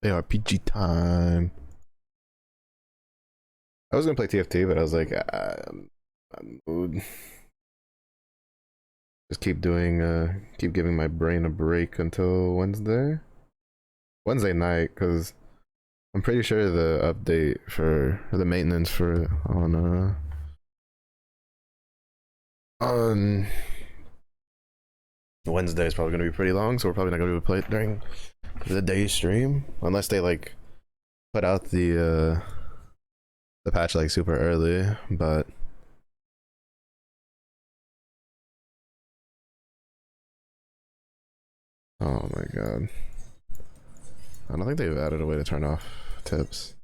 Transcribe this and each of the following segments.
ARPG time. I was gonna play TFT, but I was like, I'm mood. Just keep doing, keep giving my brain a break until Wednesday night, because I'm pretty sure the update for the maintenance for on Wednesday is probably gonna be pretty long, so we're probably not gonna be able to play it during the day stream unless they like put out the patch like super early, but oh my god. I don't think they've added a way to turn off tips.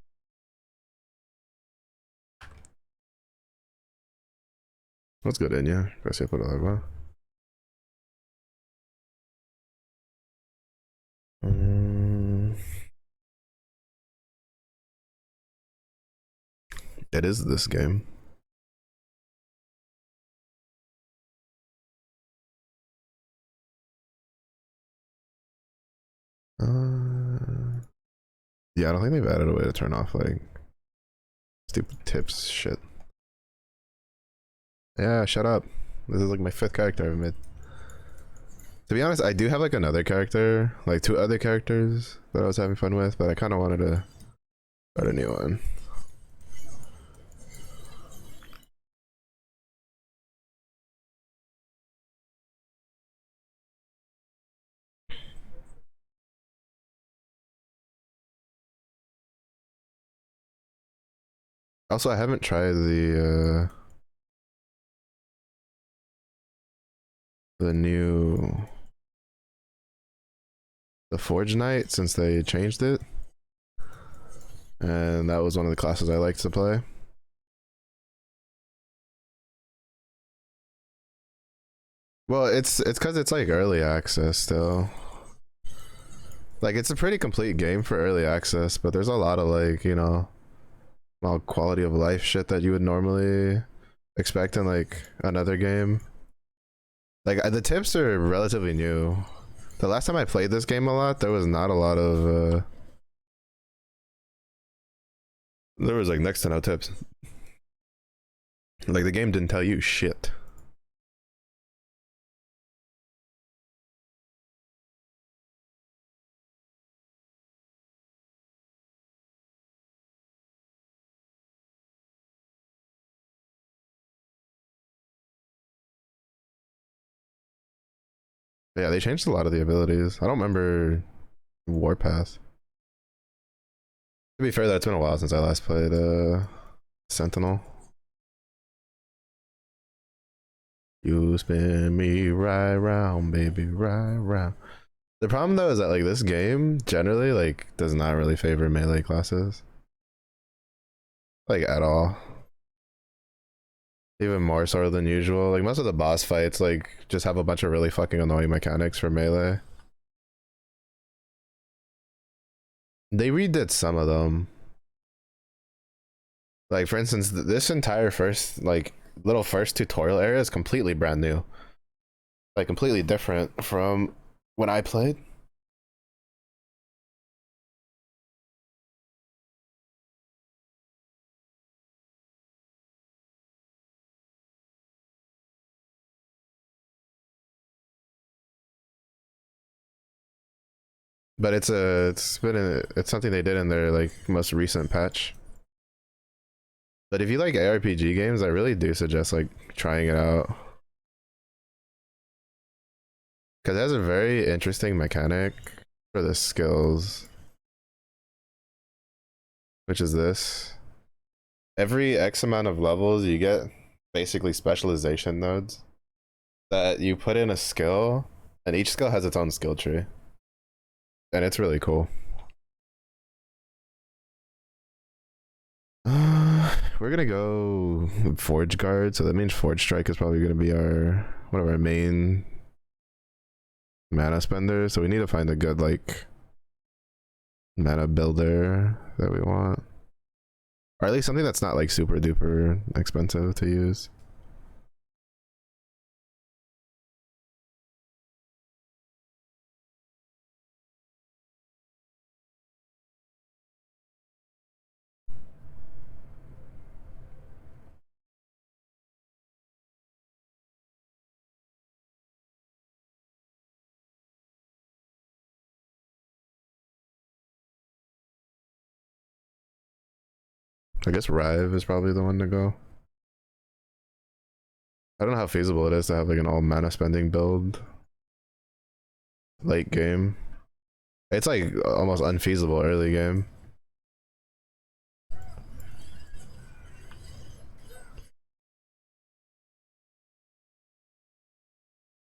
What's good in you? Gracias por el agua. It is this game. Yeah, I don't think they've added a way to turn off like stupid tips shit. Yeah, shut up. This is like my 5th character I've made. To be honest, I do have like another character, like 2 other characters that I was having fun with, but I kind of wanted to start a new one. Also, I haven't tried the new the Forge Knight since they changed it, and that was one of the classes I liked to play. Well, it's because it's like early access still. Like it's a pretty complete game for early access, but there's a lot of like, you know, well, quality of life shit that you would normally expect in like another game. Like the tips are relatively new. The last time I played this game a lot, there was not a lot of there was like next to no tips. Like the game didn't tell you shit. But yeah, they changed a lot of the abilities. I don't remember Warpath. To be fair, that's been a while since I last played Sentinel. You spin me right round, baby, right round. The problem though is that like this game generally like does not really favor melee classes. Like at all. Even more so than usual. Like most of the boss fights like just have a bunch of really fucking annoying mechanics for melee. They redid some of them. Like for instance, this entire first like little first tutorial area is completely brand new. Like completely different from when I played. But it's something they did in their like most recent patch. But if you like ARPG games, I really do suggest like trying it out. Because it has a very interesting mechanic for the skills, which is this. Every X amount of levels, you get basically specialization nodes that you put in a skill, and each skill has its own skill tree. And it's really cool. We're gonna go Forge Guard, so that means Forge Strike is probably gonna be one of our main mana spenders. So we need to find a good like mana builder that we want. Or at least something that's not like super duper expensive to use. I guess Rive is probably the one to go. I don't know how feasible it is to have like an all mana spending build late game. It's like almost unfeasible early game.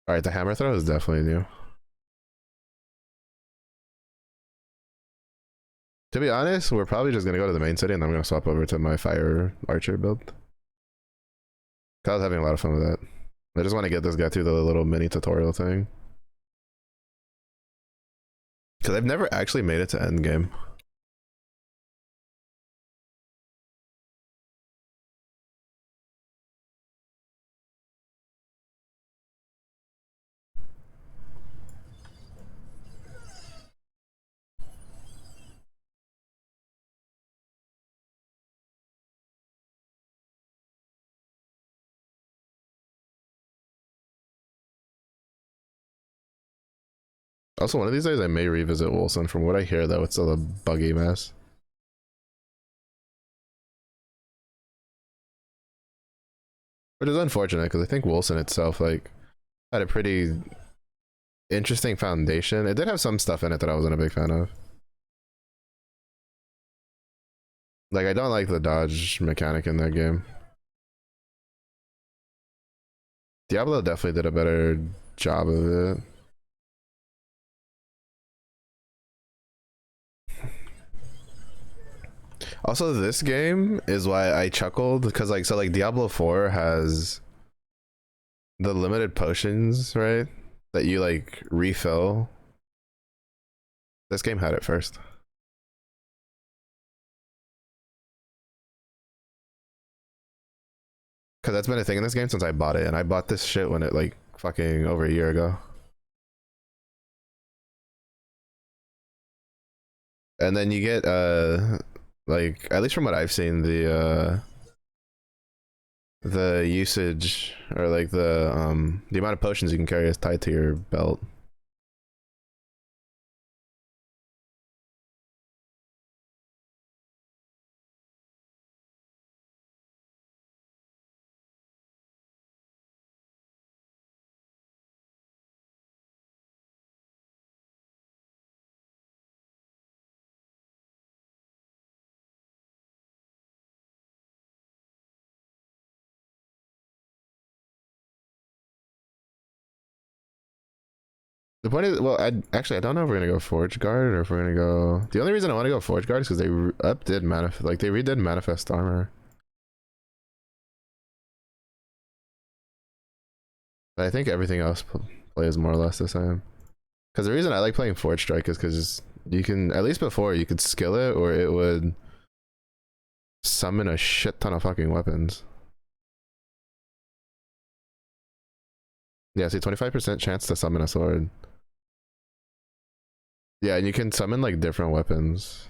All right, the hammer throw is definitely new. To be honest, we're probably just gonna go to the main city and I'm gonna swap over to my fire archer build. I was having a lot of fun with that. I just want to get this guy through the little mini tutorial thing. Because I've never actually made it to end game. Also, one of these days I may revisit Wilson. From what I hear, though, it's still a buggy mess. Which is unfortunate, because I think Wilson itself, like, had a pretty interesting foundation. It did have some stuff in it that I wasn't a big fan of. Like, I don't like the dodge mechanic in that game. Diablo definitely did a better job of it. Also, this game is why I chuckled, because like, so like Diablo 4 has the limited potions, right? That you like refill. This game had it first. Because that's been a thing in this game since I bought it, and I bought this shit when it like fucking over a year ago. And then you get like, at least from what I've seen, the usage, or like the amount of potions you can carry is tied to your belt. The point is, well, I don't know if we're gonna go Forge Guard or if we're gonna go. The only reason I want to go Forge Guard is because they updid manifest, like they redid Manifest Armor. But I think everything else plays more or less the same. Because the reason I like playing Forge Strike is because you can, at least before, you could skill it or it would summon a shit ton of fucking weapons. Yeah, see, 25% chance to summon a sword. Yeah, and you can summon like different weapons.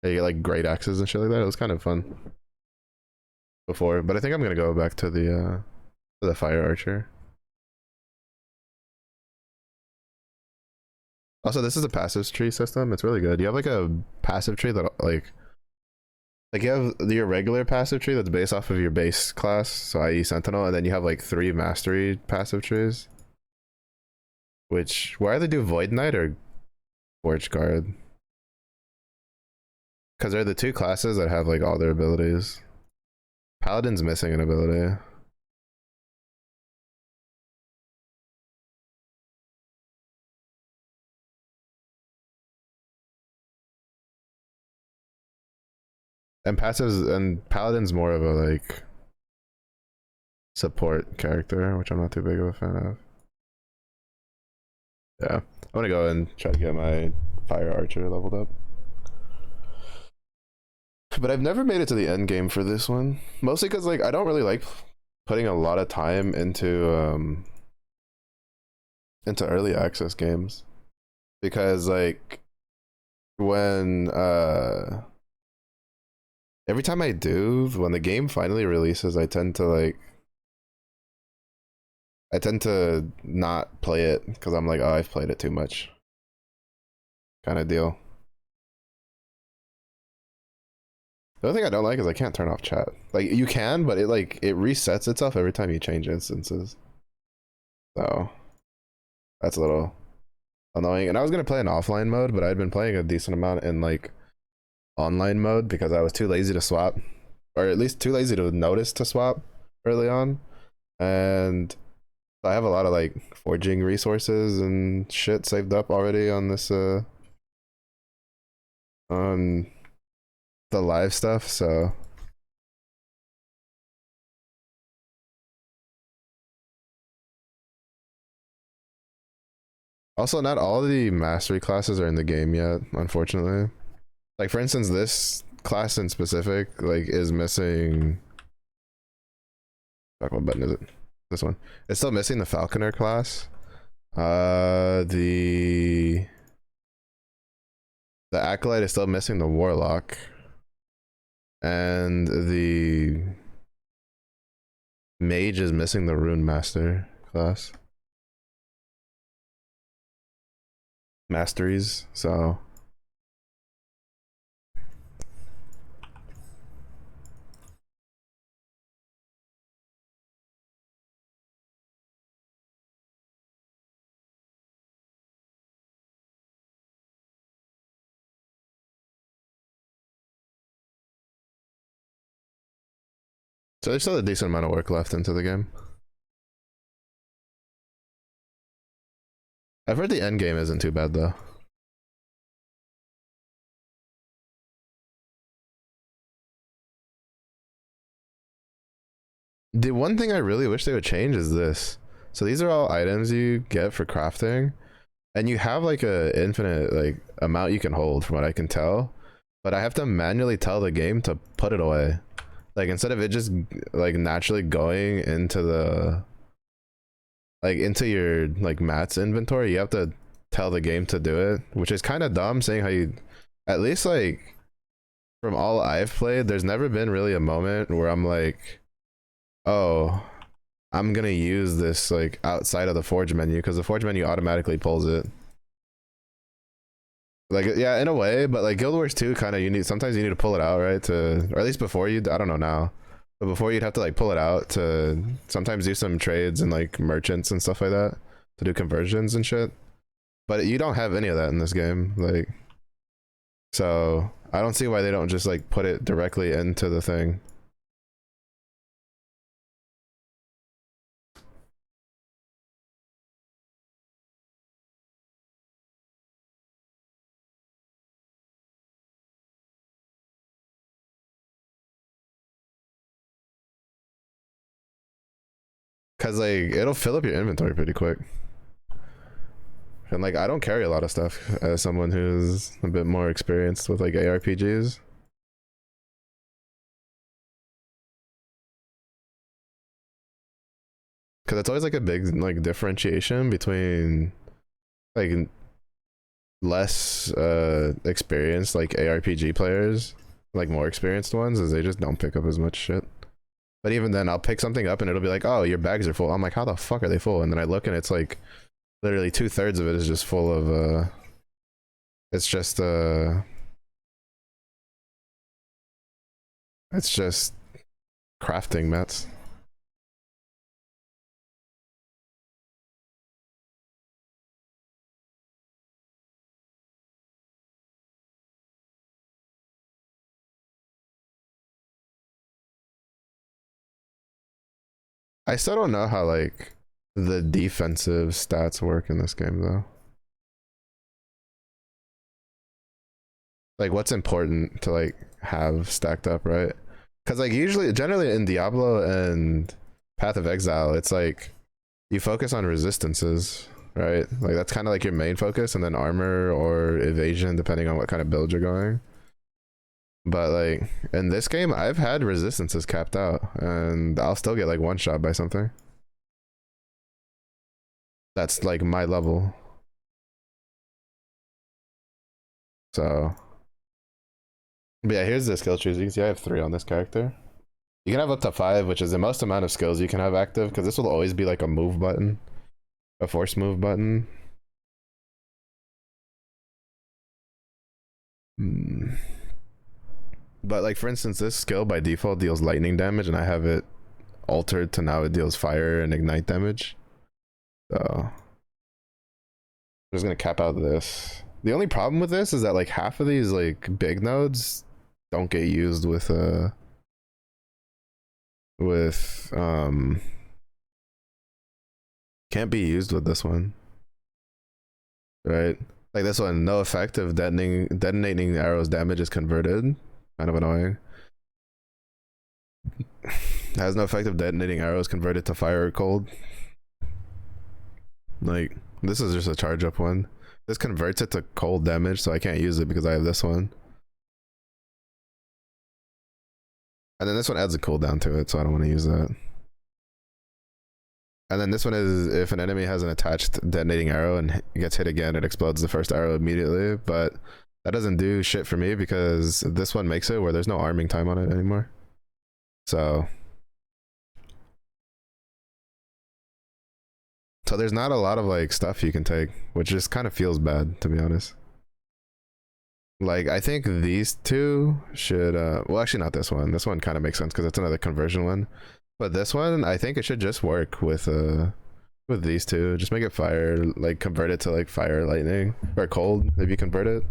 Yeah, you get like great axes and shit like that. It was kind of fun before, but I think I'm gonna go back to the fire archer. Also, this is a passive tree system. It's really good. You have like a passive tree that like you have your regular passive tree that's based off of your base class, so i.e. Sentinel, and then you have like 3 mastery passive trees. Which, why do they do Void Knight or Forge Guard? Because they're the 2 classes that have like all their abilities. Paladin's missing an ability. And passives, and Paladin's more of a like support character, which I'm not too big of a fan of. Yeah, I'm gonna go and try to get my fire archer leveled up. But I've never made it to the end game for this one, mostly because like I don't really like putting a lot of time into early access games, because like when every time I do, when the game finally releases, I tend to not play it because I'm like, oh, I've played it too much, kind of deal. The other thing I don't like is I can't turn off chat. Like you can, but it resets itself every time you change instances. So that's a little annoying. And I was gonna play in offline mode, but I'd been playing a decent amount in like online mode because I was too lazy to swap, or at least too lazy to notice to swap early on. And I have a lot of like forging resources and shit saved up already on this on the live stuff, so also not all the mastery classes are in the game yet, unfortunately. Like for instance, this class in specific like is missing, fuck, what button is it? This one. It's still missing the falconer class. The acolyte is still missing the warlock, and the mage is missing the rune master class masteries. So there's still a decent amount of work left into the game. I've heard the end game isn't too bad though. The one thing I really wish they would change is this. So these are all items you get for crafting, and you have like a infinite like amount you can hold from what I can tell, but I have to manually tell the game to put it away. Like instead of it just like naturally going into the like into your like mats inventory, you have to tell the game to do it, which is kind of dumb, seeing how you, at least like from all I've played, there's never been really a moment where I'm like, oh, I'm gonna use this like outside of the forge menu, because the forge menu automatically pulls it. Like yeah, in a way, but like Guild Wars 2 kind of, you need, sometimes you need to pull it out, right? To, or at least before you, I don't know now, but before you'd have to like pull it out to sometimes do some trades and like merchants and stuff like that to do conversions and shit. But you don't have any of that in this game, like, so I don't see why they don't just like put it directly into the thing. Cause like it'll fill up your inventory pretty quick. And like I don't carry a lot of stuff as someone who's a bit more experienced with like ARPGs. Cause it's always like a big like differentiation between like less experienced like ARPG players, like more experienced ones, is they just don't pick up as much shit. But even then I'll pick something up and it'll be like, oh, your bags are full. I'm like, how the fuck are they full? And then I look and it's like literally 2/3 of it is just full of it's just crafting mats. I still don't know how like the defensive stats work in this game though. Like what's important to like have stacked up, right? Because like usually, generally in Diablo and Path of Exile, it's like you focus on resistances, right? Like that's kind of like your main focus, and then armor or evasion depending on what kind of build you're going. But like in this game, I've had resistances capped out, and I'll still get like one shot by something. That's like my level. So, but yeah, here's the skill trees. You can see I have 3 on this character. You can have up to 5, which is the most amount of skills you can have active, because this will always be like a move button, a force move button. But like for instance, this skill by default deals lightning damage, and I have it altered to now it deals fire and ignite damage. So I'm just gonna cap out this. The only problem with this is that like half of these like big nodes don't get used with can't be used with this one, right? Like this one, no effect of detonating arrows damage is converted. Kind of annoying. Has no effect of detonating arrows converted to fire or cold. Like this is just a charge up one. This converts it to cold damage, so I can't use it because I have this one. And then this one adds a cooldown to it, so I don't want to use that. And then this one is if an enemy has an attached detonating arrow and gets hit again, it explodes the first arrow immediately. But that doesn't do shit for me because this one makes it where there's no arming time on it anymore. So there's not a lot of like stuff you can take, which just kind of feels bad, to be honest. Like I think these two should well actually not this one. This one kind of makes sense because it's another conversion one. But this one, I think it should just work with these two. Just make it fire, like convert it to like fire, lightning, or cold if you convert it.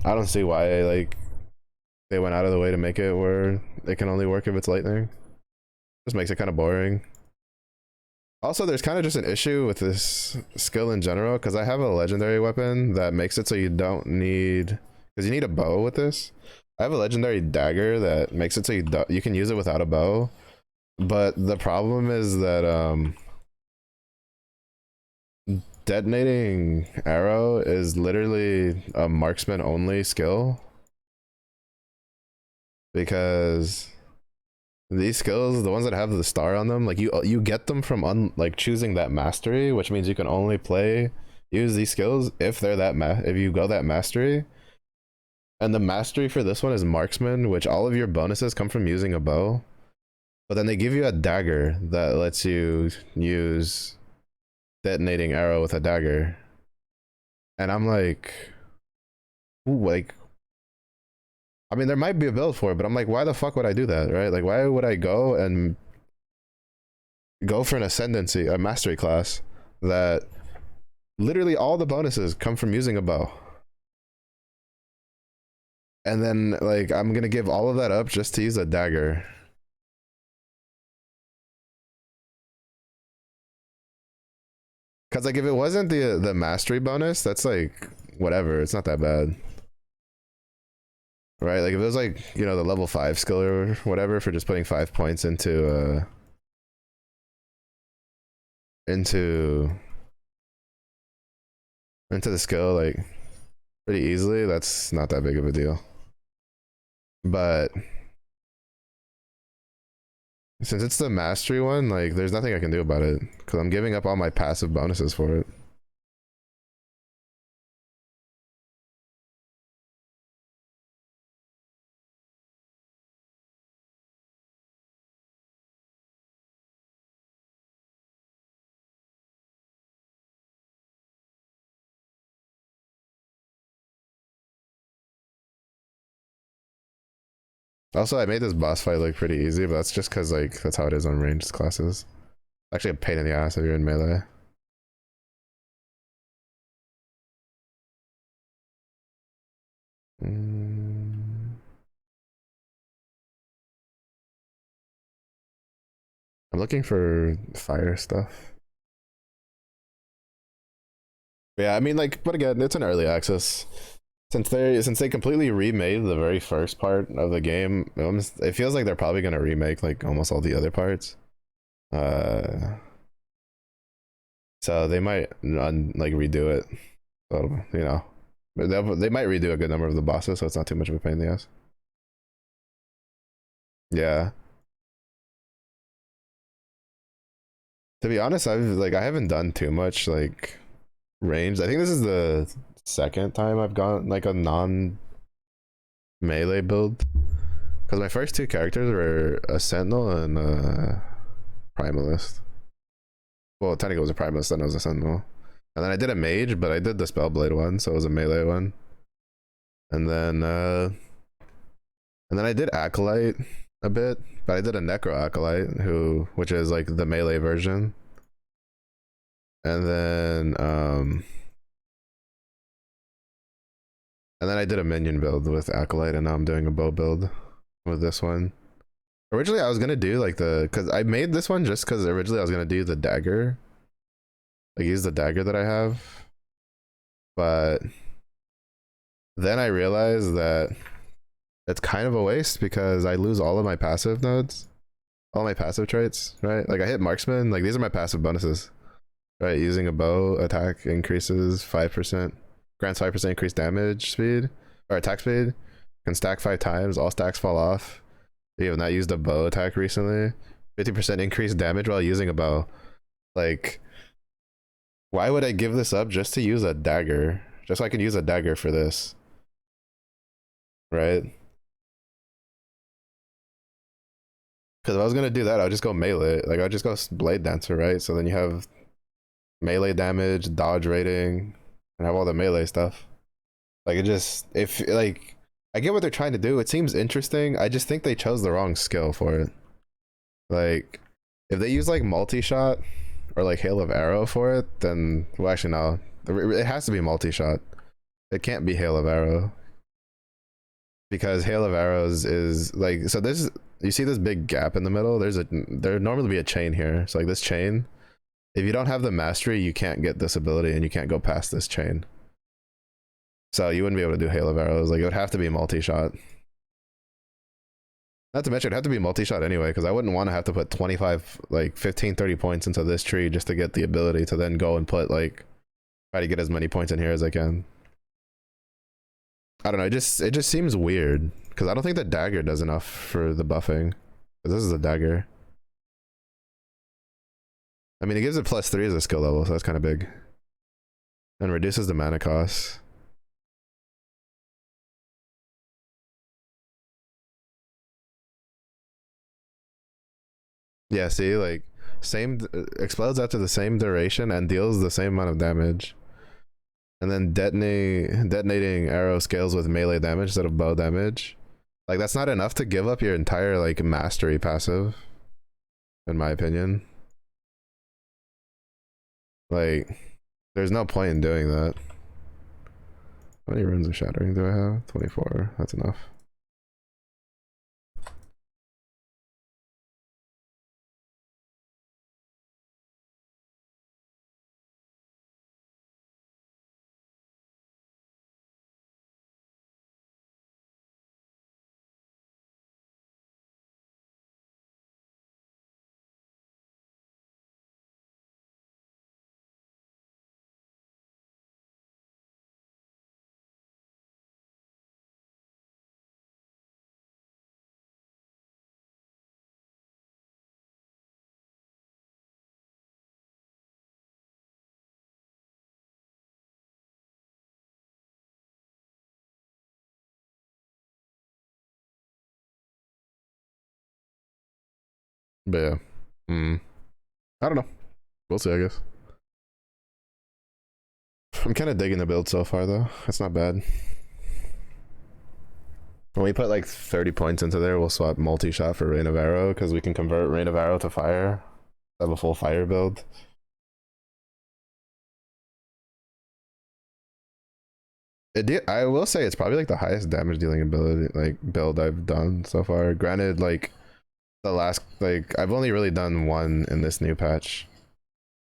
I don't see why like they went out of the way to make it where it can only work if it's lightning. Just makes it kind of boring. Also, there's kind of just an issue with this skill in general because I have a legendary weapon that makes it so you don't need, because you need a bow with this. I have a legendary dagger that makes it so you can use it without a bow, but the problem is that detonating arrow is literally a marksman only skill because these skills, the ones that have the star on them, like you get them from like choosing that mastery, which means you can only use these skills if they're if you go that mastery. And the mastery for this one is marksman, which all of your bonuses come from using a bow. But then they give you a dagger that lets you use detonating arrow with a dagger. And I'm like, ooh, like, I mean, there might be a build for it, but I'm like, why the fuck would I do that, right? Like, why would I go and go for an ascendancy, a mastery class that literally all the bonuses come from using a bow? And then like I'm gonna give all of that up just to use a dagger. Cause like if it wasn't the mastery bonus, that's like whatever, it's not that bad. Right? Like if it was like, you know, the level 5 skill or whatever for just putting 5 points into the skill like pretty easily, that's not that big of a deal. But since it's the mastery one, like there's nothing I can do about it because I'm giving up all my passive bonuses for it. Also, I made this boss fight look pretty easy, but that's just because like that's how it is on ranged classes. Actually a pain in the ass if you're in melee. I'm looking for fire stuff. Yeah, I mean like, but again, it's an early access. Since they completely remade the very first part of the game, it feels like they're probably gonna remake like almost all the other parts. So they might like redo it. So you know, they might redo a good number of the bosses, so it's not too much of a pain in the ass. Yeah. To be honest, I haven't done too much like range. I think this is the second time I've gone like a non melee build because my first two characters were a sentinel and a primalist. Well, technically it was a primalist, then it was a sentinel, and then I did a mage, but I did the spellblade one, so it was a melee one. and then I did Acolyte a bit, but I did a Necro Acolyte which is like the melee version, and then I did a minion build with Acolyte, and now I'm doing a bow build with this one. Originally, I was gonna do like because I made this one just because originally I was gonna do the dagger, like use the dagger that I have, but then I realized that it's kind of a waste because I lose all of my passive nodes, all my passive traits, right? Like I hit marksman, like these are my passive bonuses, right? Using a bow, attack increases 5%, grants 5% increased damage speed or attack speed, can stack 5 times, all stacks fall off. You have not used a bow attack recently. 50% increased damage while using a bow. Like, why would I give this up just to use a dagger? Just so I could use a dagger for this, right? Because if I was gonna do that, I'd just go melee. Like I'd just go blade dancer, right? So then you have melee damage, dodge rating, and have all the melee stuff. Like it just if like I get what they're trying to do. It seems interesting. I just think they chose the wrong skill for it. Like if they use like multi-shot or like hail of arrow for it, then well actually no. It has to be multi-shot. It can't be hail of arrow. Because hail of arrows is like so this you see this big gap in the middle, there normally be a chain here, so like this chain, if you don't have the mastery you can't get this ability and you can't go past this chain, so you wouldn't be able to do hail of arrows. Like it would have to be multi-shot, not to mention it'd have to be multi-shot anyway because I wouldn't want to have to put 25 like 15 30 points into this tree just to get the ability to then go and put like try to get as many points in here as I can. I don't know, it just seems weird because I don't think the dagger does enough for the buffing. This is a dagger. I mean, it gives it +3 as a skill level, so that's kind of big. And reduces the mana cost. Yeah, see, like, same, explodes after the same duration and deals the same amount of damage. And then detonating arrow scales with melee damage instead of bow damage. Like, that's not enough to give up your entire, like, mastery passive, in my opinion. Like, there's no point in doing that. How many runes of shattering do I have? 24. That's enough. But yeah. I don't know. We'll see, I guess. I'm kind of digging the build so far, though. It's not bad. When we put like 30 points into there, we'll swap multi-shot for Rain of Arrow because we can convert Rain of Arrow to fire. Have a full fire build. I will say it's probably like the highest damage dealing ability like build I've done so far. Granted, like the last like I've only really done one in this new patch.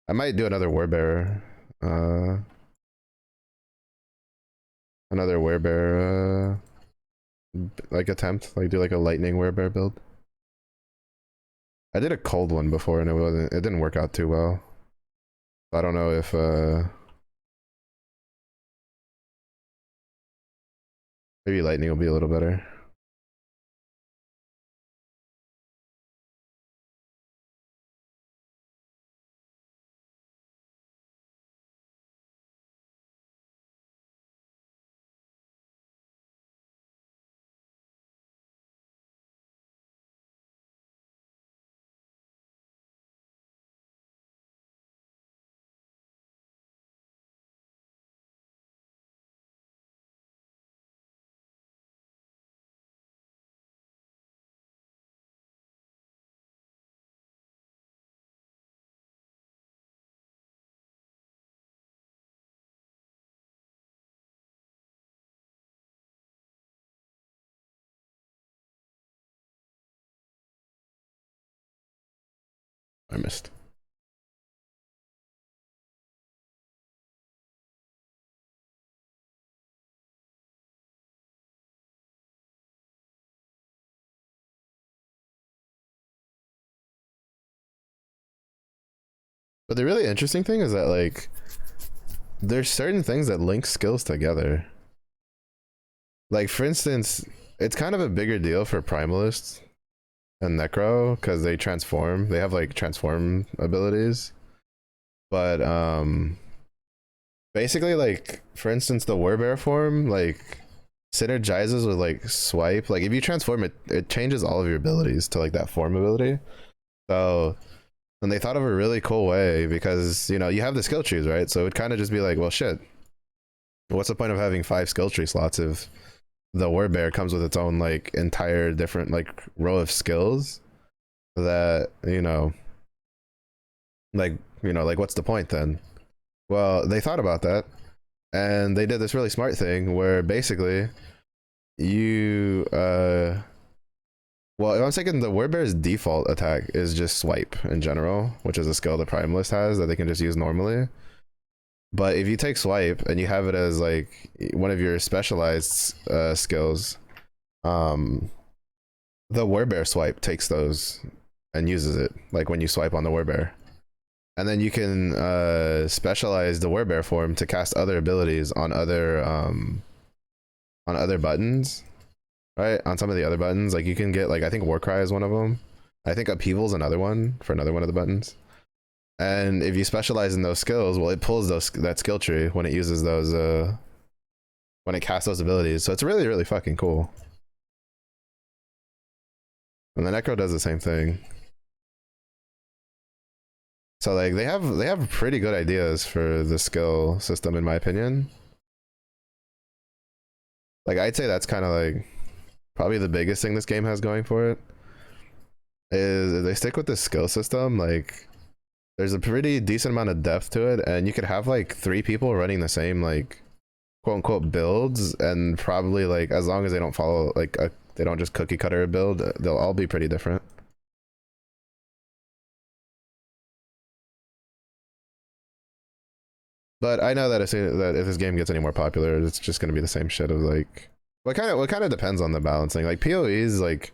I might do another Warbearer. Another Werebear like attempt, like do like a lightning Werebear build. I did a cold one before and it didn't work out too well. I don't know if maybe lightning will be a little better. I missed. But the really interesting thing is that like there's certain things that link skills together. Like for instance, it's kind of a bigger deal for primalists and necro because they transform. They have like transform abilities. But basically like for instance the warbear form like synergizes with like swipe. Like if you transform it, it changes all of your abilities to like that form ability. So and they thought of a really cool way because you know you have the skill trees, right? So it kind of just be like, well shit, what's the point of having 5 skill tree slots if the warbear comes with its own like entire different like row of skills that like what's the point then? Well, they thought about that and they did this really smart thing where basically you well, I'm thinking the warbear's default attack is just swipe in general, which is a skill the primalist has that they can just use normally. But if you take swipe and you have it as like one of your specialized skills, um the warbear swipe takes those and uses it like when you swipe on the warbear. And then you can specialize the warbear form to cast other abilities on other buttons, right? On some of the other buttons, like you can get like I think Warcry is one of them. I think Upheaval's another one for another one of the buttons. And if you specialize in those skills, well, it pulls that skill tree when it uses those when it casts those abilities. So it's really really fucking cool. And the Necro does the same thing. So like they have pretty good ideas for the skill system in my opinion. Like I'd say that's kind of like probably the biggest thing this game has going for it is they stick with the skill system. Like there's a pretty decent amount of depth to it and you could have like 3 people running the same like quote unquote builds and probably like as long as they don't follow like they don't just cookie cutter a build, they'll all be pretty different. But I know that if this game gets any more popular, it's just gonna be the same shit of like what kind of depends on the balancing. Like PoEs, like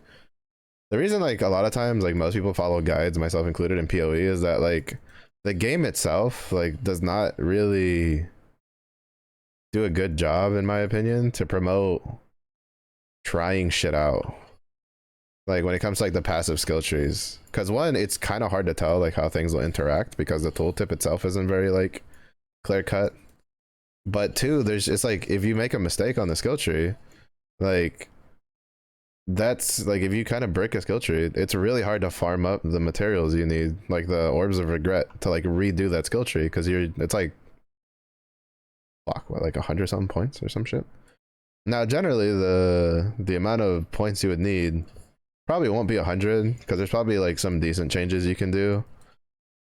the reason like a lot of times like most people follow guides, myself included, in PoE is that like the game itself like does not really do a good job in my opinion to promote trying shit out. Like when it comes to like the passive skill trees, because one, it's kind of hard to tell like how things will interact because the tooltip itself isn't very like clear cut. But two, there's it's like if you make a mistake on the skill tree, like that's like if you kind of break a skill tree, it's really hard to farm up the materials you need, like the orbs of regret, to like redo that skill tree because it's like fuck what, like 100 something points or some shit. Now generally the amount of points you would need probably won't be 100 because there's probably like some decent changes you can do.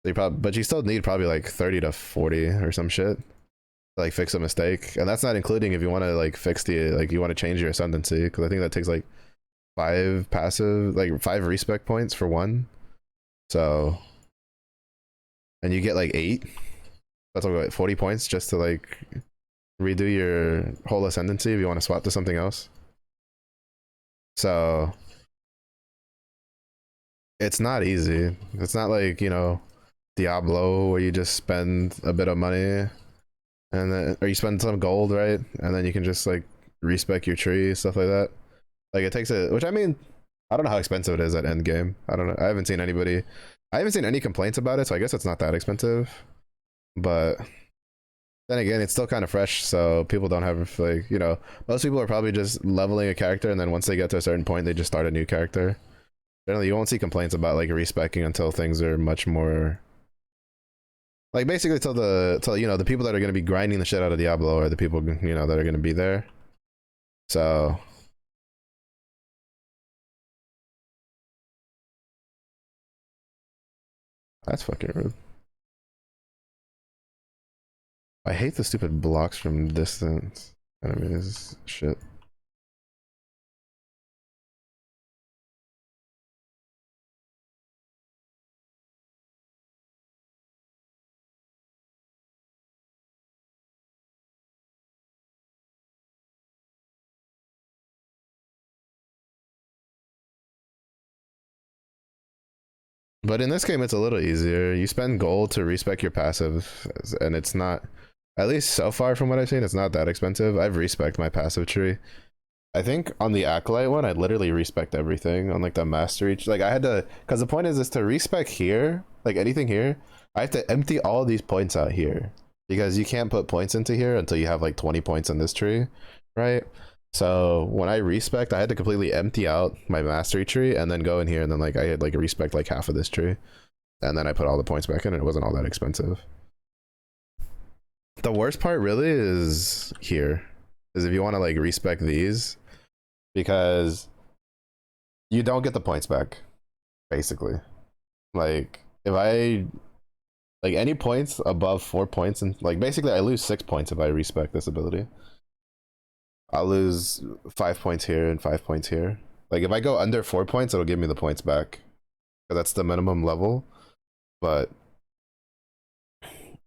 But you still need probably like 30 to 40 or some shit to like fix a mistake, and that's not including if you want to like fix the like you want to change your ascendancy because I think that takes like 5 respec points for one. So and you get like 8. That's like 40 points just to like redo your whole ascendancy if you want to swap to something else. So it's not easy. It's not like Diablo where you just spend a bit of money and then or you spend some gold, right? And then you can just like respec your tree, stuff like that. Like it takes a which I mean, I don't know how expensive it is at end game. I don't know. I haven't seen any complaints about it, so I guess it's not that expensive. But then again, it's still kind of fresh, so people don't have like, most people are probably just leveling a character and then once they get to a certain point, they just start a new character. Generally, you won't see complaints about like respecing until things are much more like basically till the people that are going to be grinding the shit out of Diablo are the people that are going to be there. So that's fucking rude. I hate the stupid blocks from distance. I mean, this is shit. But in this game, it's a little easier. You spend gold to respec your passive, and it's not, at least so far from what I've seen, it's not that expensive. I've respec my passive tree. I think on the Acolyte one, I literally respec everything on like the mastery. Like I had to, because the point is to respec here, like anything here, I have to empty all these points out here because you can't put points into here until you have like 20 points in this tree, right? So when I respec, I had to completely empty out my mastery tree and then go in here and then like I had like respec like half of this tree, and then I put all the points back in, and it wasn't all that expensive. The worst part really is here, is if you want to like respec these, because you don't get the points back, basically. Like if I like any points above 4 points, and like basically I lose 6 points if I respec this ability. I'll lose 5 points here and 5 points here. Like if I go under 4 points, it'll give me the points back, because that's the minimum level. But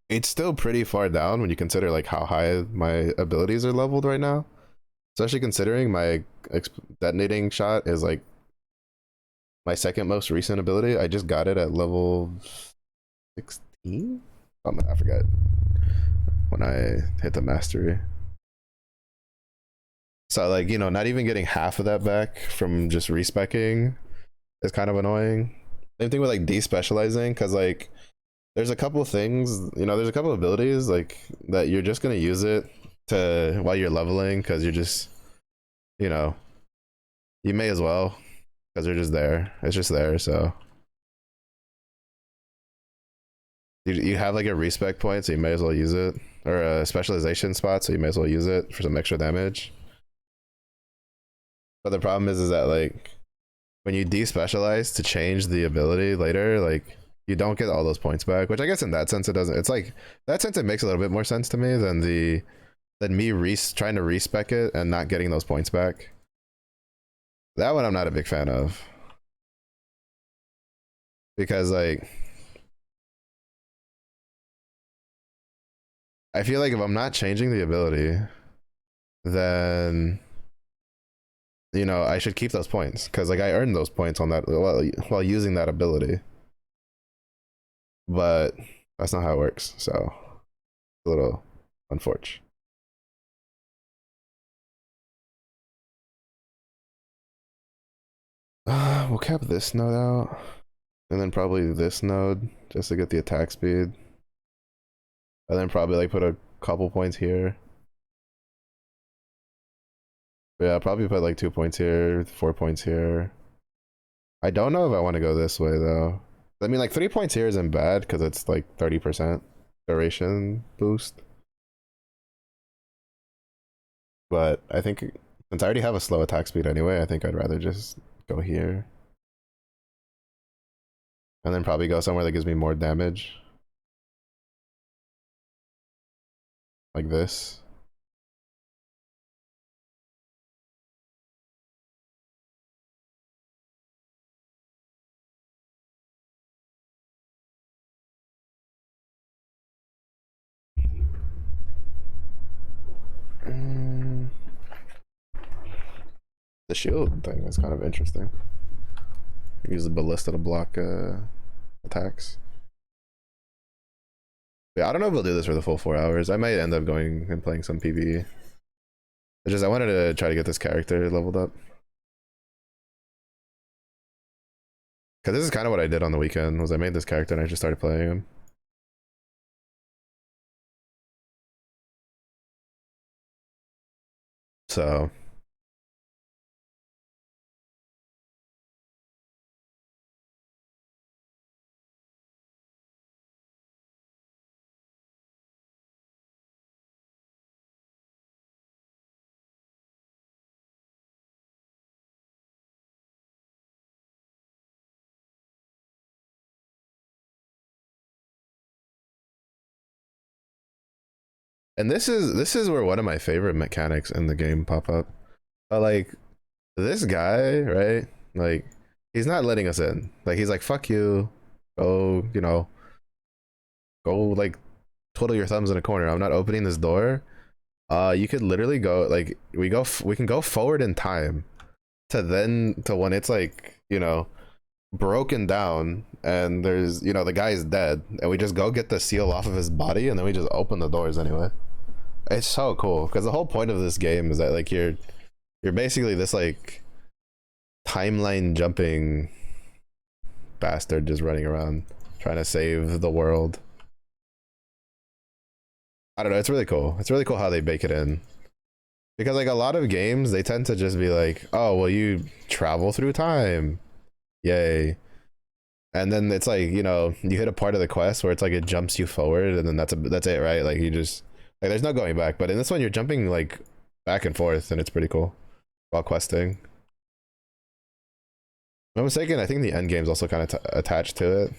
it's still pretty far down when you consider like how high my abilities are leveled right now. Especially considering my detonating shot is like my second most recent ability. I just got it at level 16? I forget when I hit the mastery. So like, you know, not even getting half of that back from just respecing is kind of annoying. Same thing with like despecializing, because like there's a couple of things, you know, there's a couple of abilities like that you're just gonna use it to while you're leveling, because you're just, you know, you may as well, because they're just there. It's just there. So you have like a respec point, so you may as well use it, or a specialization spot, so you may as well use it for some extra damage. But the problem is that like when you despecialize to change the ability later, like you don't get all those points back, which I guess in that sense it doesn't. It's like that sense it makes a little bit more sense to me than me trying to respec it and not getting those points back. That one I'm not a big fan of, because like I feel like if I'm not changing the ability, then you know I should keep those points, because like I earned those points on that while using that ability. But that's not how it works, so a little unfortunate. We'll cap this node out, and then probably this node just to get the attack speed, and then probably like put a couple points here. But yeah, probably put like 2 points here, 4 points here. I don't know if I want to go this way though. I mean, like 3 points here isn't bad because it's like 30% duration boost. But I think since I already have a slow attack speed anyway, I think I'd rather just go here. And then probably go somewhere that gives me more damage. Like this. The shield thing is kind of interesting. Use the ballista to block attacks. Yeah, I don't know if we'll do this for the full 4 hours. I might end up going and playing some PvE. It's just I wanted to try to get this character leveled up. Because this is kind of what I did on the weekend, was I made this character and I just started playing him. So and this is where one of my favorite mechanics in the game pop up. Like this guy, right? Like he's not letting us in. Like he's like, fuck you. Go, you know, go like twiddle your thumbs in a corner. I'm not opening this door. You could literally go like we can go forward in time to when it's like, you know, broken down, and there's, you know, the guy is dead, and we just go get the seal off of his body, and then we just open the doors anyway. It's so cool because the whole point of this game is that like you're basically this like timeline jumping bastard just running around trying to save the world. I don't know, it's really cool. It's really cool how they bake it in. Because like a lot of games, they tend to just be like, oh, well, you travel through time. Yay. And then it's like, you know, you hit a part of the quest where it's like it jumps you forward, and then that's it, right? Like you just like there's no going back. But in this one, you're jumping like back and forth, and it's pretty cool while questing. If I'm mistaken, I think the end game's also kind of attached to it.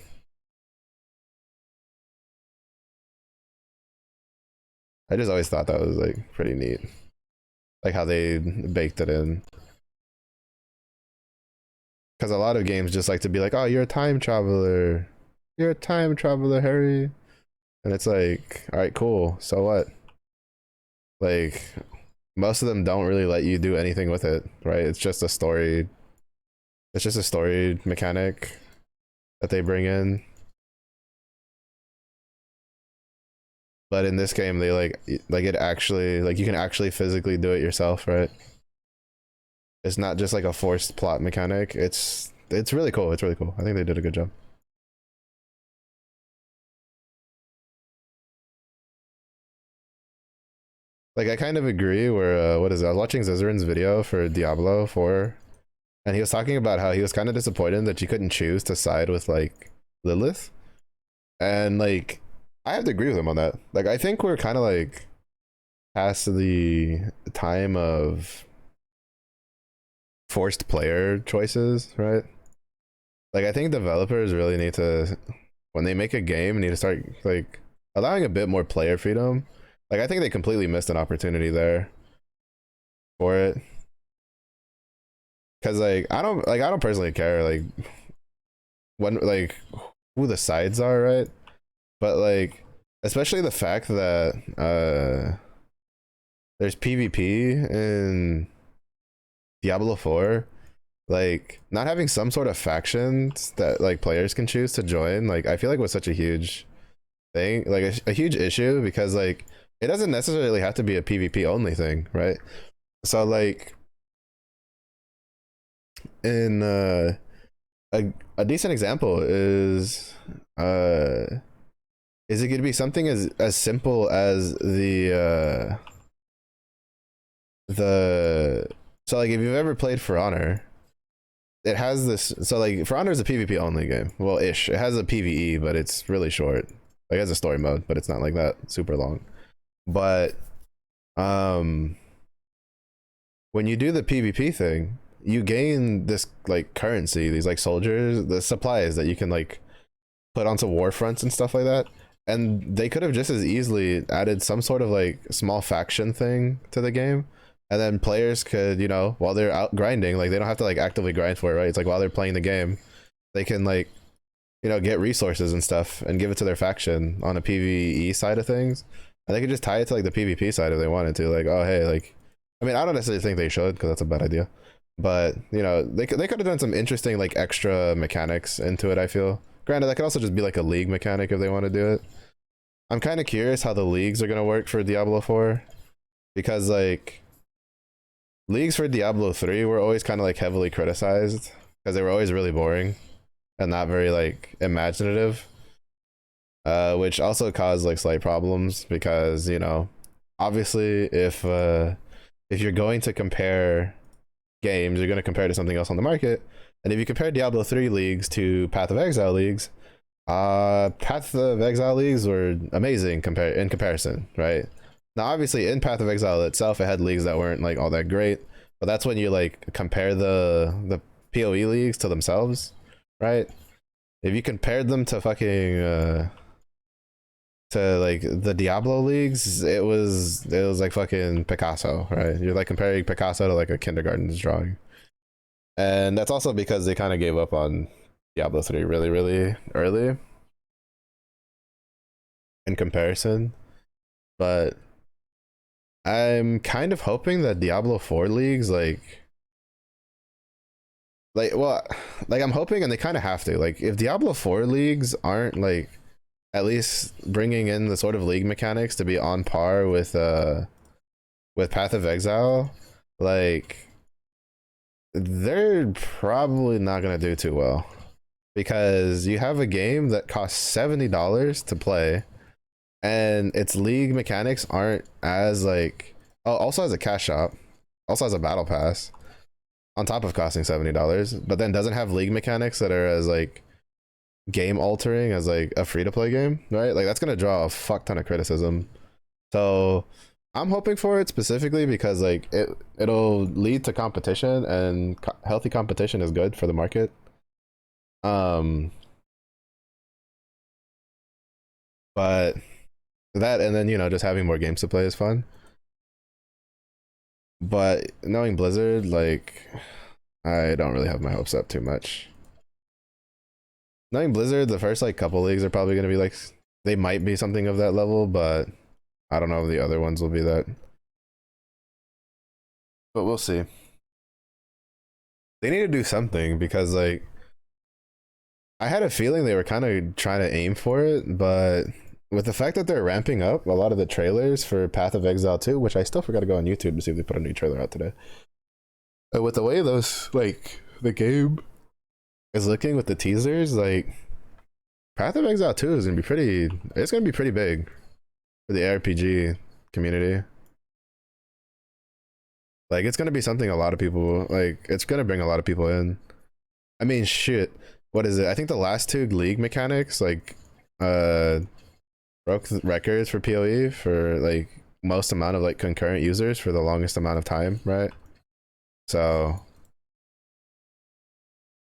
I just always thought that was like pretty neat, like how they baked it in. Because a lot of games just like to be like, oh, you're a time traveler, you're a time traveler, Harry, and it's like, all right, cool. So what? Like, most of them don't really let you do anything with it, right? It's just a story. It's just a story mechanic that they bring in. But in this game, they like it actually, like you can actually physically do it yourself, right? It's not just like a forced plot mechanic. It's really cool. It's really cool. I think they did a good job. Like I kind of agree where what is it? I was watching Zizarin's video for Diablo 4, and he was talking about how he was kind of disappointed that you couldn't choose to side with like Lilith. And like I have to agree with him on that. Like I think we're kind of like past the time of forced player choices, right? Like I think developers really need to, when they make a game, need to start like allowing a bit more player freedom. Like I think they completely missed an opportunity there for it. Cause like I don't personally care like when like who the sides are, right? But like especially the fact that there's PvP in Diablo 4, like not having some sort of factions that like players can choose to join, like I feel like was such a huge thing, like a huge issue, because like it doesn't necessarily have to be a PvP only thing, right? So like in a decent example is it going to be something as simple as the so like if you've ever played For Honor, it has this, so like For Honor is a PvP only game, well ish, it has a PvE but it's really short, like it has a story mode but it's not like that super long. But um when you do the PvP thing, you gain this like currency, these like soldiers, the supplies that you can like put onto war fronts and stuff like that. And they could have just as easily added some sort of like small faction thing to the game, and then players could, you know, while they're out grinding, like they don't have to like actively grind for it, right? It's like while they're playing the game, they can like, you know, get resources and stuff and give it to their faction on a PvE side of things, and they could just tie it to like the PvP side if they wanted to. Like, oh hey, like, I mean, I don't necessarily think they should because that's a bad idea, but you know, they could have done some interesting like extra mechanics into it. I feel. Granted, that could also just be like a league mechanic if they want to do it. I'm kind of curious how the leagues are gonna work for Diablo 4, because like leagues for Diablo 3 were always kind of like heavily criticized because they were always really boring and not very like imaginative, which also caused like slight problems because, you know, obviously if you're going to compare games, you're going to compare to something else on the market, and if you compare Diablo 3 leagues to Path of Exile leagues, Path of Exile leagues were amazing in comparison, right? Now obviously in Path of Exile itself it had leagues that weren't like all that great, but that's when you like compare the PoE leagues to themselves, right? If you compared them to fucking to like the Diablo leagues, it was like fucking Picasso, right? You're like comparing Picasso to like a kindergarten's drawing. And that's also because they kind of gave up on Diablo 3 really, really early in comparison. But I'm kind of hoping that Diablo 4 leagues like, well, like I'm hoping, and they kind of have to. Like, if Diablo 4 leagues aren't like at least bringing in the sort of league mechanics to be on par with Path of Exile, like they're probably not gonna do too well because you have a game that costs $70 to play, and its league mechanics aren't as like. Oh, also has a cash shop, also has a battle pass on top of costing $70, but then doesn't have league mechanics that are as like game altering as like a free to play game, right? Like that's gonna draw a fuck ton of criticism. So I'm hoping for it specifically because like it'll lead to competition, and healthy competition is good for the market. Um, but that, and then just having more games to play is fun. But knowing Blizzard, like I don't really have my hopes up too much. Knowing Blizzard, the first like couple leagues are probably gonna be like they might be something of that level, but I don't know if the other ones will be that. But we'll see. They need to do something because like I had a feeling they were kind of trying to aim for it, but with the fact that they're ramping up a lot of the trailers for Path of Exile 2, which I still forgot to go on YouTube to see if they put a new trailer out today. With the way those like the game is looking with the teasers, like Path of Exile 2 is gonna be pretty. It's gonna be pretty big for the RPG community. Like it's gonna be something a lot of people like. It's gonna bring a lot of people in. I mean, shit. What is it? I think the last two league mechanics like broke records for PoE for like most amount of like concurrent users for the longest amount of time, right? So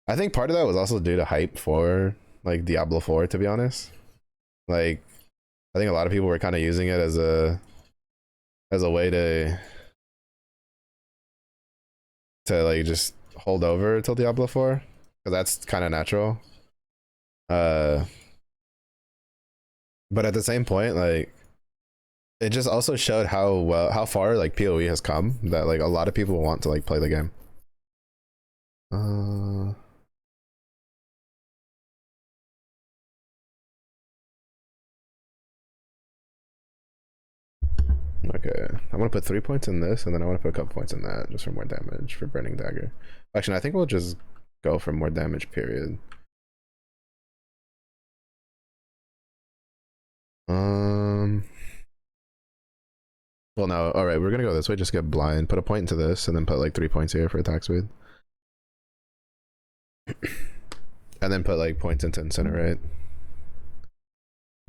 I think part of that was also due to hype for like Diablo 4, to be honest. Like I think a lot of people were kind of using it as a way to like just hold over till Diablo 4, because that's kind of natural. Uh but at the same point, like it just also showed how far like PoE has come, that like a lot of people want to like play the game. Okay, I want to put 3 points in this, and then I want to put a couple points in that just for more damage for Burning Dagger. Actually, I think we'll just go for more damage, period. Well, no. All right, we're gonna go this way. Just get blind. Put a point into this, and then put like 3 points here for attack speed, and then put like points into incinerate,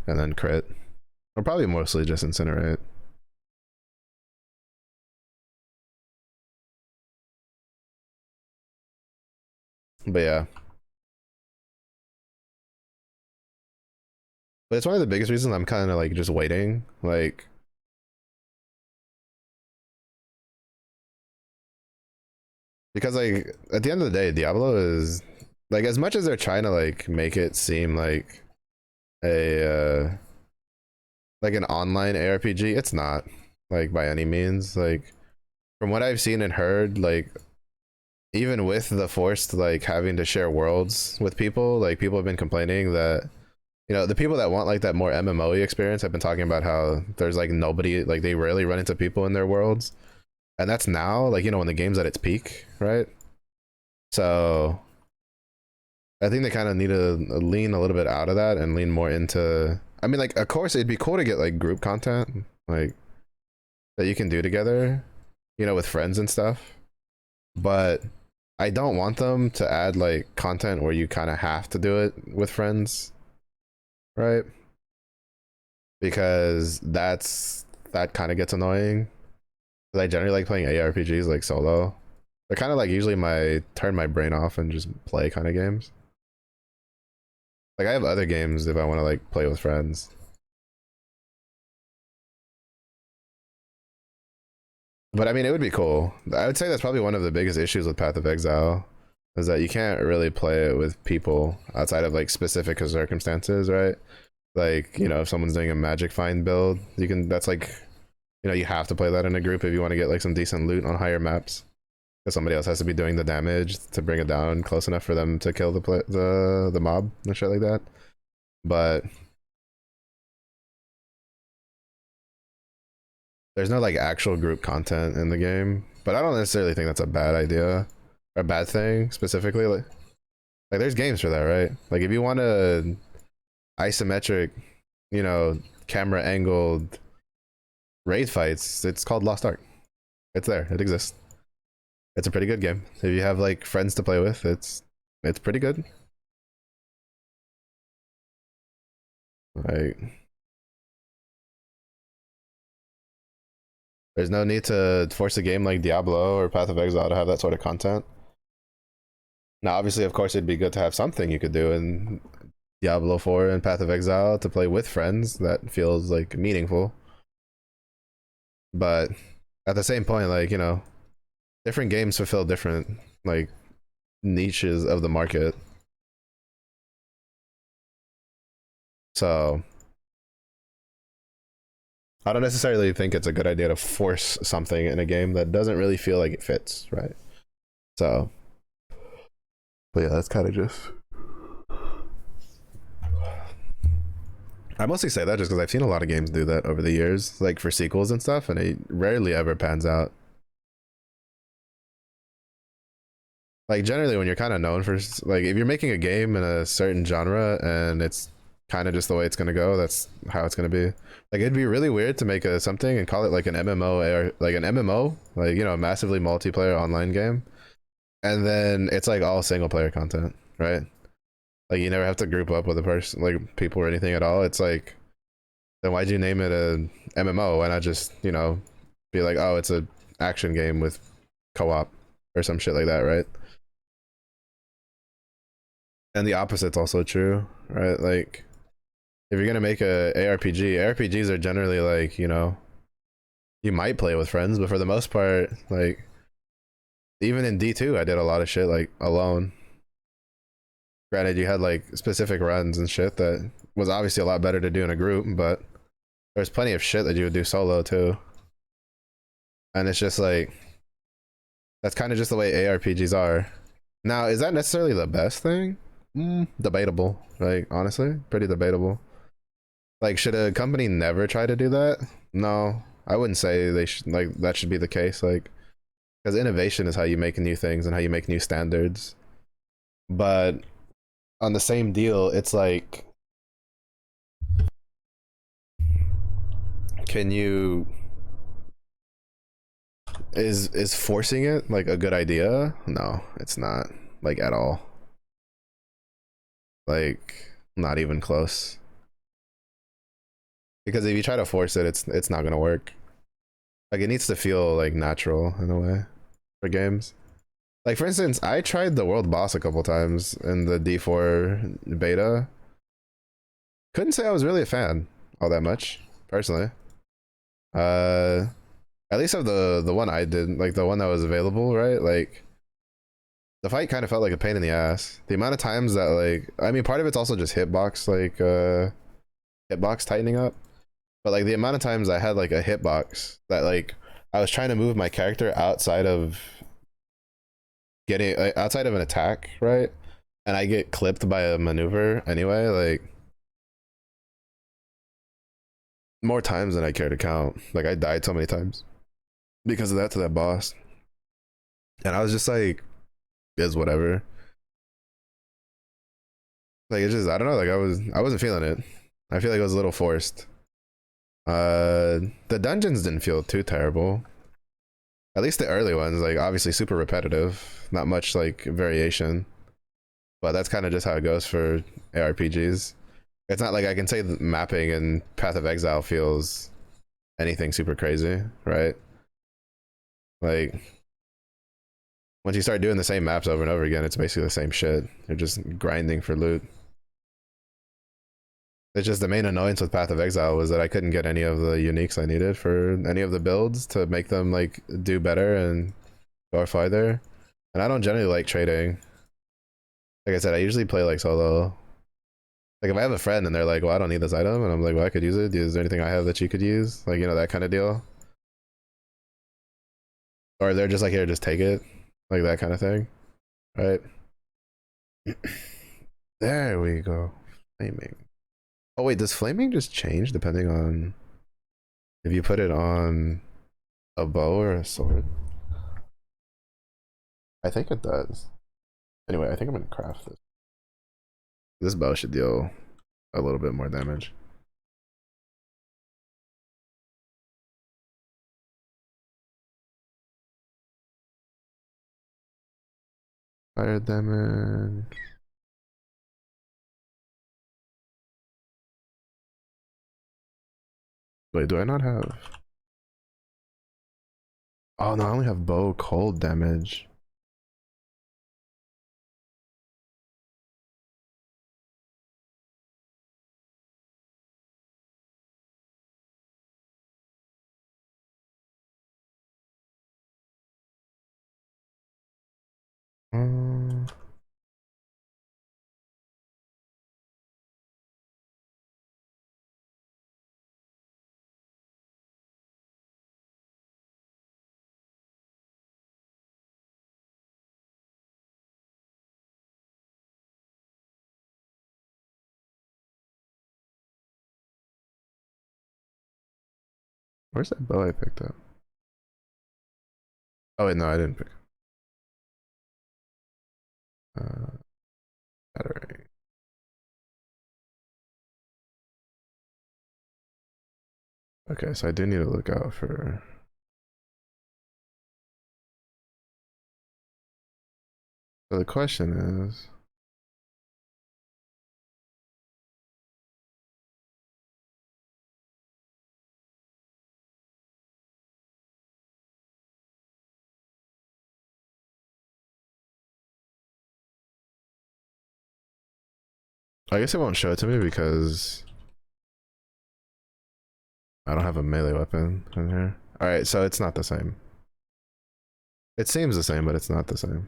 and then crit. Or probably mostly just incinerate. But yeah. But it's one of the biggest reasons I'm kind of like just waiting. Like, because like at the end of the day, Diablo is like, as much as they're trying to like make it seem a like an online ARPG, it's not like by any means. Like from what I've seen and heard, like even with the forced like having to share worlds with people, like people have been complaining that the people that want like that more MMO experience have been talking about how there's like nobody, like they rarely run into people in their worlds, and that's now like when the game's at its peak, right? So I think they kind of need to lean a little bit out of that and lean more into. I mean, like of course it'd be cool to get like group content like that you can do together, with friends and stuff, but I don't want them to add like content where you kind of have to do it with friends, right? Because that kind of gets annoying. I generally like playing ARPGs like solo. They're kind of like usually turn my brain off and just play kind of games. Like I have other games if I want to like play with friends. But I mean, it would be cool. I would say that's probably one of the biggest issues with Path of Exile, is that you can't really play it with people outside of like specific circumstances, right? Like, if someone's doing a magic find build, that's like, you have to play that in a group if you want to get like some decent loot on higher maps. because somebody else has to be doing the damage to bring it down close enough for them to kill the mob and shit like that. But there's no like actual group content in the game. But I don't necessarily think that's a bad idea or a bad thing specifically. Like there's games for that, right? Like if you want a isometric, you know, camera angled raid fights, it's called Lost Ark. It's there. It exists. It's a pretty good game. If you have like friends to play with, it's pretty good. Like there's no need to force a game like Diablo or Path of Exile to have that sort of content. Now, obviously, of course, it'd be good to have something you could do in Diablo 4 and Path of Exile to play with friends that feels like meaningful. But at the same point, like, you know, different games fulfill different like niches of the market. So I don't necessarily think it's a good idea to force something in a game that doesn't really feel like it fits, right? So, but yeah, that's kind of just. I mostly say that just because I've seen a lot of games do that over the years, like for sequels and stuff, and it rarely ever pans out. Like generally, when you're kind of known for like if you're making a game in a certain genre and it's kind of just the way it's gonna go, that's how it's gonna be. Like it'd be really weird to make a something and call it like an MMO or like an MMO, like you know, a massively multiplayer online game, and then it's like all single player content, right? Like you never have to group up with a person, like people or anything at all. It's like, then why'd you name it a MMO? Why not just, you know, be like, oh, it's a action game with co-op or some shit like that, right? And the opposite's also true, right? Like if you're gonna make a ARPG, ARPGs are generally like, you know, you might play with friends, but for the most part, like even in D2, I did a lot of shit like alone. Granted, you had like specific runs and shit that was obviously a lot better to do in a group, but there's plenty of shit that you would do solo too. And it's just like, that's kind of just the way ARPGs are. Now, is that necessarily the best thing? Debatable. Like, honestly, pretty debatable. Like, should a company never try to do that? No, I wouldn't say they should, like, that should be the case. Like, because innovation is how you make new things and how you make new standards. But on the same deal, it's like, can you is forcing it like a good idea? No, it's not, like at all. Like not even close. Because if you try to force it, it's not gonna work. Like it needs to feel like natural in a way for games. Like for instance, I tried the world boss a couple times in the D4 beta. Couldn't say I was really a fan all that much, personally. Uh at least of the one I did, like the one that was available, right? Like the fight kind of felt like a pain in the ass. The amount of times that like, I mean, part of it's also just hitbox, like hitbox tightening up. But like the amount of times I had like a hitbox that like I was trying to move my character outside of getting like, outside of an attack, right? And I get clipped by a maneuver anyway, like more times than I care to count. Like I died so many times because of that to that boss. And I was just like, is whatever. Like it's just I don't know, like I wasn't feeling it. I feel like it was a little forced. The dungeons didn't feel too terrible. At least the early ones, like obviously super repetitive, not much like variation. But that's kind of just how it goes for ARPGs. It's not like I can say the mapping in Path of Exile feels anything super crazy, right? Like once you start doing the same maps over and over again, it's basically the same shit. You're just grinding for loot. It's just the main annoyance with Path of Exile was that I couldn't get any of the uniques I needed for any of the builds to make them like do better and go farther. And I don't generally like trading. Like I said, I usually play like solo. Like if I have a friend and they're like, well, I don't need this item, and I'm like, well, I could use it. Is there anything I have that you could use? Like, you know, that kind of deal. Or they're just like, here, just take it. like that kind of thing, right? There we go. Flaming. Oh wait, does flaming just change depending on if you put it on a bow or a sword? I think it does. Anyway, I think I'm gonna craft this. This bow should deal a little bit more damage. Fire damage. Wait, do I not have? Oh no, I only have bow cold damage. Um, where's that bow I picked up? Oh wait, no, I didn't pick. Uh, Battery. Okay, so I do need to look out for. So the question is, I guess it won't show it to me because I don't have a melee weapon in here. All right, so it's not the same. It seems the same, but it's not the same.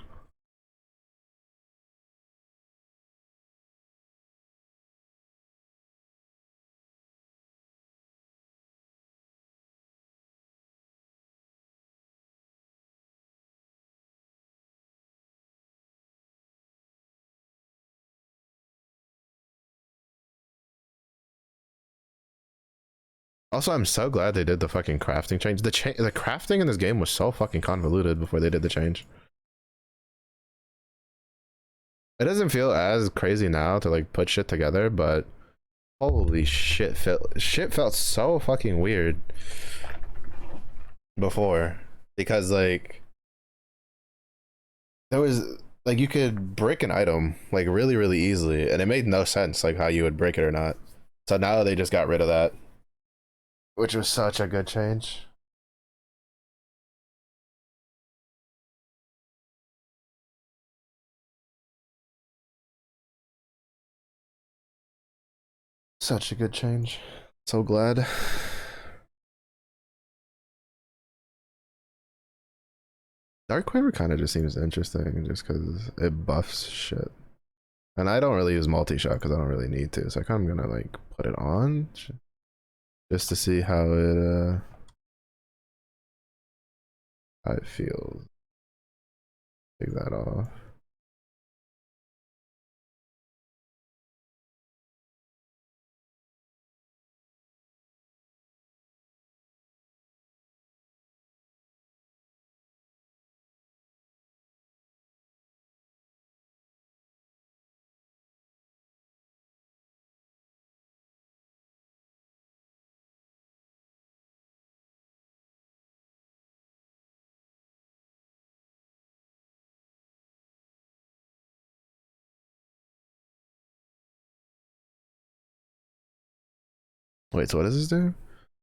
Also, I'm so glad they did the fucking crafting change. The crafting in this game was so fucking convoluted before they did the change. It doesn't feel as crazy now to like put shit together, but holy shit felt so fucking weird before because like there was like you could break an item like really easily and it made no sense like how you would break it or not. So now they just got rid of that, which was such a good change. Such a good change. So glad. Dark Quiver kind of just seems interesting just because it buffs shit. And I don't really use multi-shot because I don't really need to. So I kind of gonna like put it on just to see how it feels. Take that off. Wait, so what does this do?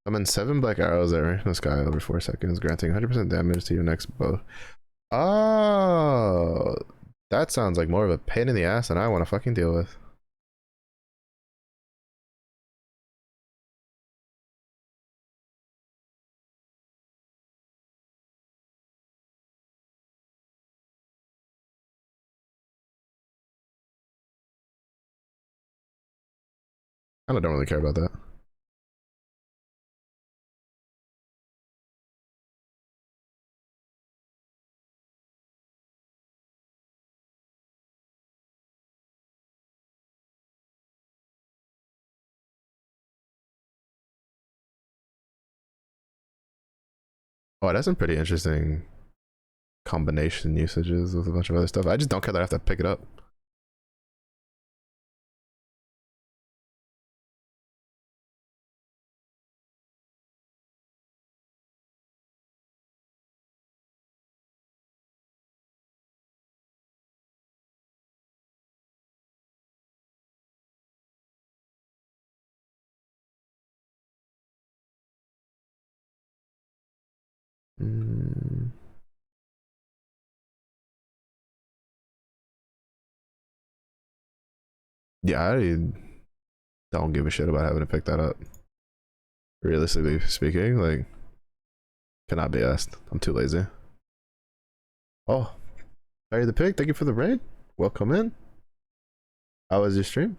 Summon 7 black arrows that range in the sky over 4 seconds, granting 100% damage to your next bow. Oh, that sounds like more of a pain in the ass than I want to fucking deal with. I don't really care about that. Oh, that's some pretty interesting combination usages with a bunch of other stuff. I just don't care that I have to pick it up. Mm, yeah, I don't give a shit about having to pick that up. Realistically speaking, like, cannot be asked. I'm too lazy. Oh, Harry the Pig, thank you for the raid. Welcome in. How was your stream?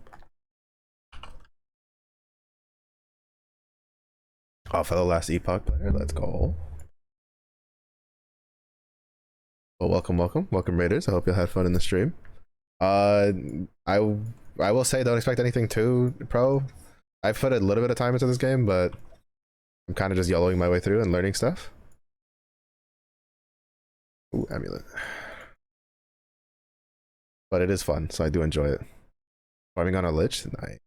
Oh, for the last Epoch player, let's go. Well, welcome, Raiders. I hope you had fun in the stream. Uh, I I will say don't expect anything too pro. I've put a little bit of time into this game, but I'm kind of just YOLOing my way through and learning stuff. Ooh, amulet. But it is fun, so I do enjoy it. Farming on a lich, nice.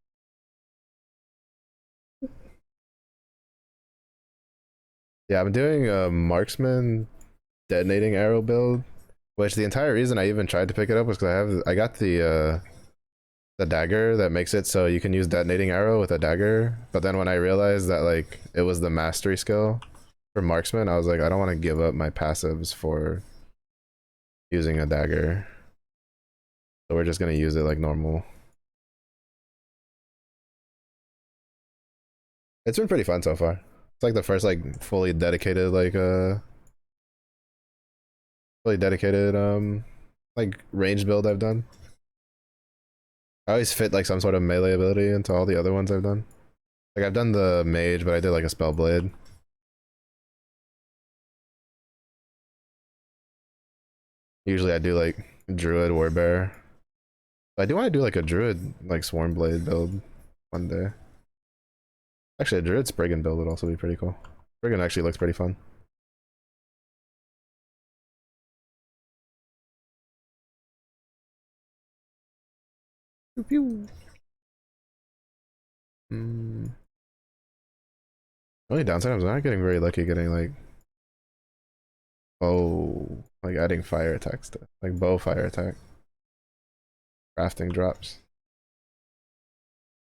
Yeah, I'm doing a marksman detonating arrow build, which the entire reason I even tried to pick it up was because I got the dagger that makes it so you can use detonating arrow with a dagger. But then when I realized that like it was the mastery skill for marksman, I was like, I don't want to give up my passives for using a dagger. So we're just gonna use it like normal. It's been pretty fun so far. It's like the first like fully dedicated like range build I've done. I always fit like some sort of melee ability into all the other ones I've done. Like I've done the mage, but I did like a spell blade. Usually I do like druid warbear. I do want to do like a druid like swarm blade build one day. Actually, a druid spriggan build would also be pretty cool. Spriggan actually looks pretty fun. Pew pew. Mm. Only downside is I'm not getting very lucky getting like like adding fire attacks to like bow fire attack. Crafting drops.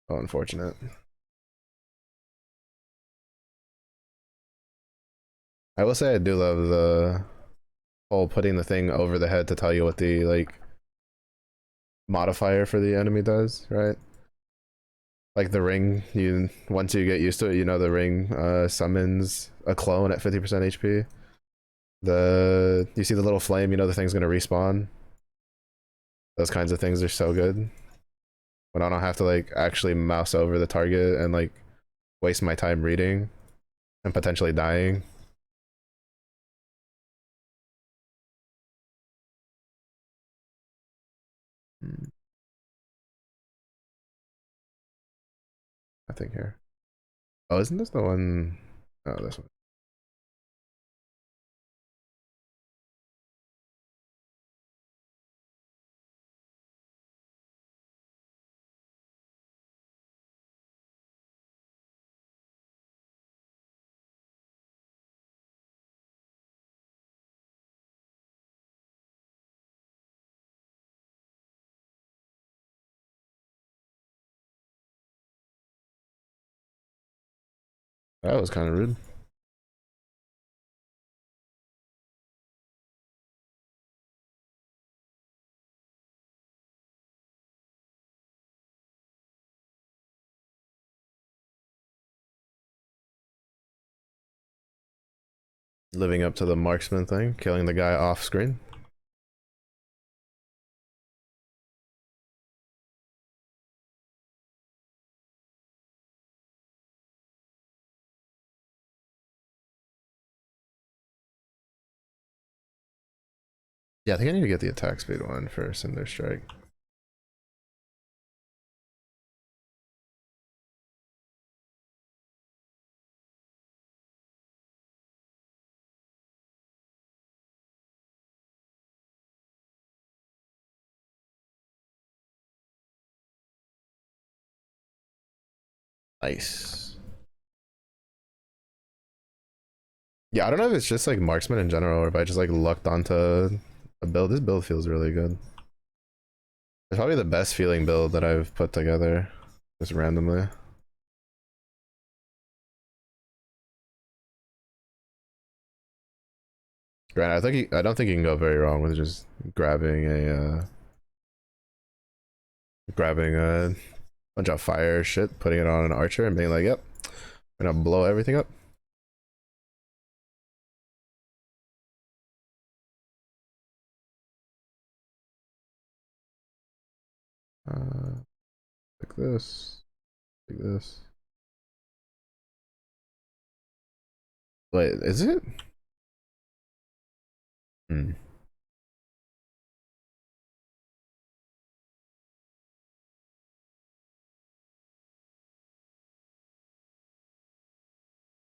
Oh, unfortunate. I will say I do love the whole putting the thing over the head to tell you what the like modifier for the enemy does, right? Like the ring, you once you get used to it, you know the ring summons a clone at 50% HP. The you see the little flame, you know the thing's gonna respawn. Those kinds of things are so good. When I don't have to like actually mouse over the target and like waste my time reading and potentially dying. I think here. Oh, isn't this the one? Oh, this one. That was kind of rude. Living up to the marksman thing, killing the guy off screen. Yeah, I think I need to get the attack speed one for Cinder Strike. Nice. Yeah, I don't know if it's just like marksman in general or if I just like lucked onto a build. This build feels really good. It's probably the best feeling build that I've put together just randomly. Granted, I don't think you can go very wrong with just grabbing a bunch of fire shit, putting it on an archer, and being like, "Yep, I'm gonna blow everything up." Uh, like this, like this. Wait, is it? Hmm.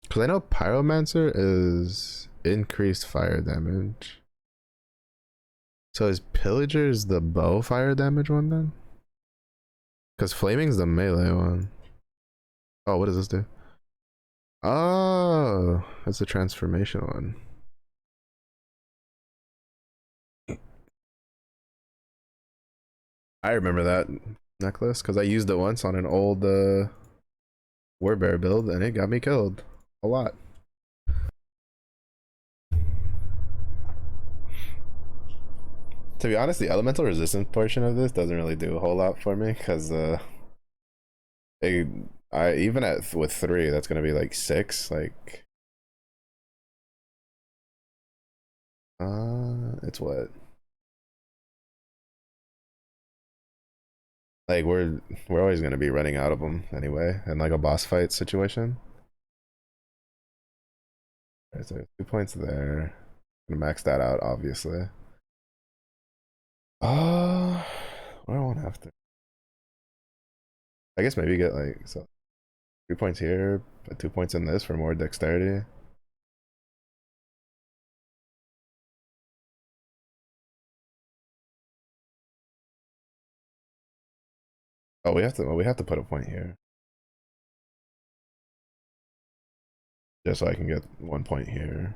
Because I know Pyromancer is increased fire damage. So is Pillager's the bow fire damage one then? Because Flaming's the melee one. Oh, what does this do? Oh, it's the transformation one. I remember that necklace because I used it once on an old Warbear build and it got me killed a lot. To be honest, the elemental resistance portion of this doesn't really do a whole lot for me because it, I even at with 3, that's gonna be like 6. Like, it's what? Like we're always gonna be running out of them anyway, in like a boss fight situation. Right, so 2 points there. Gonna max that out, obviously. Uh, what do I want after? I guess maybe get like so 3 points here, but 2 points in this for more dexterity. Oh, we have to put a point here just so I can get 1 point here.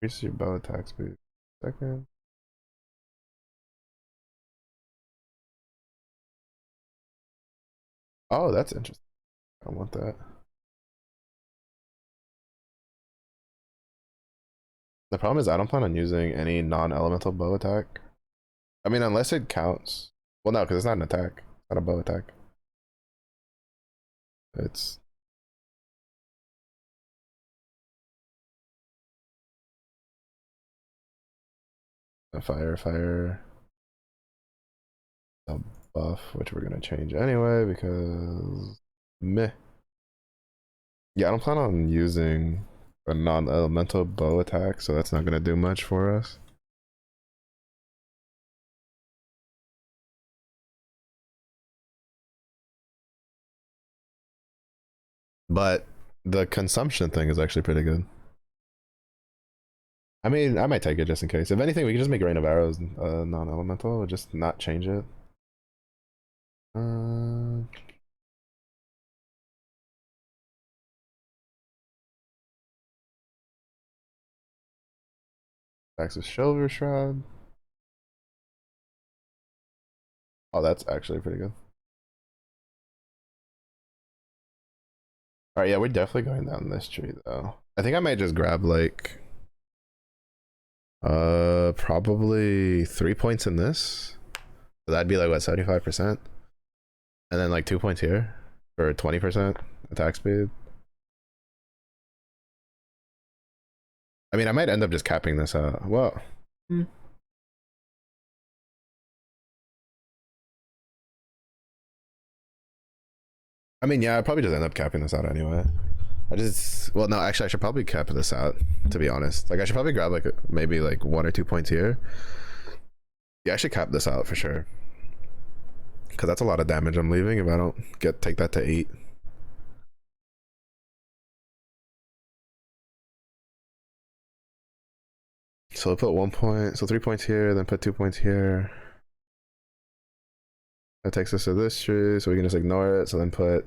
Increase your bow attack speed. Second. Oh, that's interesting. I want that. The problem is I don't plan on using any non-elemental bow attack. I mean, unless it counts. Well, no, because it's not an attack. It's not a bow attack. It's a fire a buff, which we're gonna change anyway because meh. Yeah, I don't plan on using a non-elemental bow attack, so that's not gonna do much for us. But the consumption thing is actually pretty good. I mean, I might take it just in case. If anything, we can just make Rain of Arrows non-elemental, just not change it. Uh, Axe of Silver Shroud. Oh, that's actually pretty good. All right, yeah, we're definitely going down this tree though. I think I might just grab like probably 3 points in this. So that'd be like what, 75%? And then like 2 points here for 20% attack speed. I mean, I might end up just capping this out. Well, I mean, yeah, I'd probably just end up capping this out anyway. Well, no, actually, I should probably cap this out, to be honest. Like, I should probably grab like maybe like 1 or 2 points here. Yeah, I should cap this out for sure. Because that's a lot of damage I'm leaving if I don't take that to 8. So we'll put 1 point, so 3 points here, then put 2 points here. That takes us to this tree, so we can just ignore it. So then put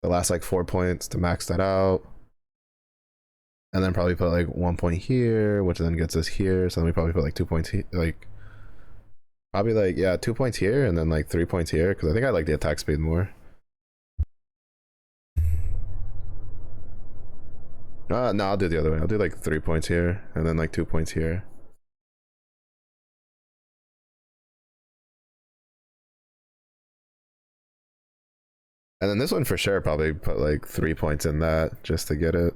the last like 4 points to max that out. And then probably put like 1 point here, which then gets us here. So then we probably put like 2 points here, like probably like, yeah, 2 points here and then like 3 points here. Cause I think I like the attack speed more. No, I'll do the other way. I'll do like 3 points here and then like 2 points here. And then this one for sure probably put like 3 points in that just to get it.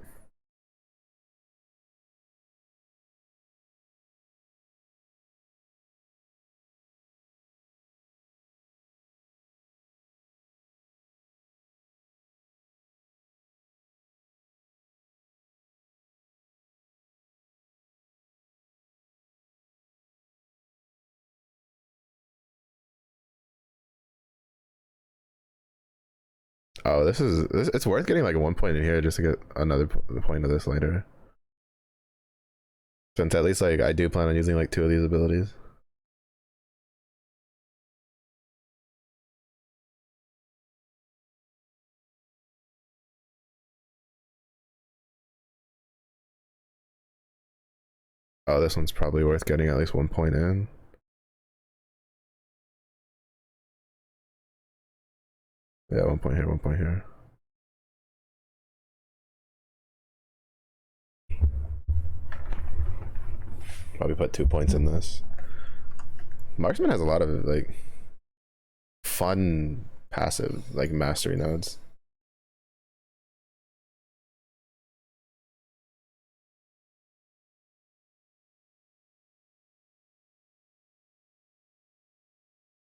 Oh, it's worth getting like a 1 point in here just to get another point of this later. Since at least like I do plan on using like 2 of these abilities. Oh, this one's probably worth getting at least 1 point in. Yeah, 1 point here, 1 point here. Probably put 2 points in this. Marksman has a lot of like fun passive like mastery nodes.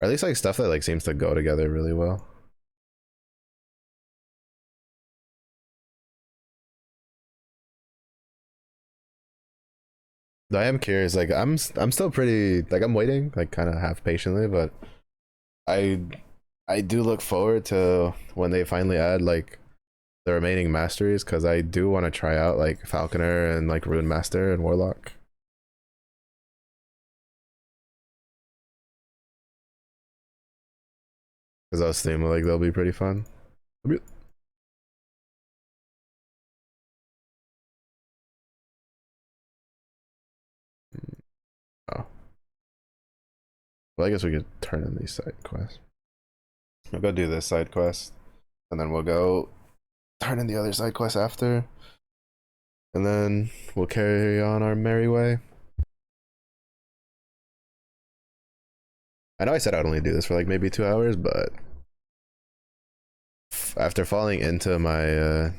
Or at least like stuff that like seems to go together really well. Though I am curious, like I'm still pretty like I'm waiting, like kind of half patiently, but I I do look forward to when they finally add like the remaining masteries because I do want to try out like Falconer and like Rune Master and Warlock. Because those seem like they'll be pretty fun. Oh, well, I guess we could turn in these side quests. We'll go do this side quest, and then we'll go turn in the other side quest after, and then we'll carry on our merry way. I know I said I'd only do this for like maybe 2 hours, but after falling into my,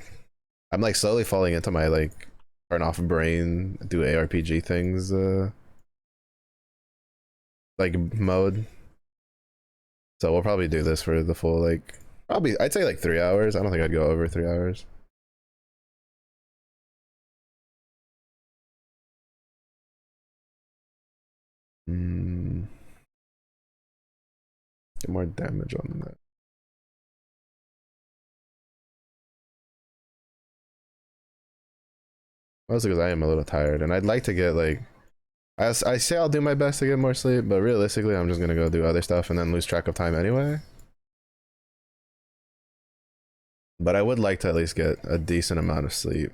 I'm like slowly falling into my like turn off brain, do ARPG things, like mode. So we'll probably do this for the full like, probably I'd say like 3 hours. I don't think I'd go over 3 hours. Mm, get more damage on that. Mostly because I am a little tired, and I'd like to get like I say I'll do my best to get more sleep, but realistically, I'm just gonna go do other stuff and then lose track of time anyway. But I would like to at least get a decent amount of sleep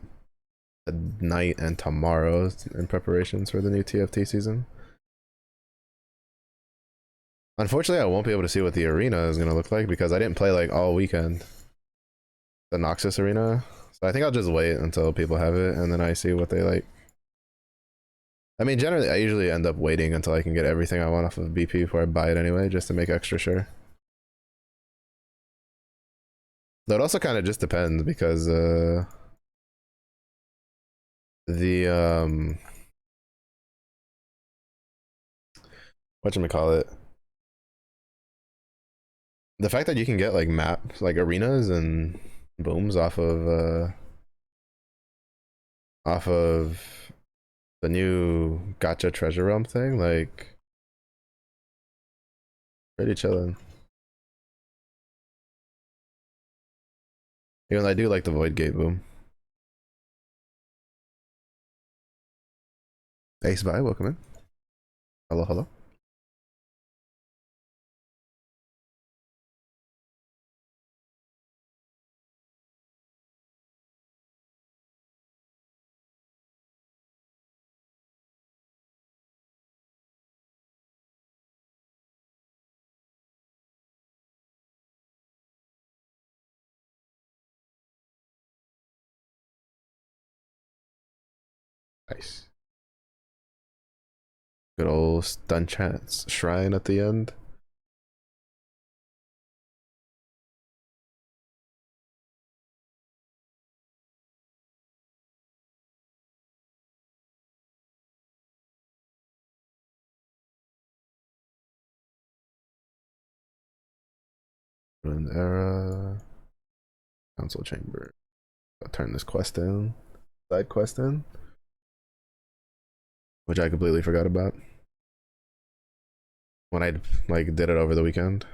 tonight and tomorrow in preparations for the new TFT season. Unfortunately, I won't be able to see what the arena is gonna look like because I didn't play like all weekend. The Noxus arena. So I think I'll just wait until people have it and then I see what they like. I mean, generally, I usually end up waiting until I can get everything I want off of BP before I buy it anyway, just to make extra sure. Though it also kind of just depends because the whatchamacallit, the fact that you can get like maps, like arenas and booms off of the new Gacha Treasure Realm thing, like pretty chilling. Even though I do like the Void Gate boom. Ace Vi, welcome in. Hello, hello. Nice. Good old stun chance shrine at the end. Ruined era. Council chamber. I'll turn this quest in. Side quest in. Which I completely forgot about. When I like did it over the weekend.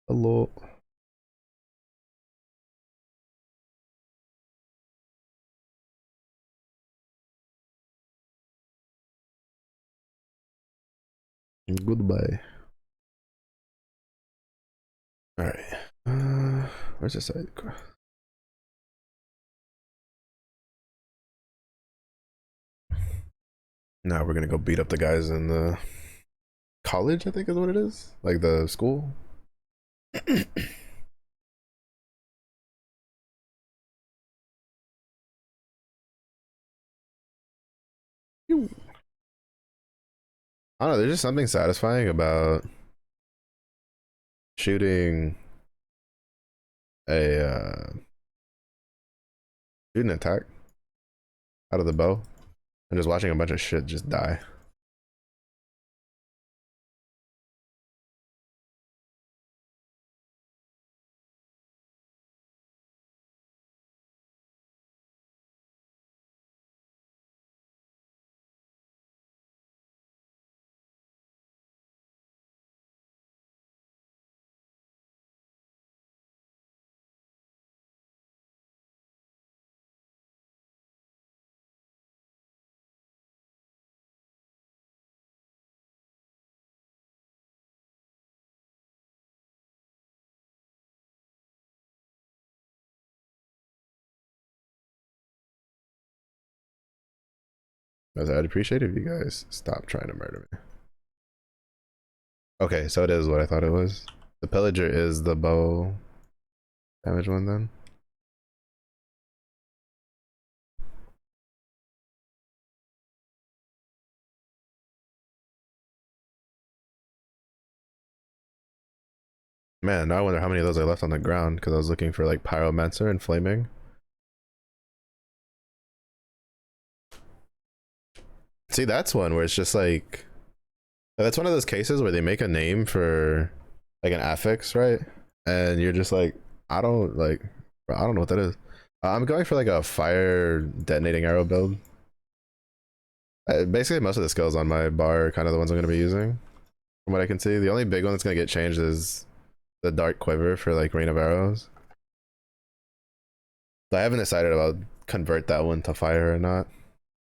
Hello. Goodbye. Alright. Where's the side? Now we're gonna go beat up the guys in the college, I think is what it is. Like the school. I don't know, there's just something satisfying about shooting a shooting an attack out of the bow and just watching a bunch of shit just die. I'd appreciate it if you guys stop trying to murder me. Okay, so it is what I thought it was. The pillager is the bow damage one then. Man, now I wonder how many of those I left on the ground because I was looking for like pyromancer and flaming. See, that's one where it's just like that's one of those cases where they make a name for like an affix, right? And you're just like, I don't like, I don't know what that is. I'm going for like a fire detonating arrow build. Basically, most of the skills on my bar are kind of the ones I'm going to be using. From what I can see, the only big one that's going to get changed is the dark quiver for like rain of arrows. So I haven't decided about convert that one to fire or not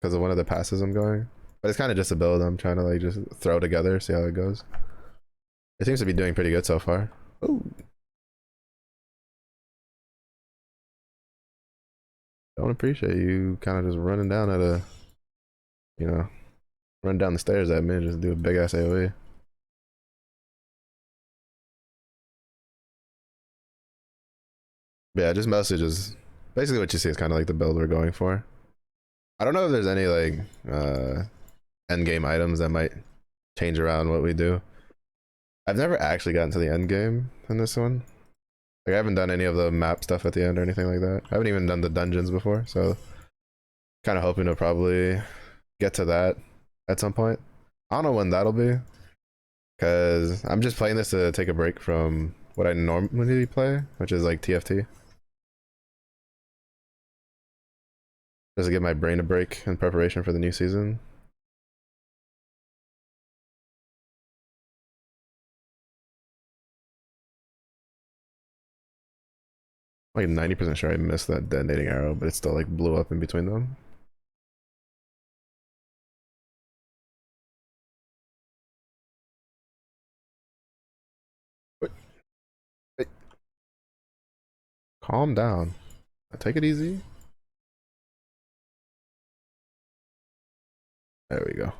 because of one of the passes I'm going. But it's kind of just a build I'm trying to like just throw together, see how it goes. It seems to be doing pretty good so far. Ooh. Don't appreciate you kind of just running down at a, you know, run down the stairs at me and just do a big ass AoE. But yeah, just mostly just basically what you see is kind of like the build we're going for. I don't know if there's any like end game items that might change around what we do. I've never actually gotten to the end game in this one. Like I haven't done any of the map stuff at the end or anything like that. I haven't even done the dungeons before, so kind of hoping to probably get to that at some point. I don't know when that'll be, because I'm just playing this to take a break from what I normally play, which is like TFT. Just to give my brain a break in preparation for the new season. I'm like 90% sure I missed that detonating arrow, but it still like blew up in between them. Calm down. Take it easy. There we go.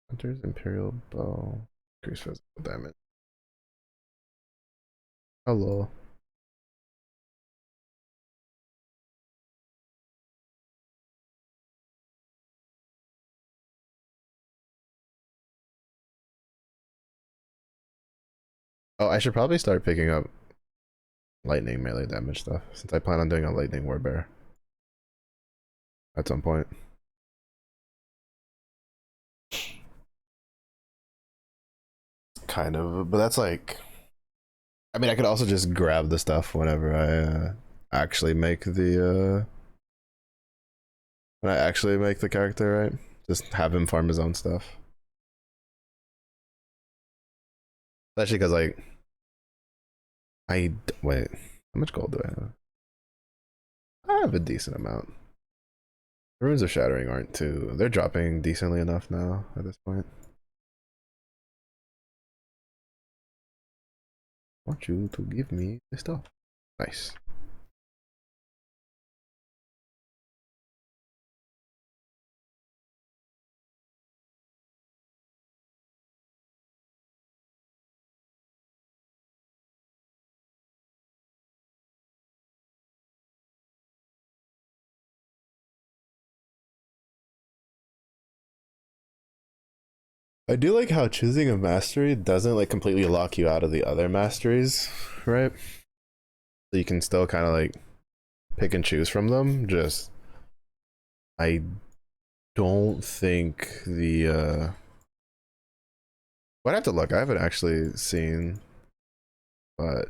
Hunter's Imperial Bow. Increase physical damage. Hello. Oh, I should probably start picking up lightning melee damage stuff since I plan on doing a lightning warbear at some point. Kind of, but that's like, I mean, I could also just grab the stuff whenever I actually make the when I actually make the character, right? Just have him farm his own stuff. Especially because like wait, how much gold do I have? I have a decent amount. The Runes of Shattering aren't too. They're dropping decently enough now at this point. I want you to give me the stuff. Nice. I do like how choosing a mastery doesn't like completely lock you out of the other masteries, right? So you can still kind of like pick and choose from them. Just I don't think the I'd have to look. I haven't actually seen, but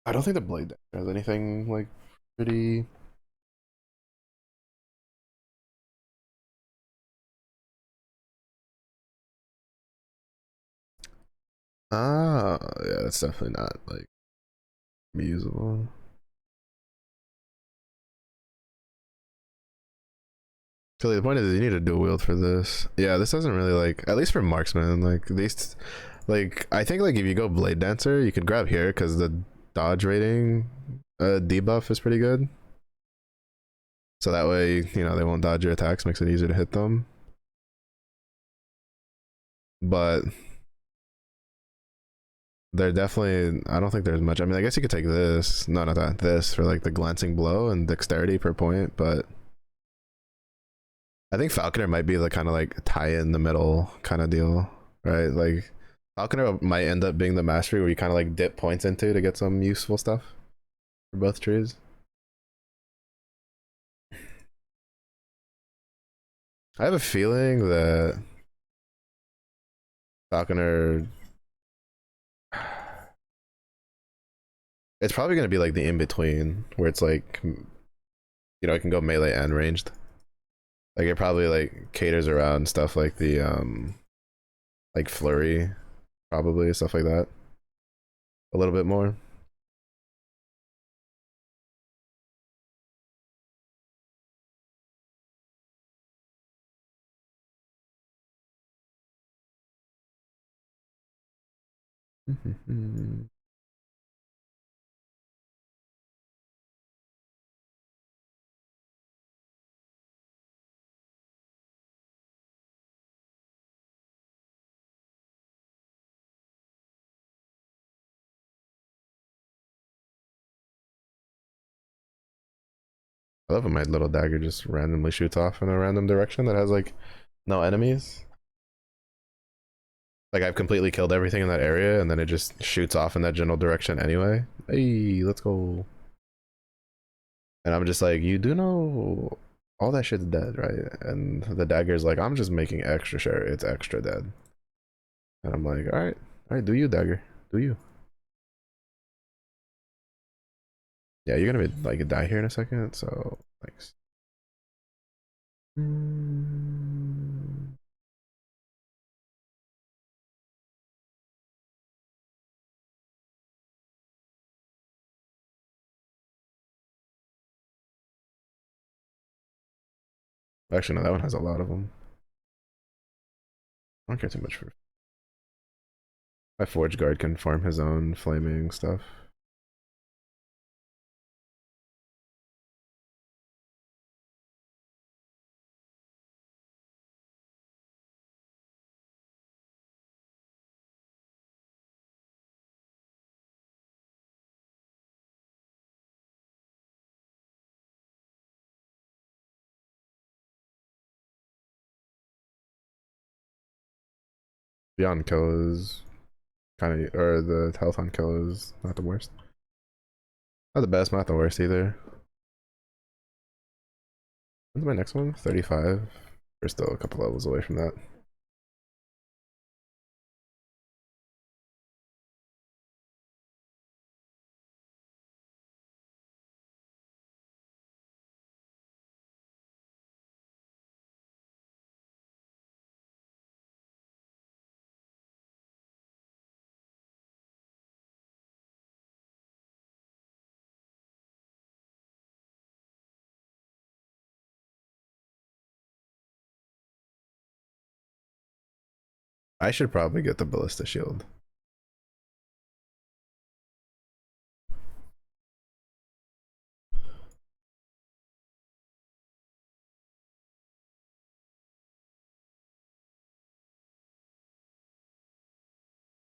I don't think the blade has anything like pretty. Ah, yeah, that's definitely not like usable. So the point is, you need a dual wield for this. Yeah, this doesn't really like, at least for marksman, like these, like I think like if you go blade dancer, you could grab here because the dodge rating debuff is pretty good. So that way, you know, they won't dodge your attacks, makes it easier to hit them. But they're definitely, I don't think there's much. I mean, I guess you could take this, no, not that, this for like the glancing blow and dexterity per point, but I think Falconer might be the kind of like tie in the middle kind of deal, right? Like Falconer might end up being the mastery where you kind of like dip points into to get some useful stuff for both trees. I have a feeling that Falconer, it's probably going to be like the in between where it's like, you know, it can go melee and ranged. Like it probably like caters around stuff like the like flurry, probably stuff like that a little bit more. I love when my little dagger just randomly shoots off in a random direction that has like no enemies. Like I've completely killed everything in that area and then it just shoots off in that general direction anyway. Hey, let's go. And I'm just like, you do know all that shit's dead, right? And the dagger's like, I'm just making extra sure it's extra dead. And I'm like, all right, do you, dagger. Do you. Yeah, you're gonna be like die here in a second, so thanks. Actually, no, that one has a lot of them. I don't care too much for. My Forge Guard can farm his own flaming stuff. Beyond kill is kind of, or the health on kill is not the worst. Not the best, not the worst either. When's my next one? 35. We're still a couple levels away from that. I should probably get the ballista shield.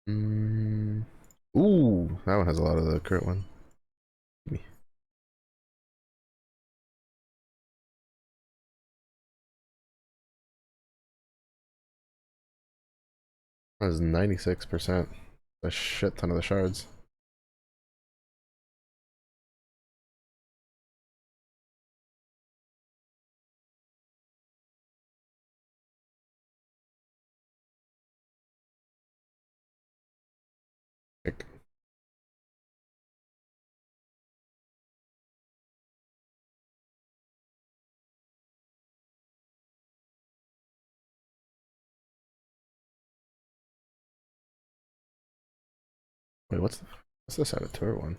Mm. Ooh, that one has a lot of the current one. That was 96%. A shit ton of the shards. Like, wait, what's the Saboteur one?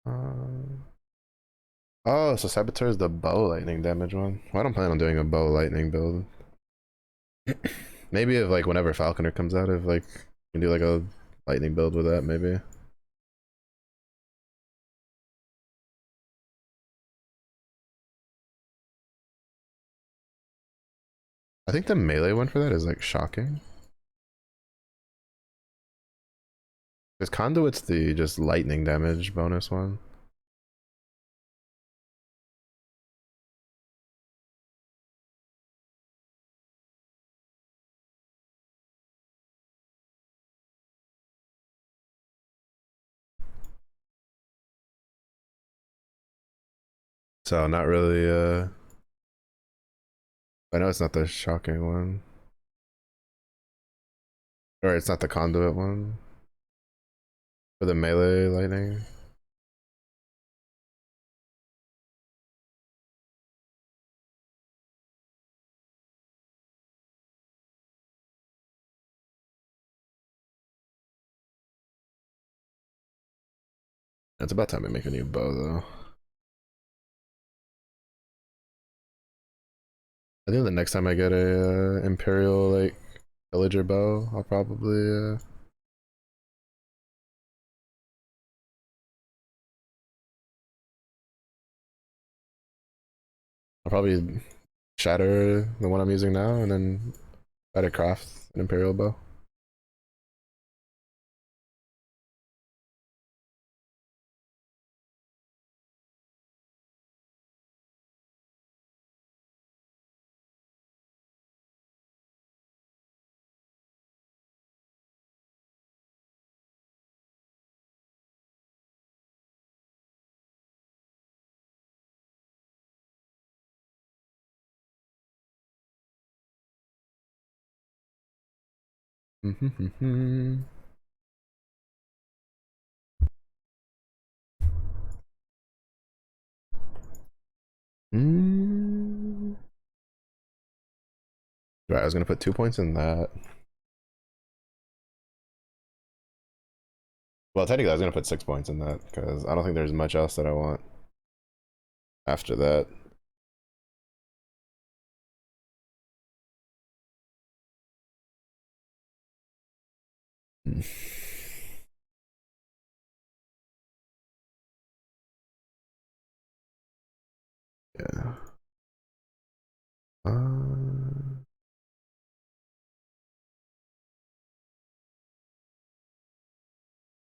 Uh, oh, so Saboteur is the bow lightning damage one. Well, I don't plan on doing a bow lightning build. Maybe if like whenever Falconer comes out, if like you can do like a lightning build with that, maybe. I think the melee one for that is like shocking. Because Conduit's the just lightning damage bonus one. So not really I know it's not the shocking one. Or it's not the conduit one. For the melee lightning. It's about time to make a new bow though. I think the next time I get a Imperial like villager bow, I'll probably shatter the one I'm using now and then try to craft an Imperial bow. Mm. Right, I was gonna put 2 points in that. Well, technically, I was gonna put 6 points in that because I don't think there's much else that I want after that. Yeah.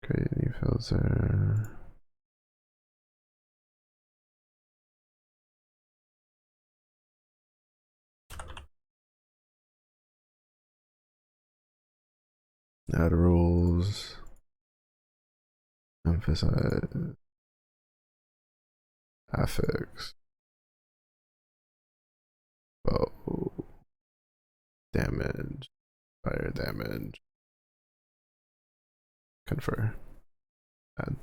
Create new filter. Add rules. Emphasize. Affix. Oh. Damage. Fire damage. Confer. Add.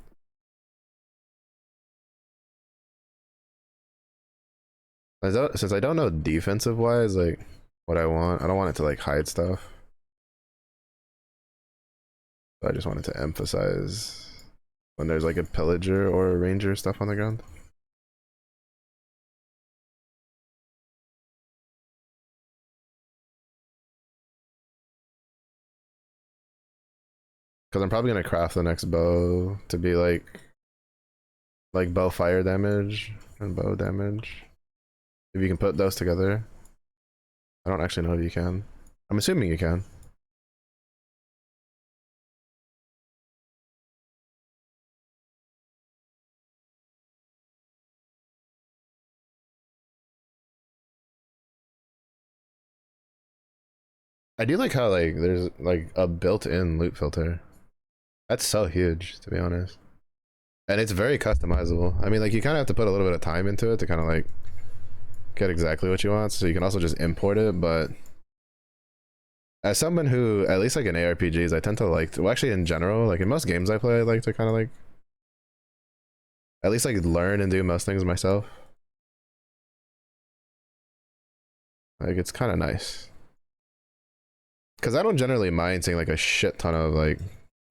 Since I don't know defensive wise, like what I don't want it to like hide stuff. So I just wanted to emphasize when there's like a pillager or a ranger stuff on the ground. Because I'm probably gonna craft the next bow to be like bow fire damage and bow damage. If you can put those together. I don't actually know if you can. I'm assuming you can. I do like how like there's like a built-in loot filter. That's so huge, to be honest. And it's very customizable. I mean, like you kind of have to put a little bit of time into it to kind of like get exactly what you want. So you can also just import it, but as someone who, at least like in ARPGs, I tend to like well, actually in general, like in most games I play, I like to kind of like at least like learn and do most things myself. Like it's kind of nice because I don't generally mind seeing like a shit ton of like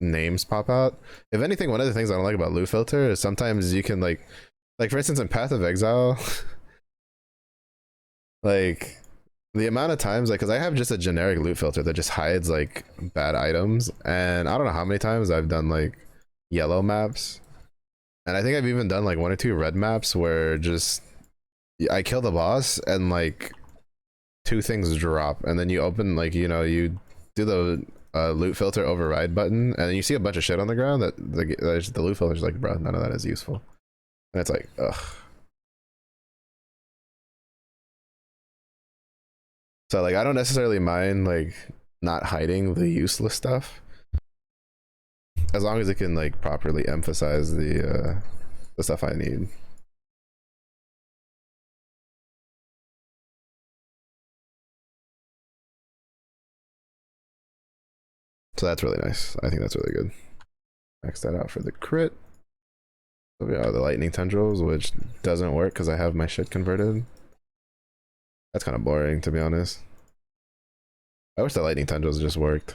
names pop out. If anything, one of the things I don't like about loot filter is sometimes you can like for instance in Path of Exile, like the amount of times like because I have just a generic loot filter that just hides like bad items, and I don't know how many times I've done like yellow maps, and I think I've even done like one or two red maps where just I kill the boss and like two things drop, and then you open like you do the loot filter override button, and then you see a bunch of shit on the ground that the loot filter's like, bro, none of that is useful, and it's like, ugh. So like I don't necessarily mind like not hiding the useless stuff as long as it can like properly emphasize the stuff I need. So that's really nice. I think that's really good. Max that out for the crit. So yeah, the lightning tendrils, which doesn't work because I have my shit converted. That's kind of boring, to be honest. I wish the lightning tendrils just worked.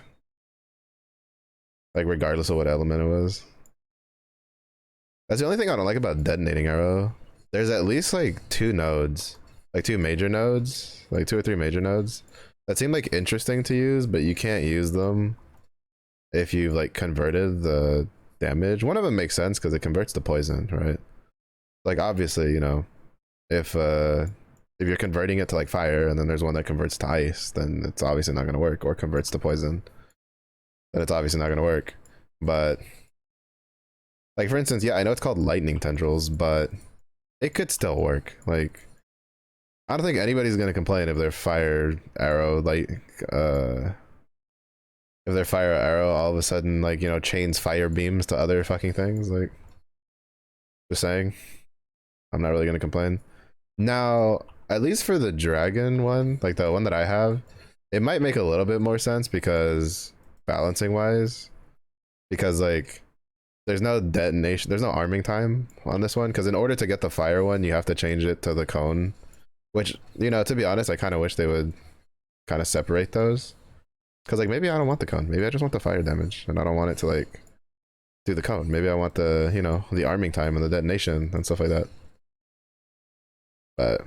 Like regardless of what element it was. That's the only thing I don't like about detonating arrow. There's at least like two nodes, like two major nodes, like two or three major nodes that seem like interesting to use, but you can't use them if you've like converted the damage. One of them makes sense because it converts to poison, right? Like obviously, if you're converting it to like fire and then there's one that converts to ice, then it's obviously not going to work, or converts to poison, then it's obviously not going to work. But like for instance, yeah, I know it's called lightning tendrils, but it could still work. Like I don't think anybody's going to complain if their fire arrow if their fire arrow all of a sudden like chains fire beams to other fucking things. Like just saying, I'm not really going to complain. Now, at least for the dragon one, like the one that I have, it might make a little bit more sense because balancing wise, because like there's no detonation, there's no arming time on this one, because in order to get the fire one, you have to change it to the cone, which, to be honest, I kind of wish they would kind of separate those, because like maybe I don't want the cone, maybe I just want the fire damage and I don't want it to like do the cone. Maybe I want the, you know, the arming time and the detonation and stuff like that. But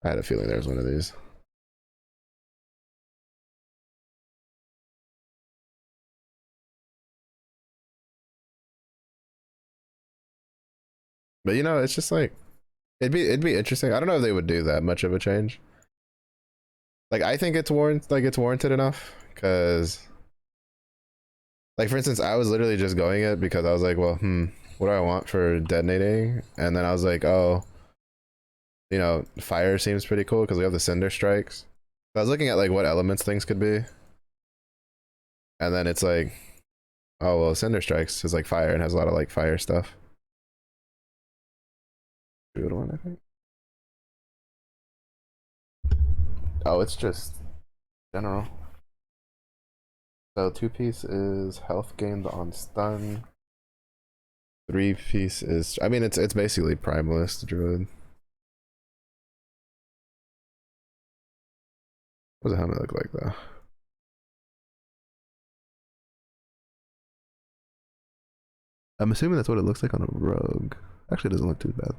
I had a feeling there was one of these. But you know, it's just like it'd be interesting. I don't know if they would do that much of a change. Like I think it's warranted enough because like for instance, I was literally just going it because I was like, well, what do I want for detonating? And then I was like, oh, you know, fire seems pretty cool because we have the cinder strikes. So I was looking at like what elements things could be, and then it's like, oh well, cinder strikes is like fire and has a lot of like fire stuff. Good one, I think. Oh, it's just general. So 2 piece is health gained on stun. 3 piece is, I mean, it's basically primalist druid. What does the helmet look like though? I'm assuming that's what it looks like on a rogue. Actually, it doesn't look too bad.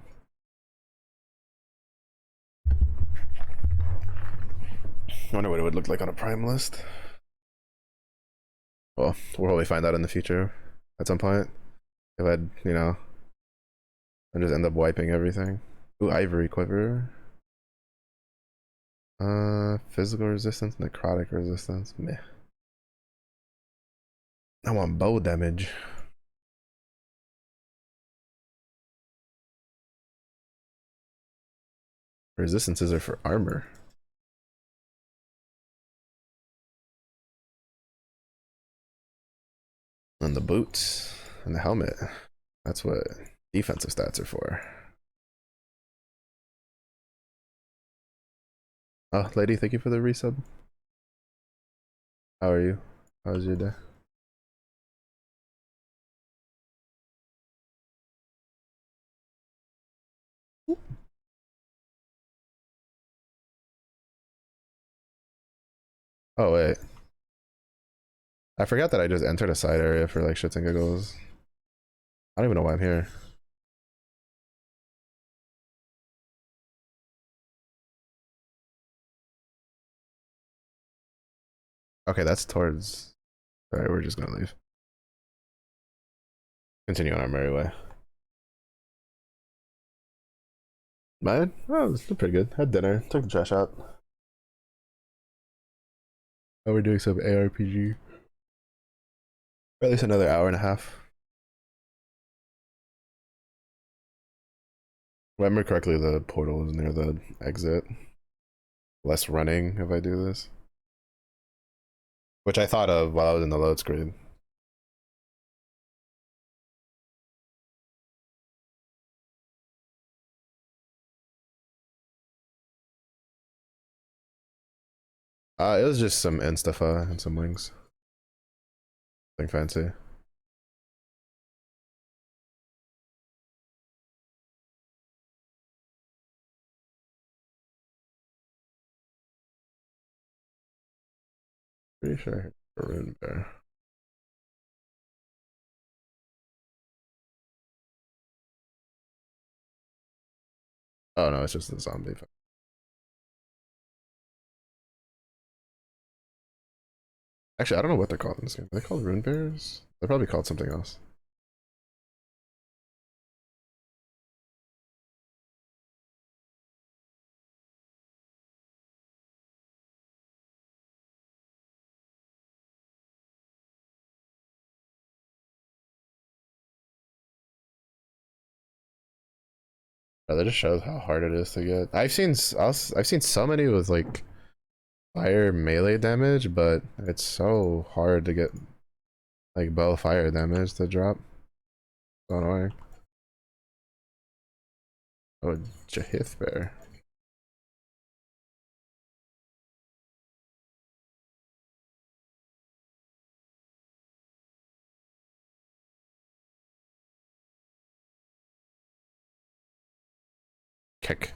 I wonder what it would look like on a primalist. Well, we'll probably find out in the future at some point. If I'd, you know, and just end up wiping everything. Ooh, ivory quiver. Physical resistance, necrotic resistance. Meh. I want bow damage. Resistances are for armor. And the boots and the helmet. That's what defensive stats are for. Oh, lady, thank you for the resub. How are you? How was your day? Oh wait, I forgot that I just entered a side area for like shits and giggles. I don't even know why I'm here. Okay, that's towards. Alright, we're just gonna leave. Continue on our merry way. Mine? Oh, it's pretty good. Had dinner, took the trash out. Oh, we're doing some ARPG. Or at least another hour and a half. Remember correctly, the portal is near the exit. Less running if I do this. Which I thought of while I was in the load screen. It was just some Instafa and some wings. Nothing fancy. Pretty sure Rune Bear. Oh no, it's just the zombie. Actually, I don't know what they're called in this game. Are they called Rune Bears? They're probably called something else. Oh, that just shows how hard it is to get. I've seen so many with like fire melee damage, but it's so hard to get like bow fire damage to drop. So annoying. Oh, Jahith Bear. Kick.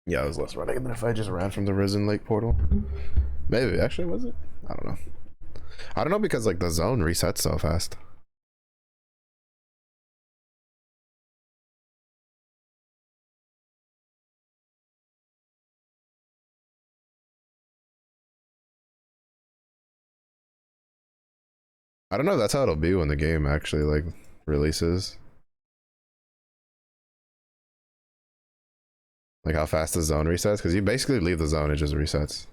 Yeah, I was less running than if I just ran from the Risen Lake portal. Maybe actually was it? I don't know. I don't know because like the zone resets so fast. I don't know if that's how it'll be when the game actually like releases. Like how fast the zone resets, because you basically leave the zone, it just resets.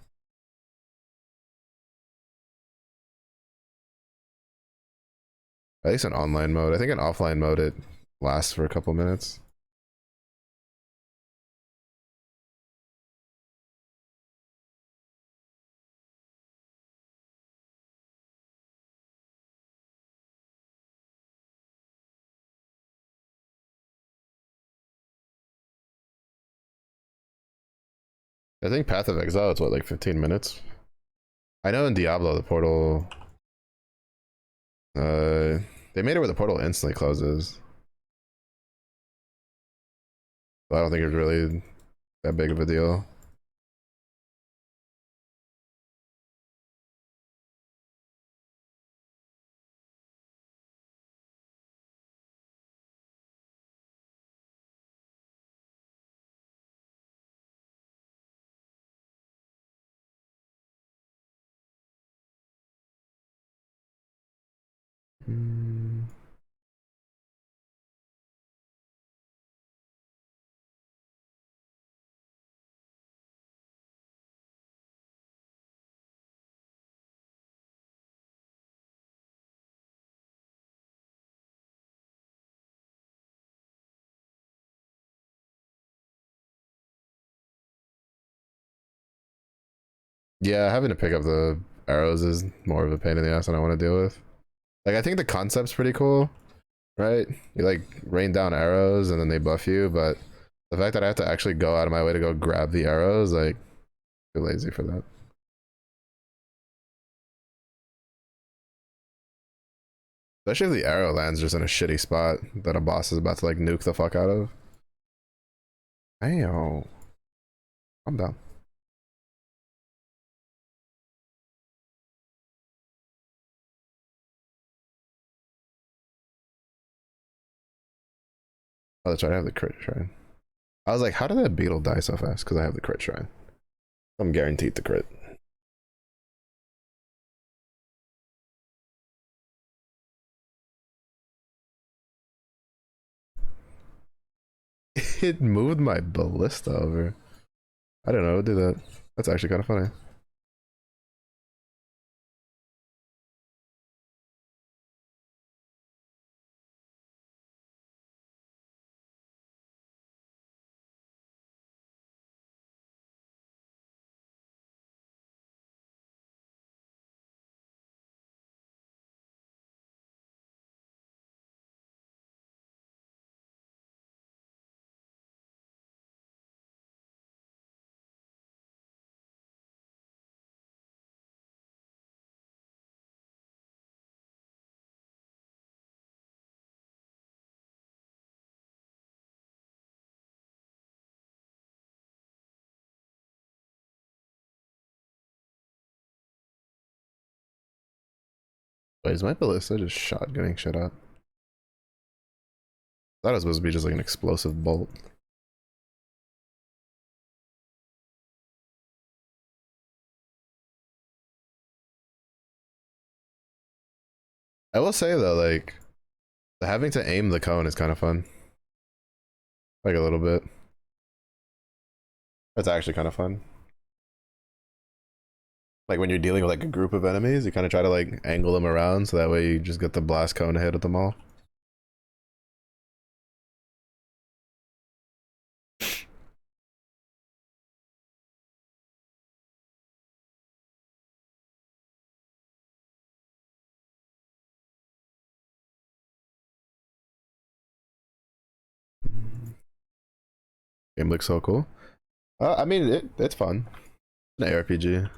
At least in online mode. I think in offline mode it lasts for a couple minutes. I think Path of Exile it's what, like 15 minutes? I know in Diablo the portal they made it where the portal instantly closes. But I don't think it's really that big of a deal. Mm. Yeah, having to pick up the arrows is more of a pain in the ass than I want to deal with. Like I think the concept's pretty cool, right? You like rain down arrows and then they buff you, but the fact that I have to actually go out of my way to go grab the arrows, like, too lazy for that. Especially if the arrow lands just in a shitty spot that a boss is about to like nuke the fuck out of. Ayo. I'm down. Oh, that's right, I have the crit shrine. I was like, how did that beetle die so fast? Because I have the crit shrine. I'm guaranteed the crit. It moved my ballista over. I don't know, do that. That's actually kind of funny. Wait, is my ballista just shotgunning shit up? I thought it was supposed to be just like an explosive bolt. I will say though, like, having to aim the cone is kind of fun. Like a little bit. That's actually kind of fun. Like when you're dealing with like a group of enemies, you kind of try to like angle them around so that way you just get the blast cone ahead of them all. Game looks so cool. I mean, it's fun. An ARPG.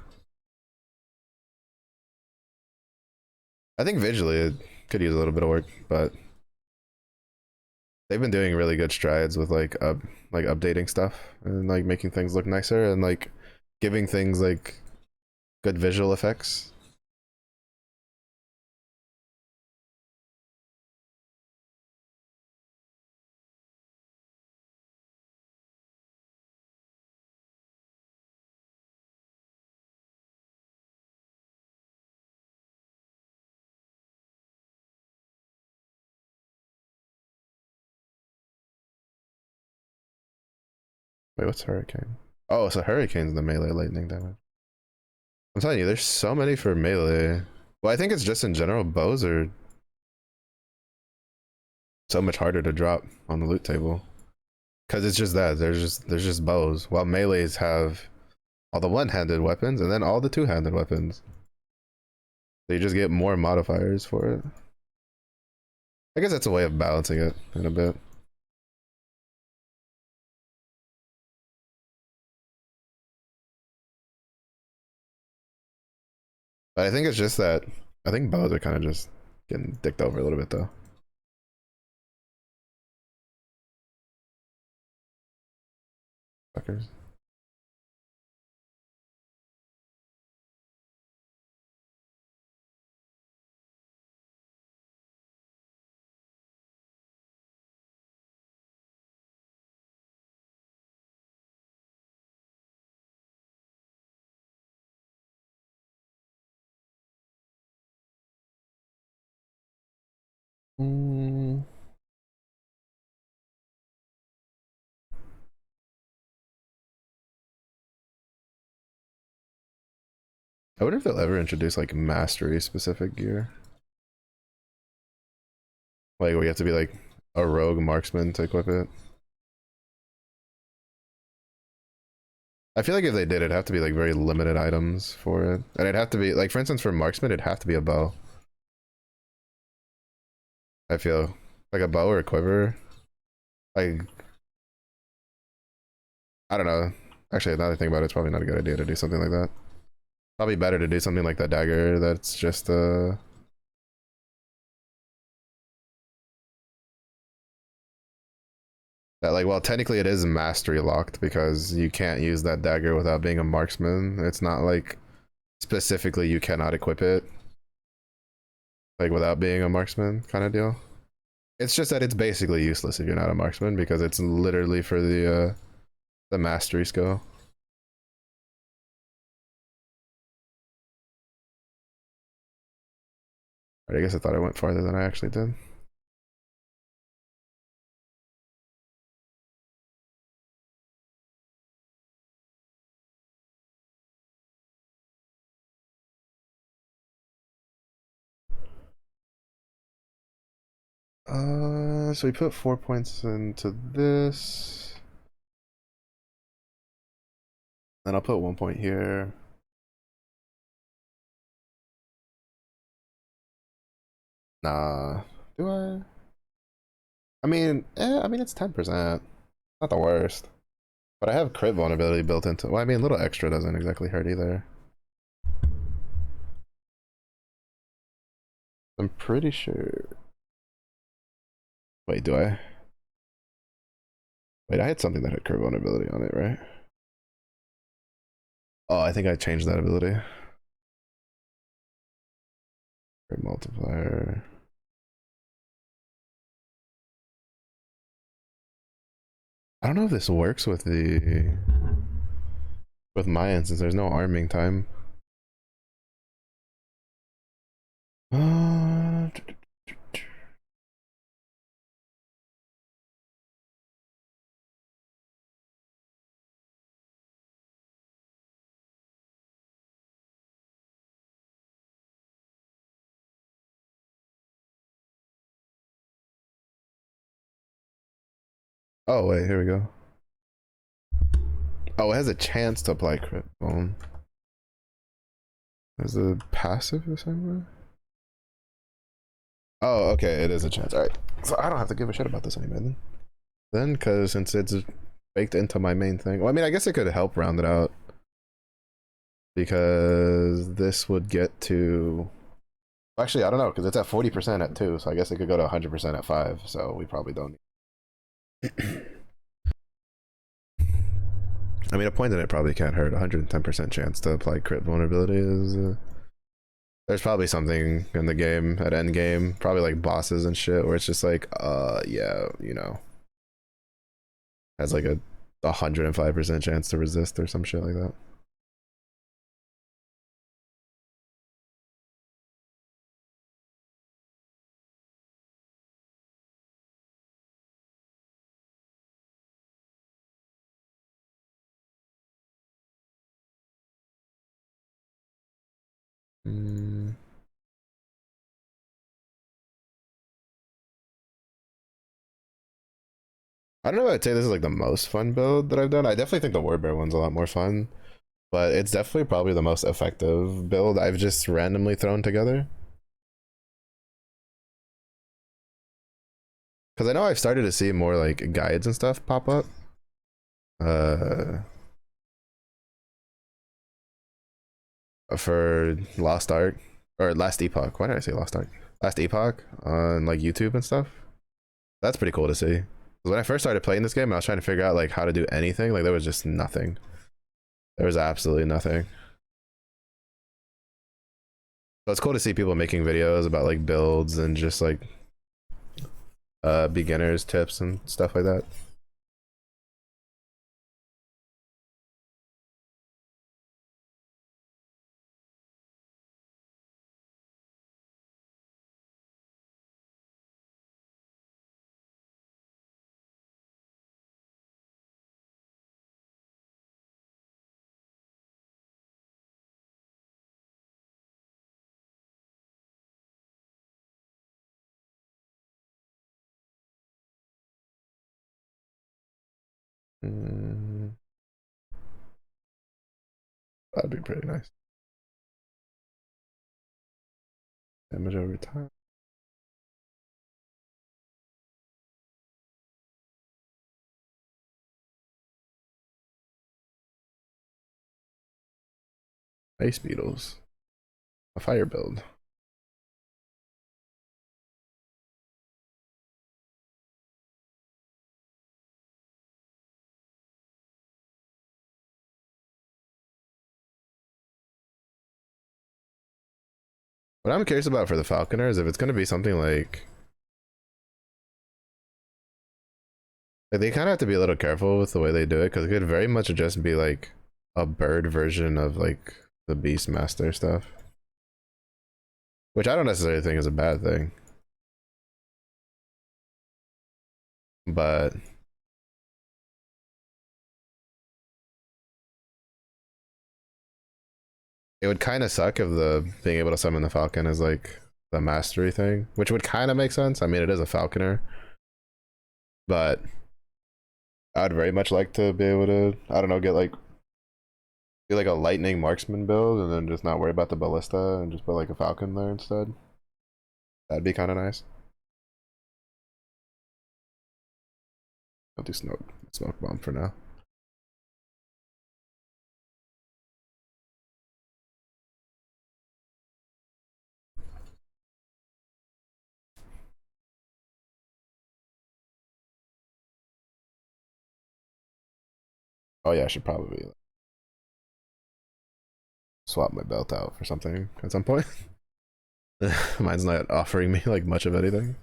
I think visually it could use a little bit of work, but they've been doing really good strides with like updating stuff and like making things look nicer and like giving things like good visual effects. Wait, what's hurricane? Oh, so hurricane's the melee lightning damage. I'm telling you, there's so many for melee. Well, I think it's just in general bows are so much harder to drop on the loot table because it's just that there's just bows, while melees have all the one-handed weapons and then all the two-handed weapons. So you just get more modifiers for it. I guess that's a way of balancing it in a bit. But I think it's just that I think bows are kind of just getting dicked over a little bit though. Fuckers. Mm. I wonder if they'll ever introduce like mastery specific gear. Like where you have to be like a rogue marksman to equip it. I feel like if they did, it'd have to be like very limited items for it. And it'd have to be like, for instance, for marksman, it'd have to be a bow. I feel like a bow or a quiver. Like, I don't know. Actually, now that I think about it, it's probably not a good idea to do something like that. Probably better to do something like that dagger that's just that like, well, technically it is mastery locked because you can't use that dagger without being a marksman. It's not like specifically you cannot equip it like without being a marksman kind of deal. It's just that it's basically useless if you're not a marksman because it's literally for the mastery skill. Right, I guess I thought I went farther than I actually did. So we put 4 points into this. Then I'll put 1 point here. Nah. Do I? I mean it's 10%. Not the worst. But I have crit vulnerability built into. Well, I mean, a little extra doesn't exactly hurt either. I'm pretty sure. Wait, do I? Wait, I had something that had crit vulnerability on it, right? Oh, I think I changed that ability. Crit multiplier. I don't know if this works with Mayan since there's no arming time. Uh, oh wait, here we go. Oh, it has a chance to apply crit. Is a passive the same way? Oh, okay, it is a chance. All right, so I don't have to give a shit about this anymore then, because since it's baked into my main thing. Well, I mean, I guess it could help round it out because this would get to. Actually, I don't know because it's at 40% at 2, so I guess it could go to 100% at 5. So we probably don't. I mean, a point in it probably can't hurt. 110% chance to apply crit vulnerability is. There's probably something in the game at end game, probably like bosses and shit, where it's just like, yeah, you know, has like a 105% chance to resist or some shit like that. Mm. I don't know if I'd say this is like the most fun build that I've done. I definitely think the Warbear one's a lot more fun, but it's definitely probably the most effective build I've just randomly thrown together. Because I know I've started to see more like guides and stuff pop up. Uh, for Lost Ark or Last Epoch. Why did I say Lost Ark? Last Epoch on like YouTube and stuff. That's pretty cool to see. When I first started playing this game, I was trying to figure out like how to do anything. Like there was just nothing. There was absolutely nothing. So it's cool to see people making videos about like builds and just like beginners tips and stuff like that. Mm, that'd be pretty nice. Damage over time. Ice beetles. A fire build. What I'm curious about for the Falconer is if it's going to be something like they kind of have to be a little careful with the way they do it because it could very much just be like a bird version of like the Beastmaster stuff, which I don't necessarily think is a bad thing, but it would kind of suck if the being able to summon the Falcon is like the mastery thing, which would kind of make sense. I mean, it is a Falconer, but I'd very much like to be able to, I don't know, get like do like a lightning marksman build and then just not worry about the ballista and just put like a Falcon there instead. That'd be kind of nice. I'll do smoke bomb for now. Oh yeah, I should probably swap my belt out for something at some point. Mine's not offering me like much of anything.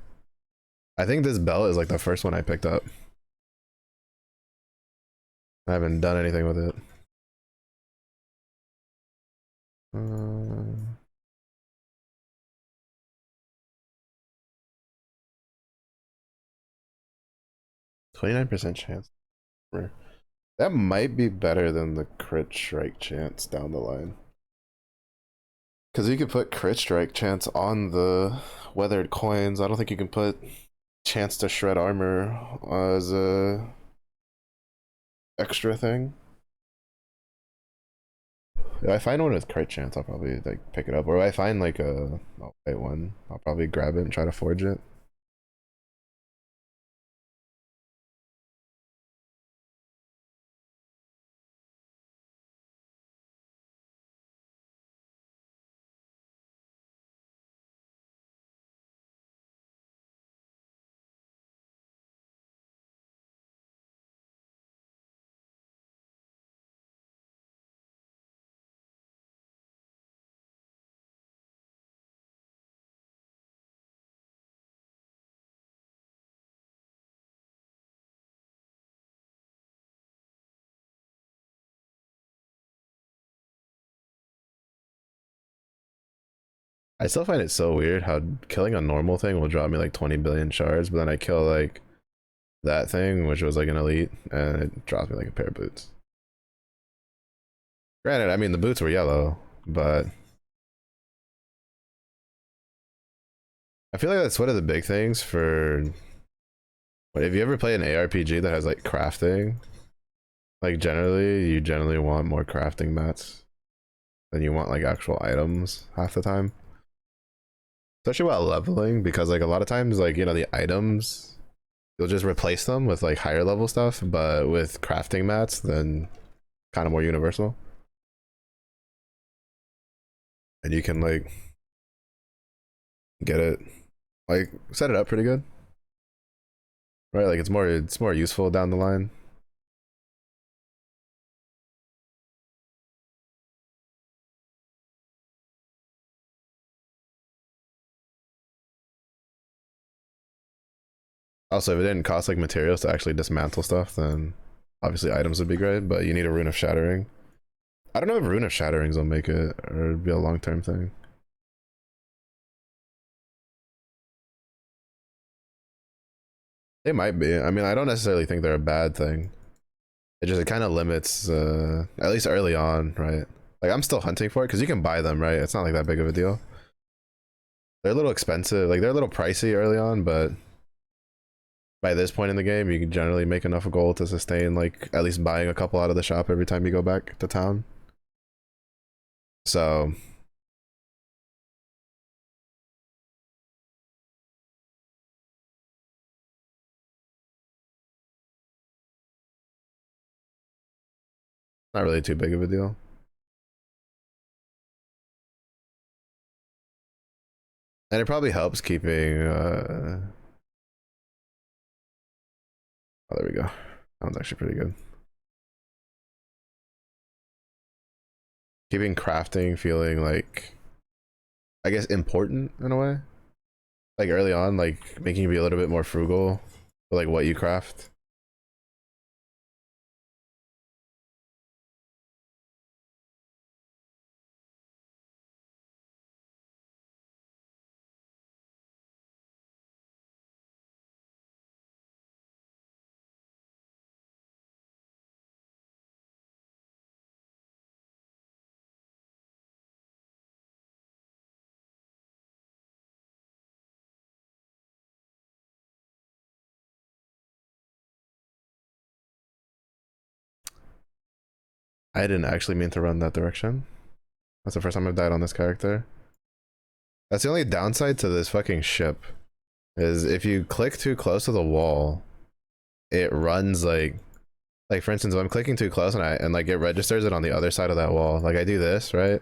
I think this belt is like the first one I picked up. I haven't done anything with it. 29% chance. That might be better than the crit strike chance down the line. Because you could put crit strike chance on the weathered coins. I don't think you can put chance to shred armor as a extra thing. If I find one with crit chance, I'll probably like pick it up. Or if I find like a white one, I'll probably grab it and try to forge it. I still find it so weird how killing a normal thing will drop me like 20 billion shards, but then I kill like that thing, which was like an elite, and it drops me like a pair of boots. Granted, I mean the boots were yellow, but I feel like that's one of the big things for. If you ever play an ARPG that has like crafting, like generally you generally want more crafting mats than you want like actual items half the time. Especially while leveling, because like a lot of times like the items you'll just replace them with like higher level stuff, but with crafting mats then kind of more universal. And you can like get it like set it up pretty good. Right? Like it's more useful down the line. Also, if it didn't cost like materials to actually dismantle stuff, then obviously items would be great, but you need a rune of shattering. I don't know if rune of shatterings will make it or it'd be a long term thing. They might be. I mean, I don't necessarily think they're a bad thing. It kind of limits, at least early on, right? Like I'm still hunting for it because you can buy them, right? It's not like that big of a deal. They're a little expensive, like they're a little pricey early on, but by this point in the game, you can generally make enough gold to sustain like at least buying a couple out of the shop every time you go back to town. So not really too big of a deal. And it probably helps keeping oh there we go. That one's actually pretty good. Keeping crafting feeling like I guess important in a way. Like early on, like making you be a little bit more frugal with like what you craft. I didn't actually mean to run that direction. That's the first time I've died on this character. That's the only downside to this fucking ship. Is if you click too close to the wall, it runs like for instance, if I'm clicking too close and like it registers it on the other side of that wall. Like I do this, right?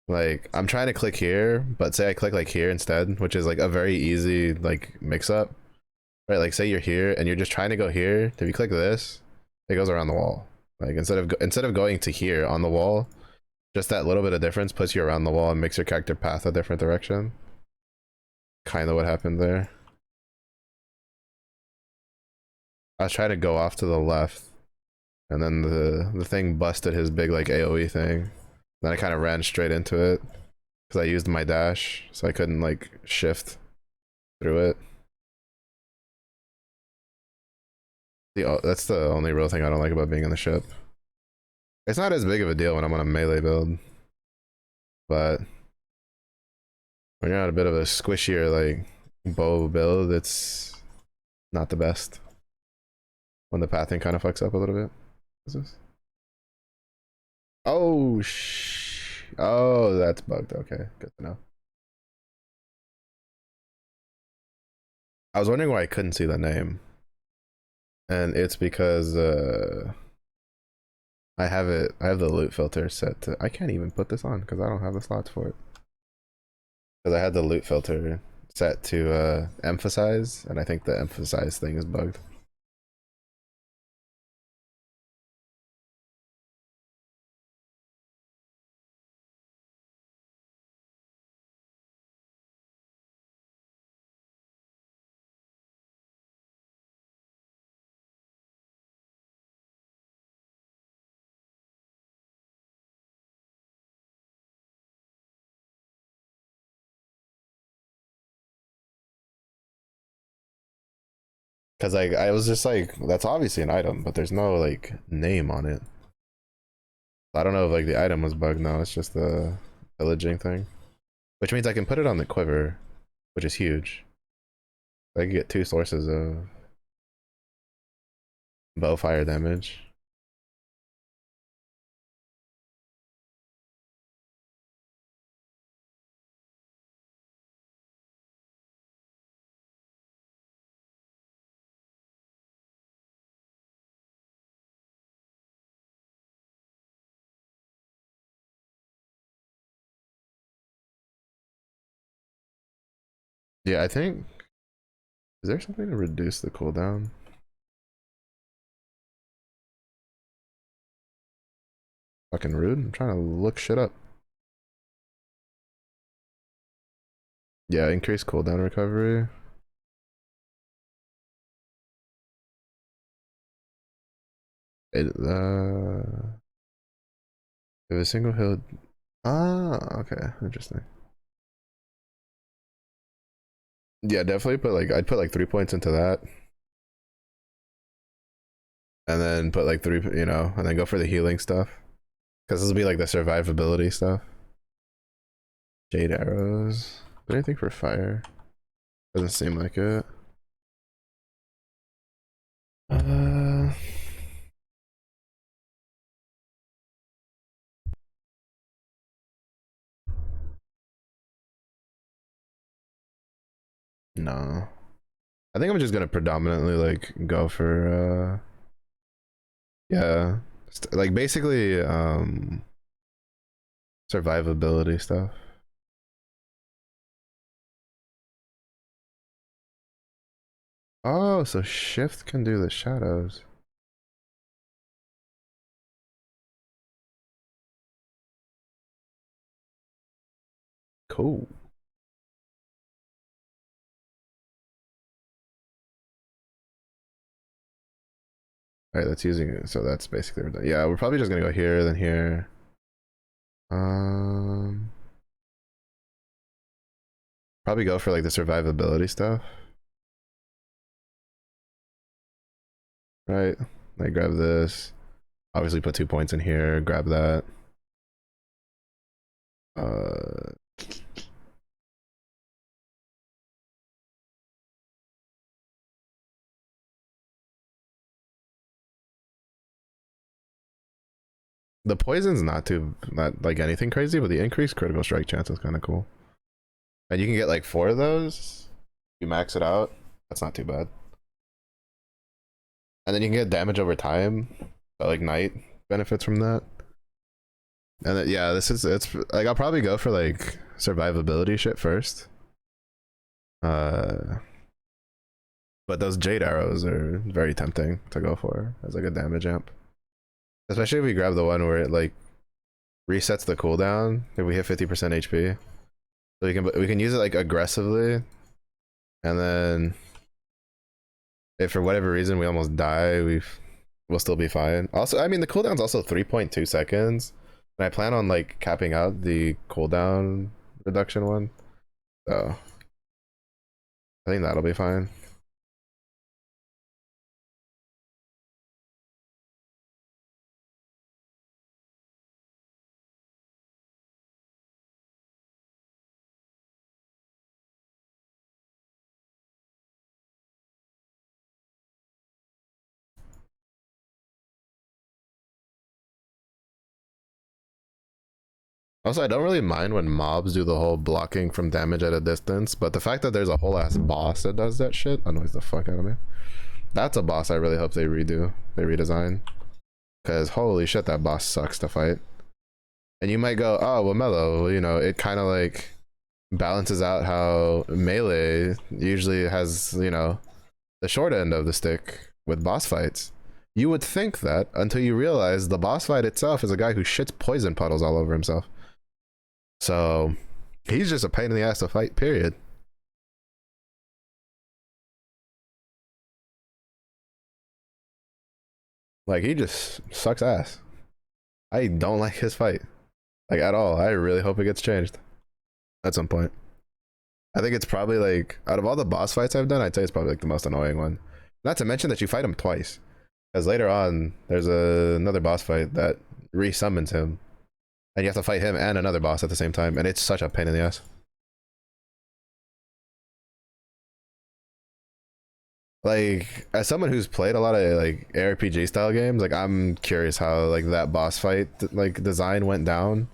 Like I'm trying to click here, but say I click like here instead, which is like a very easy like mix up. Right? Like say you're here and you're just trying to go here. If you click this, it goes around the wall. Like instead of going to here on the wall, just that little bit of difference puts you around the wall and makes your character path a different direction. Kind of what happened there. I was trying to go off to the left, and then the thing busted his big like AOE thing. Then I kind of ran straight into it because I used my dash, so I couldn't like shift through it. That's the only real thing I don't like about being in the ship. It's not as big of a deal when I'm on a melee build, but when you're on a bit of a squishier like bow build, it's not the best. When the pathing kind of fucks up a little bit. What's this? Oh oh, that's bugged. Okay, good to know. I was wondering why I couldn't see the name, and it's because I have it. I have the loot filter set to. I can't even put this on because I don't have the slots for it. Because I had the loot filter set to emphasize, and I think the emphasize thing is bugged. Cause like I was just like, that's obviously an item, but there's no like name on it. I don't know if like the item was bugged. No, it's just the pillaging thing, which means I can put it on the quiver, which is huge. I can get 2 sources of bow fire damage. Yeah, I think, is there something to reduce the cooldown? Fucking rude. I'm trying to look shit up. Yeah, increase cooldown recovery. It, if a single hit. Ah, okay, interesting. Yeah, definitely put like, I'd put like 3 points into that. And then put like 3, you know, and then go for the healing stuff. Because this will be like the survivability stuff. Jade arrows. Anything for fire? Doesn't seem like it. Uh, no. I think I'm just gonna predominantly like go for yeah, like basically survivability stuff. Oh, so shift can do the shadows. Cool. All right, that's using it. So that's basically we're done. Yeah, we're probably just gonna go here, then here. Um, Probably go for like the survivability stuff. Right? Like grab this. Obviously put 2 points in here, grab that. Uh the poison's not like anything crazy, but the increased critical strike chance is kind of cool. And you can get like 4 of those. You max it out. That's not too bad. And then you can get damage over time. So like Knight benefits from that. And then, yeah, it's like I'll probably go for like survivability shit first. Uh but those jade arrows are very tempting to go for as like a damage amp. Especially if we grab the one where it like resets the cooldown if we hit 50% HP. So we can use it like aggressively, and then if for whatever reason we almost die, we'll still be fine. Also, I mean the cooldown's also 3.2 seconds, and I plan on like capping out the cooldown reduction one. So I think that'll be fine. Also, I don't really mind when mobs do the whole blocking from damage at a distance, but the fact that there's a whole ass boss that does that shit annoys the fuck out of me. That's a boss I really hope they redesign. Because holy shit, that boss sucks to fight. And you might go, oh, well, Mellow, you know, it kind of like balances out how melee usually has, you know, the short end of the stick with boss fights. You would think that until you realize the boss fight itself is a guy who shits poison puddles all over himself. So he's just a pain in the ass to fight, period. Like he just sucks ass. I don't like his fight. Like at all. I really hope it gets changed at some point. I think it's probably like out of all the boss fights I've done, I'd say it's probably like the most annoying one. Not to mention that you fight him twice, because later on there's another boss fight that resummons him, and you have to fight him and another boss at the same time, and it's such a pain in the ass. Like, as someone who's played a lot of like ARPG style games, like I'm curious how like that boss fight like design went down.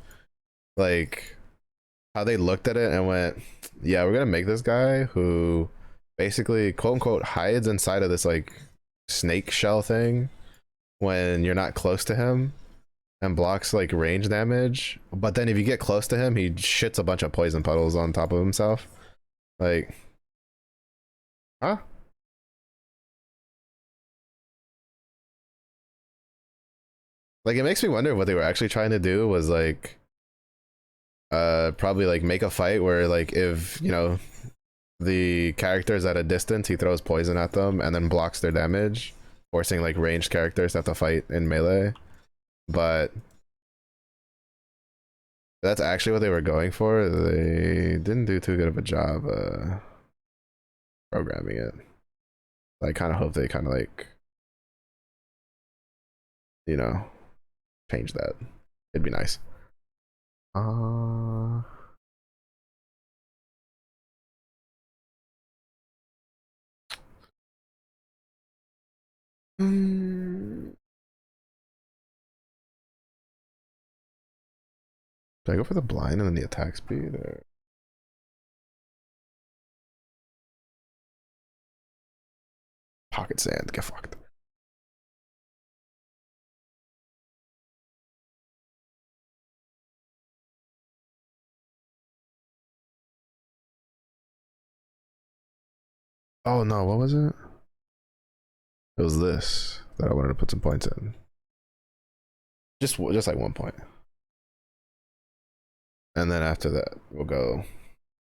Like how they looked at it and went, yeah, we're gonna make this guy who basically quote unquote hides inside of this like snake shell thing when you're not close to him and blocks like range damage. But then if you get close to him, he shits a bunch of poison puddles on top of himself. Like, huh? Like it makes me wonder what they were actually trying to do was like probably like make a fight where like if you know the characters at a distance he throws poison at them and then blocks their damage, forcing like ranged characters to have to fight in melee. But that's actually what they were going for. They didn't do too good of a job programming it. I kind of hope they kind of like, you know, change that. It'd be nice. uh mm, do I go for the blind and then the attack speed, or pocket sand? Get fucked. Oh no, what was it? It was this that I wanted to put some points in. Just like 1 point. And then after that, we'll go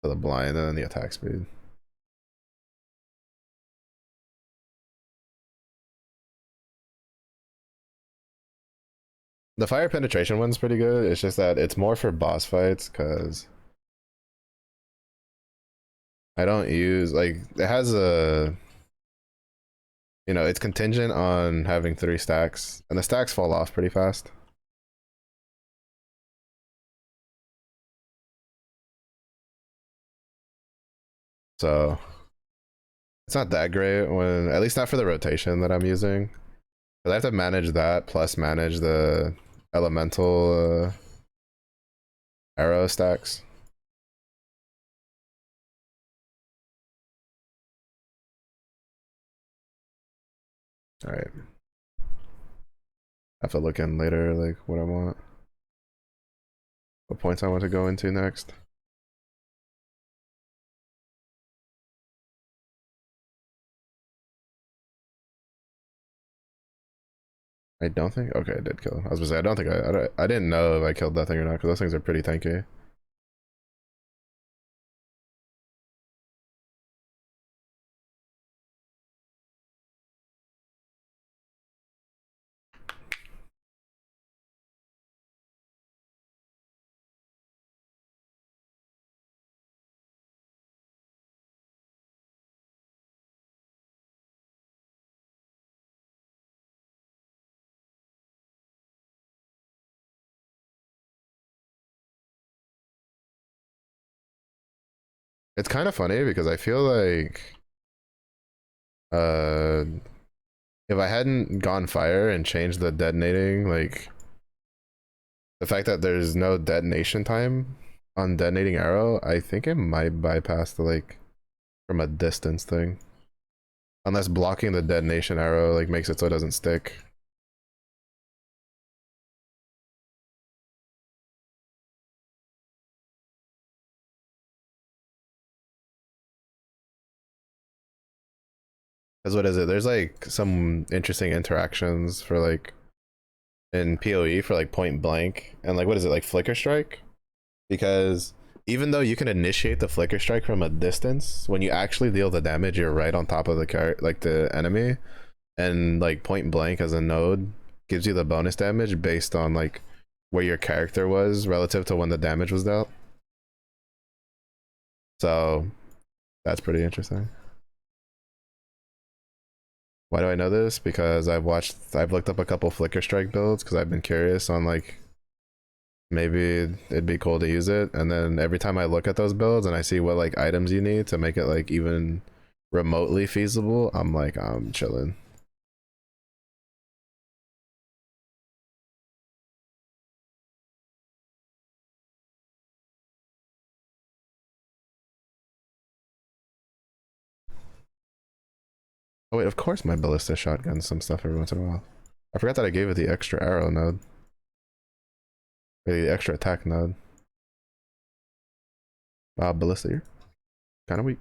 to the blind and then the attack speed. The fire penetration one's pretty good. It's just that it's more for boss fights because I don't use like it has a, you know, it's contingent on having 3 stacks and the stacks fall off pretty fast. So it's not that great when, at least not for the rotation that I'm using. But I have to manage that plus manage the elemental arrow stacks. All right. I have to look in later, like what I want, what points I want to go into next. I don't think. Okay, I did kill him. I was gonna say I don't think I didn't know if I killed that thing or not because those things are pretty tanky. It's kind of funny because I feel like uh if I hadn't gone fire and changed the detonating, like the fact that there's no detonation time on detonating arrow, I think it might bypass the like from a distance thing. Unless blocking the detonation arrow like makes it so it doesn't stick. Because what is it? There's like some interesting interactions for like in PoE for like point blank and like what is it, like flicker strike? Because even though you can initiate the flicker strike from a distance, when you actually deal the damage, you're right on top of the like the enemy, and like point blank as a node gives you the bonus damage based on like where your character was relative to when the damage was dealt. So that's pretty interesting. Why do I know this? Because I've looked up a couple Flicker Strike builds because I've been curious on like maybe it'd be cool to use it. And then every time I look at those builds and I see what like items you need to make it like even remotely feasible, I'm like, I'm chilling. Oh wait, of course my ballista shotguns some stuff every once in a while. I forgot that I gave it the extra arrow node. The extra attack node. Ballista, you're kind of weak.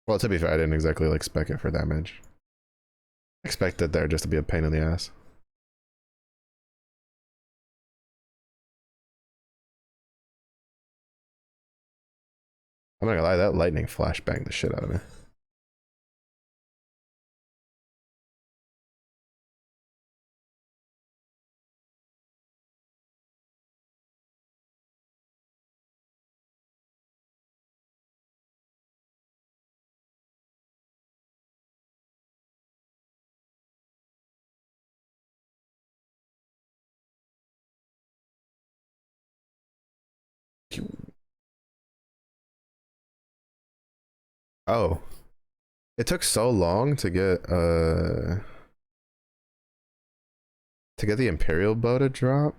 Well, to be fair, I didn't exactly like spec it for damage. I expected there just to be a pain in the ass. I'm not gonna lie, that lightning flash banged the shit out of me. Oh, it took so long to get the Imperial bow to drop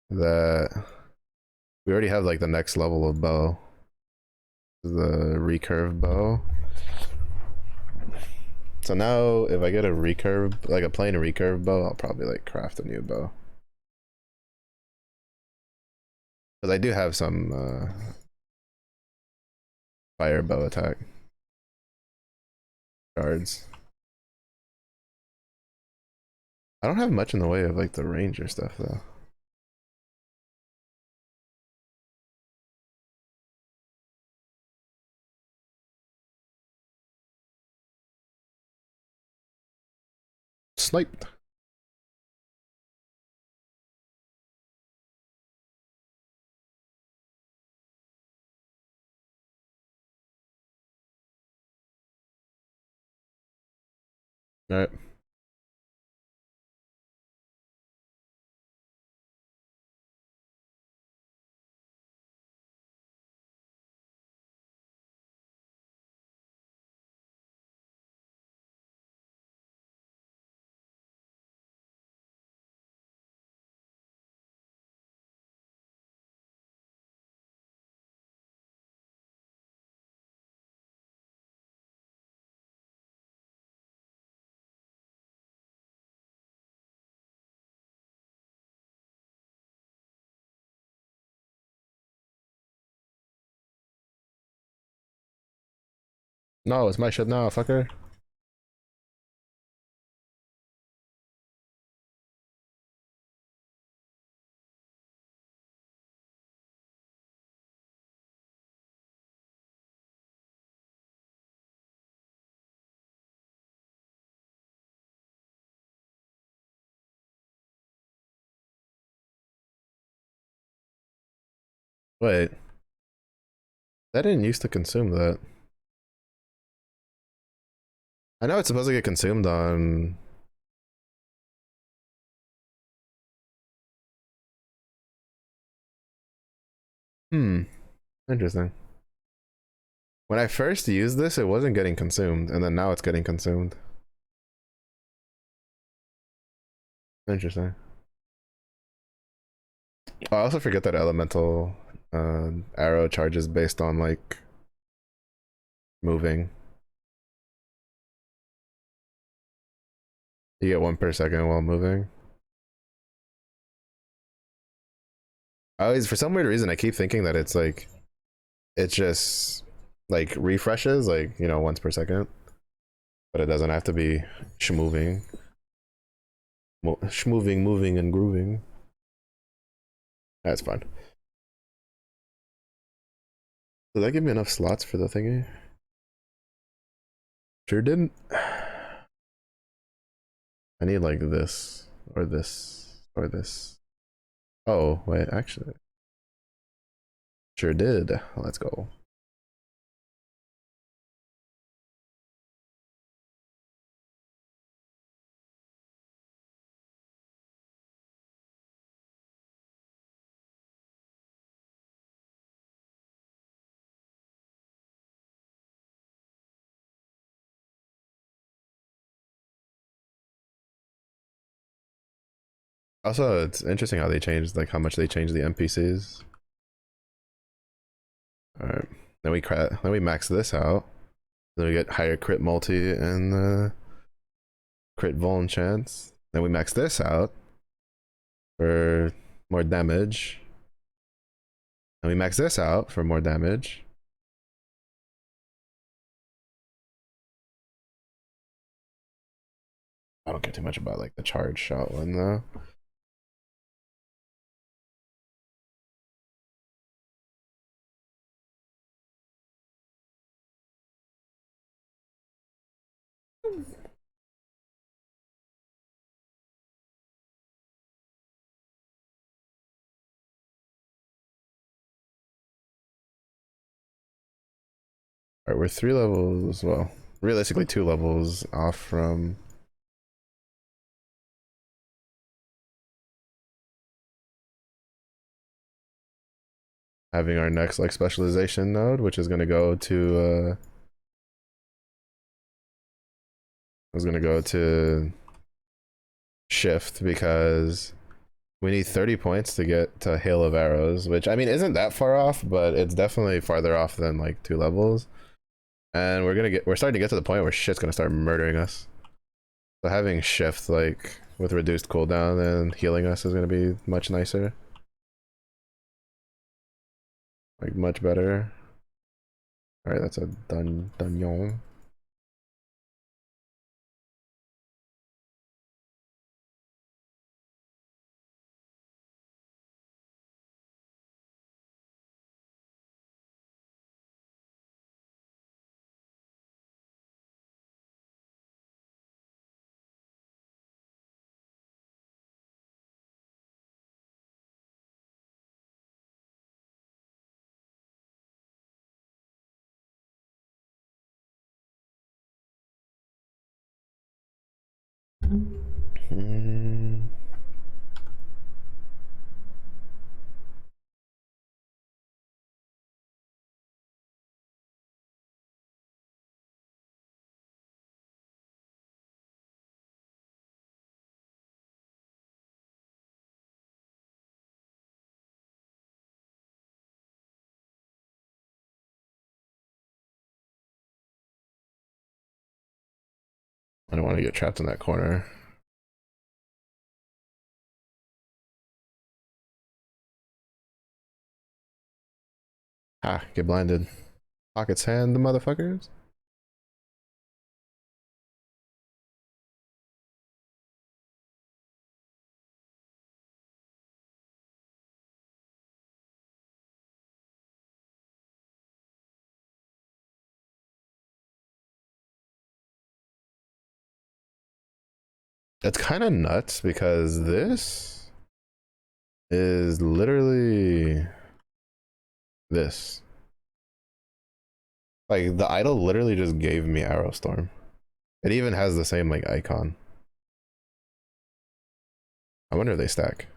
that we already have like the next level of bow, the recurve bow. So now if I get a recurve, like a plain recurve bow, I'll probably like craft a new bow. Because I do have some fire bow attack cards. I don't have much in the way of like the ranger stuff though. Sniped. All right. No, it's my shit now, fucker. Wait, that didn't used to consume that. I know it's supposed to get consumed on. Hmm, interesting. When I first used this, it wasn't getting consumed, and then now it's getting consumed. Interesting. I also forget that elemental arrow charges based on like moving. You get one per second while moving. I always, for some weird reason, I keep thinking that it's like it just like refreshes like once per second, but it doesn't have to be schmoving, schmoving, moving, and grooving. That's fun. Did that give me enough slots for the thingy? Sure didn't. I need like this or this or this. Oh wait, actually, Sure did. Let's go. Also, it's interesting how they changed, like how much they changed the NPCs. All right, then we max this out. Then we get higher crit multi and crit vuln chance. Then we max this out for more damage. And we max this out for more damage. I don't care too much about like the charge shot one though. All right, we're 3 levels, well, realistically 2 levels off from having our next like specialization node, which is going to go to shift, because we need 30 points to get to Hail of Arrows, which I mean isn't that far off, but it's definitely farther off than like 2 levels. And we're starting to get to the point where shit's gonna start murdering us. So having shift like with reduced cooldown and healing us is gonna be much nicer. Like much better. Alright, that's a dunyon. Mm. I don't want to get trapped in that corner. Ah, get blinded. Pockets hand the motherfuckers. It's kind of nuts because this is literally this. Like the idol literally just gave me Arrow Storm. It even has the same like icon. I wonder if they stack.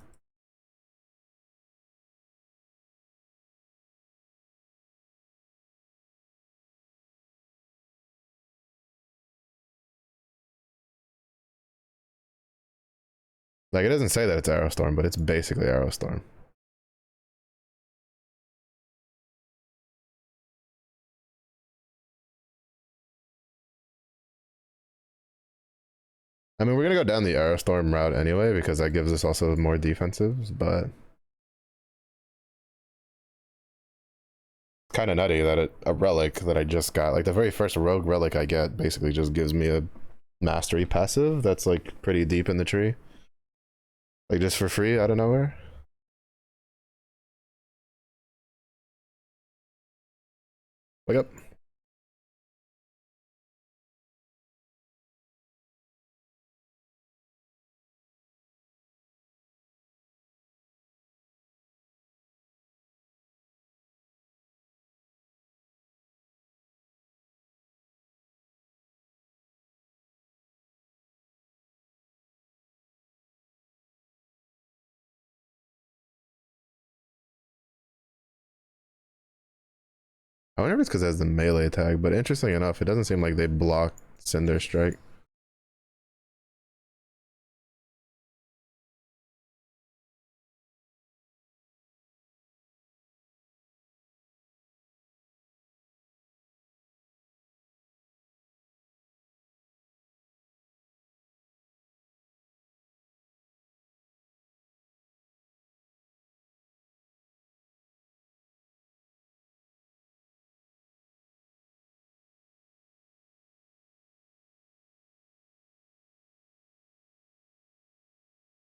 Like it doesn't say that it's Arrow Storm, but it's basically Arrow Storm. I mean, we're gonna go down the Arrow Storm route anyway because that gives us also more defensives, but kind of nutty that a relic that I just got, like the very first rogue relic I get, basically just gives me a mastery passive that's like pretty deep in the tree, like just for free out of nowhere. Wake up. I wonder if it's because it has the melee tag, but interesting enough, it doesn't seem like they block Cinder Strike.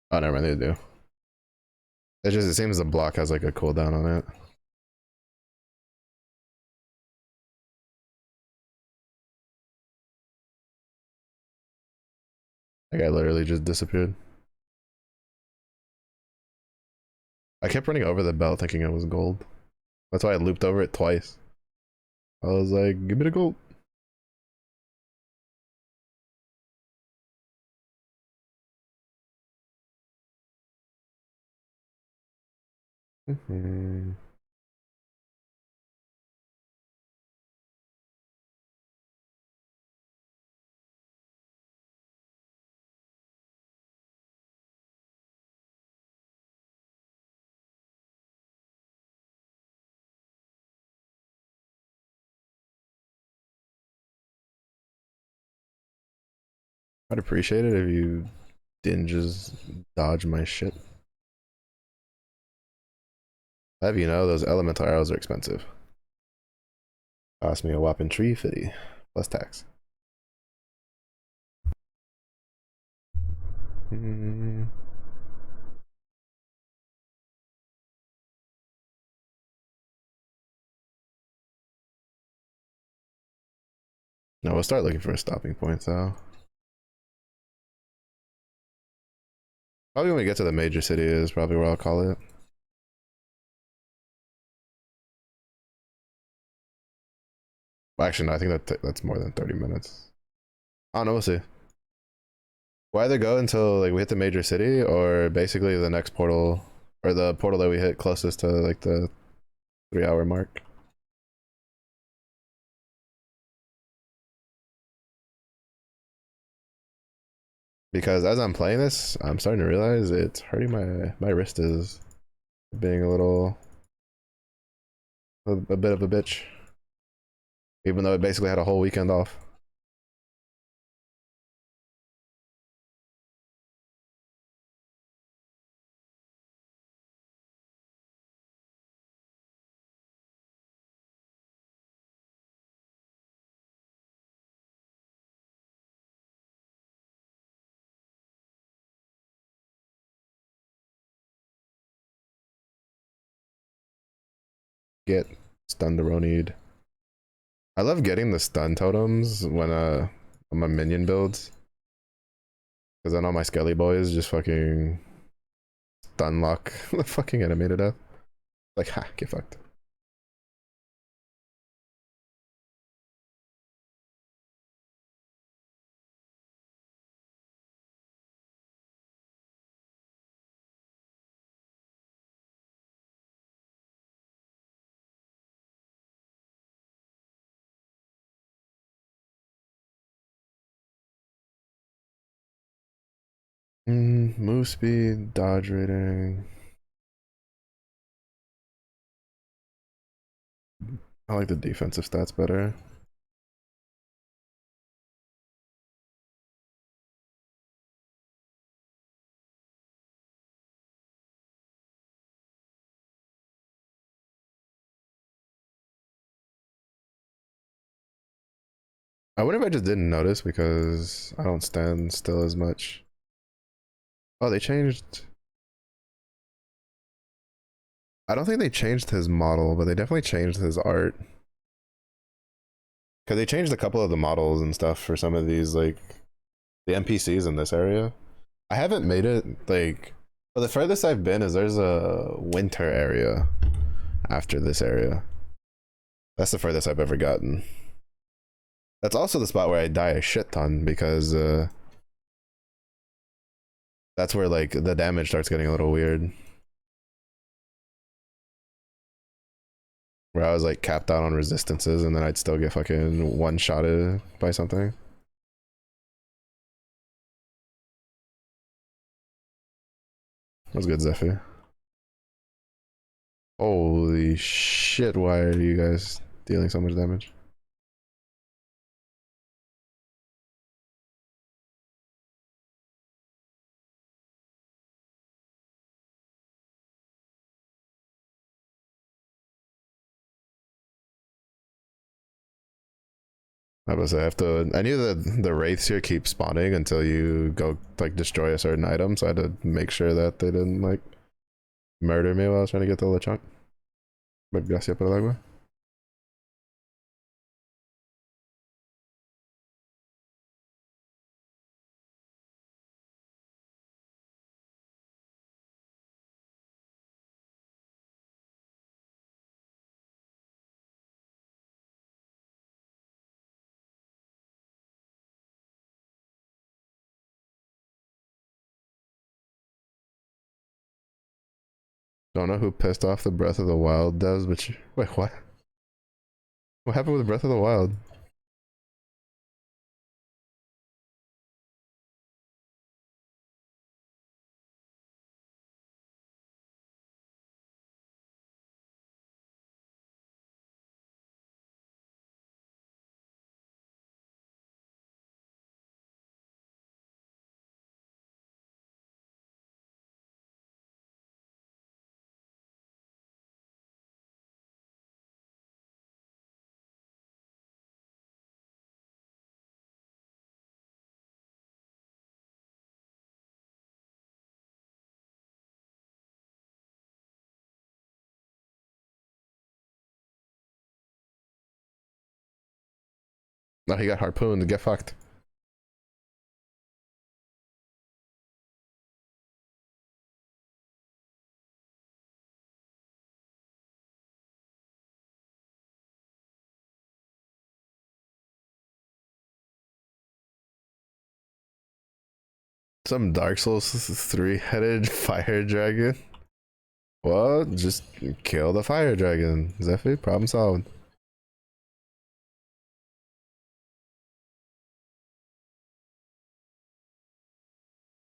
Oh, never mind, they do. It just, it seems the block has like a cooldown on it. That guy literally just disappeared. I kept running over the belt thinking it was gold. That's why I looped over it twice. I was like, give me the gold. I'd appreciate it if you didn't just dodge my shit. Have you know those elemental arrows are expensive. Cost me a whopping 350 plus tax. No, we'll start looking for a stopping point though. Probably when we get to the major city is probably where I'll call it. Well, actually, no, I think that's more than 30 minutes. I don't know, we'll see. We'll either go until like we hit the major city or basically the next portal or the portal that we hit closest to like the 3 hour mark. Because as I'm playing this, I'm starting to realize it's hurting my wrist is being a bit of a bitch. Even though it basically had a whole weekend off. Get stun-deronied. I love getting the stun totems when on my minion builds. Because then all my skelly boys just fucking stun lock the fucking enemy to death. Like, ha, get fucked. Move speed, dodge rating. I like the defensive stats better. I wonder if I just didn't notice because I don't stand still as much. Oh, they changed. I don't think they changed his model, but they definitely changed his art. Because they changed a couple of the models and stuff for some of these, like, the NPCs in this area. I haven't made it, like, well, the furthest I've been is there's a winter area after this area. That's the furthest I've ever gotten. That's also the spot where I die a shit ton because that's where, like, the damage starts getting a little weird. where I was like capped out on resistances and then I'd still get fucking one-shotted by something. That was good, Zephyr. Holy shit, why are you guys dealing so much damage? I was I have to. I knew that the wraiths here keep spawning until you go like destroy a certain item, so I had to make sure that they didn't like murder me while I was trying to get the lechonk. But gracias por el agua. Don't know who pissed off the Breath of the Wild devs, but wait, what? What happened with Breath of the Wild? No, he got harpooned. Get fucked. Some Dark Souls three-headed fire dragon. Well, just kill the fire dragon. Zephyr, problem solved.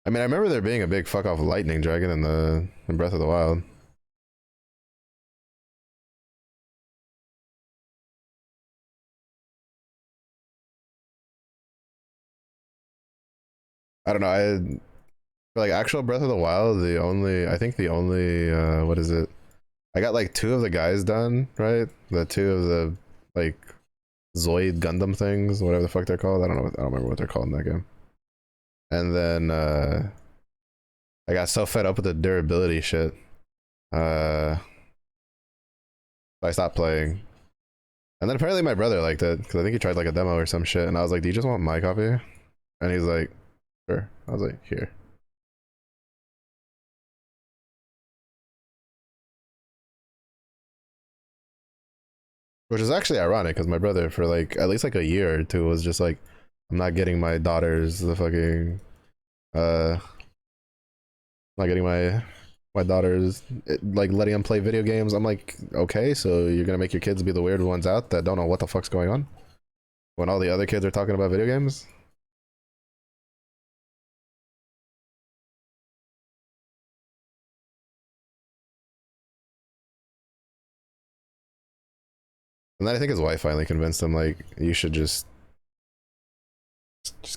I mean, I remember there being a big fuck off lightning dragon in Breath of the Wild. I don't know. Like actual Breath of the Wild, I think the only what is it? I got like two of the guys done, right? The two of the like Zoid Gundam things, whatever the fuck they're called. I don't remember what they're called in that game. And then I got so fed up with the durability shit. Uh I stopped playing. And then apparently my brother liked it because I think he tried like a demo or some shit, and I was like, "Do you just want my copy?" And he's like, "Sure." I was like, "Here." Which is actually ironic because my brother for like at least like a year or two was just like, "I'm not getting my daughters the fucking uh, not getting my daughters like letting them play video games." I'm like, "Okay, so you're gonna make your kids be the weird ones out that don't know what the fuck's going on when all the other kids are talking about video games?" And then I think his wife finally convinced him like, "You should just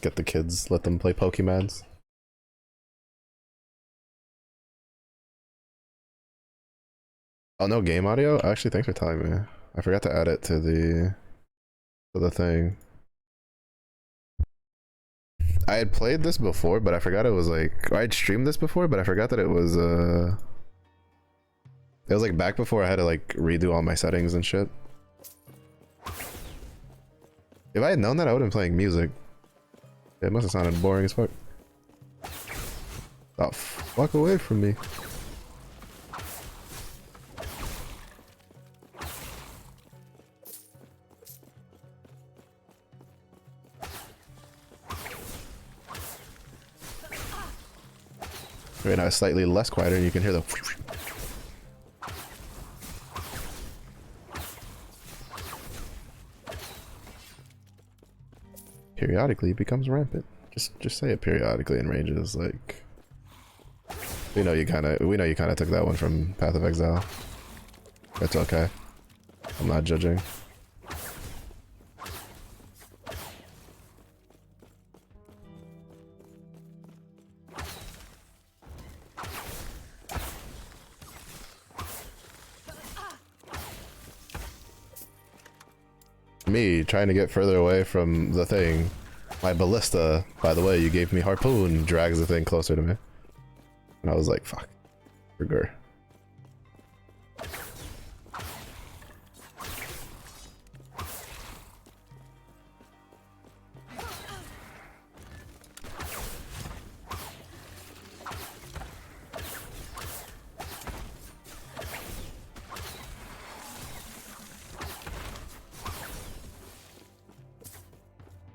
get the kids, let them play Pokemons." Oh, no game audio? Actually, thanks for telling me. I forgot to add it to the thing. I had played this before, but I forgot it was like I had streamed this before, but I forgot that it was like back before I had to like redo all my settings and shit. If I had known that, I would have been playing music. It must have sounded boring as fuck. Oh, fuck away from me. Right now it's slightly less quieter and you can hear the periodically becomes rampant. Just say it periodically in ranges. Like, we know you kind of took that one from Path of Exile. It's okay. I'm not judging. Me trying to get further away from the thing. My ballista, by the way, you gave me harpoon, drags the thing closer to me. And I was like, fuck. Rigor.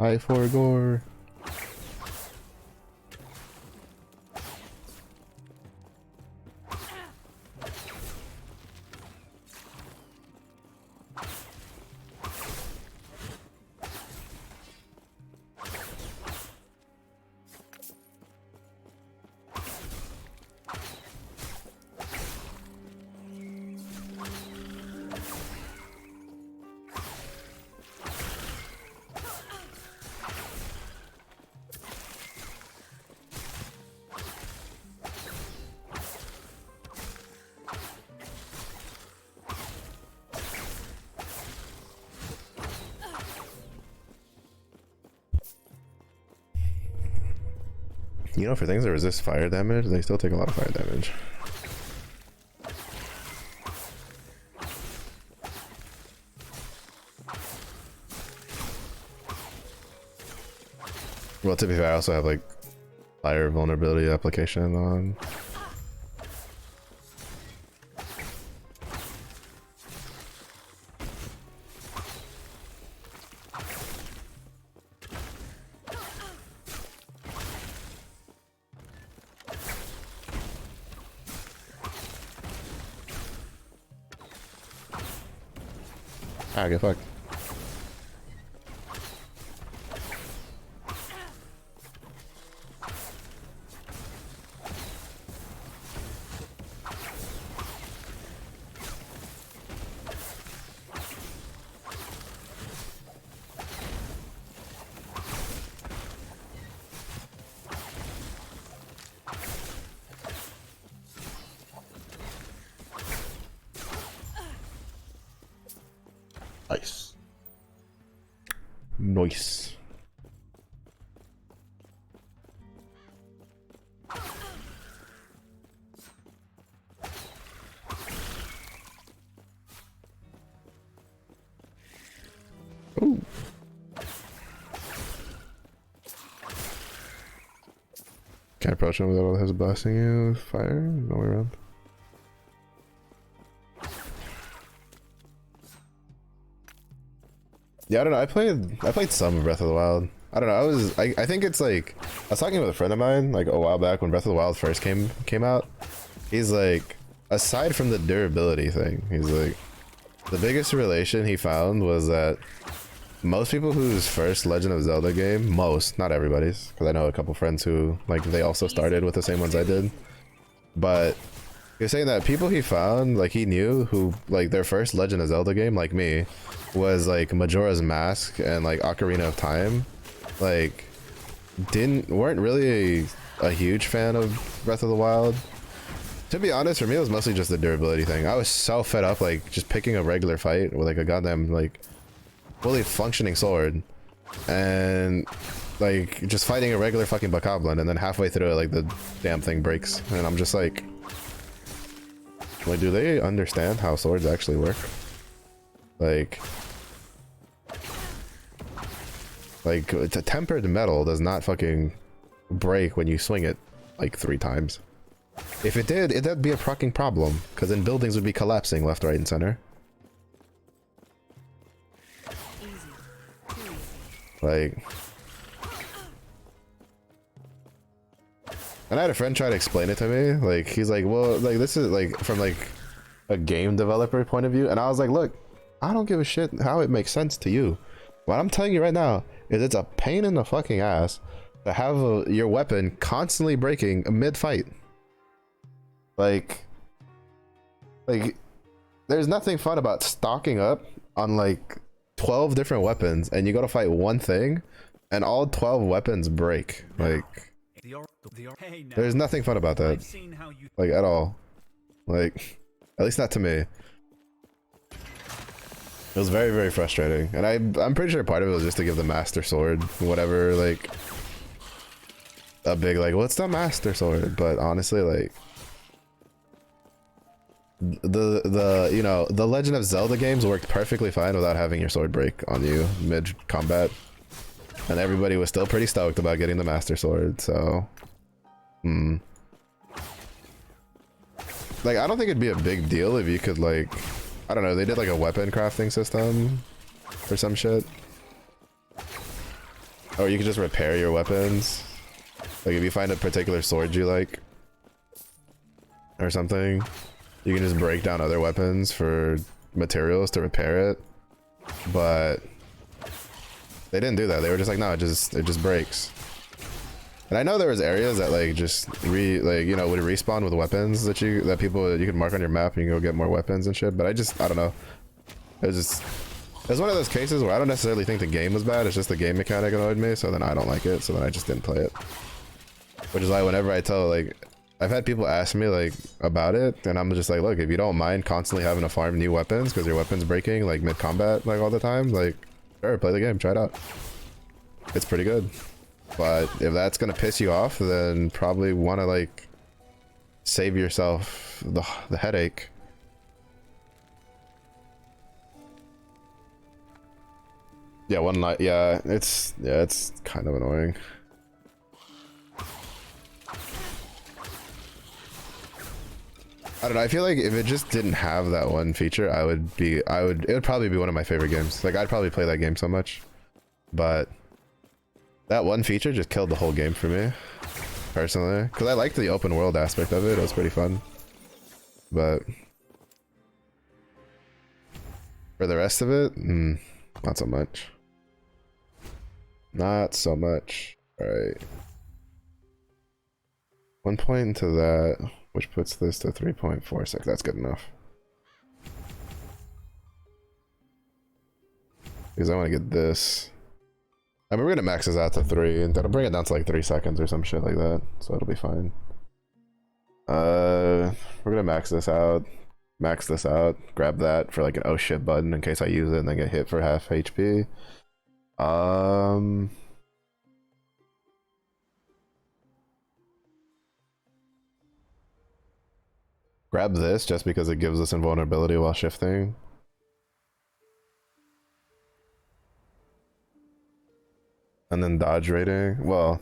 I for gore. You know, for things that resist fire damage, they still take a lot of fire damage. Well, to be fair, I also have like fire vulnerability application on. Ah, get fucked. Nice. Nice. Ooh. Can't approach him without all his blasting you with fire? No way around. Yeah, I don't know. I played some Breath of the Wild. I don't know. I think it's like, I was talking with a friend of mine like a while back when Breath of the Wild first came out. He's like, aside from the durability thing, he's like, the biggest relation he found was that most people whose first Legend of Zelda game, most, not everybody's, because I know a couple friends who like they also started with the same ones I did, but he was saying that people he found, like he knew, who like their first Legend of Zelda game, like me, was like Majora's Mask and like Ocarina of Time, like weren't really a huge fan of Breath of the Wild. To be honest, for me it was mostly just the durability thing. I was so fed up like just picking a regular fight with like a goddamn like fully functioning sword and like just fighting a regular fucking Bokoblin, and then halfway through it like the damn thing breaks and I'm just like do they understand how swords actually work? Like tempered metal does not fucking break when you swing it like 3 times. If it did, that'd be a fucking problem, because then buildings would be collapsing left, right, and center. Like, and I had a friend try to explain it to me. Like, he's like, well, like this is like from like a game developer point of view, and I was like, look, I don't give a shit how it makes sense to you. What I'm telling you right now is it's a pain in the fucking ass to have your weapon constantly breaking mid-fight. Like, there's nothing fun about stocking up on like 12 different weapons and you go to fight one thing and all 12 weapons break. Like, there's nothing fun about that. Like, at all. Like, at least not to me. It was very, very frustrating. And I'm pretty sure part of it was just to give the Master Sword whatever, like, a big, like, what's the Master Sword? But honestly, like, the you know, the Legend of Zelda games worked perfectly fine without having your sword break on you mid-combat. And everybody was still pretty stoked about getting the Master Sword, so... Like, I don't think it'd be a big deal if you could, like... I don't know, they did like a weapon crafting system or some shit. Or you could just repair your weapons. Like if you find a particular sword you like or something, you can just break down other weapons for materials to repair it. But they didn't do that. They were just like, no, it just breaks. And I know there was areas that like just would respawn with weapons that you could mark on your map and you can go get more weapons and shit. But I don't know. It was one of those cases where I don't necessarily think the game was bad. It's just the game mechanic annoyed me, so then I don't like it. So then I just didn't play it. Which is why whenever I tell, like, I've had people ask me like about it, and I'm just like, look, if you don't mind constantly having to farm new weapons because your weapon's breaking like mid combat like all the time, like, sure, play the game, try it out. It's pretty good. But if that's gonna piss you off, then probably want to like save yourself the headache. Yeah, one night. Yeah, it's kind of annoying. I don't know. I feel like if it just didn't have that one feature, it would probably be one of my favorite games. Like I'd probably play that game so much, but that one feature just killed the whole game for me, personally. Because I liked the open world aspect of it. It was pretty fun. But for the rest of it, not so much. Not so much. Alright. 1 point into that, which puts this to 3.46. That's good enough. Because I want to get this. I mean, we're gonna max this out to 3, and that'll bring it down to like 3 seconds or some shit like that, so it'll be fine. We're gonna max this out, grab that for like an oh shit button in case I use it and then get hit for half HP. Grab this just because it gives us invulnerability while shifting. And then dodge rating. Well,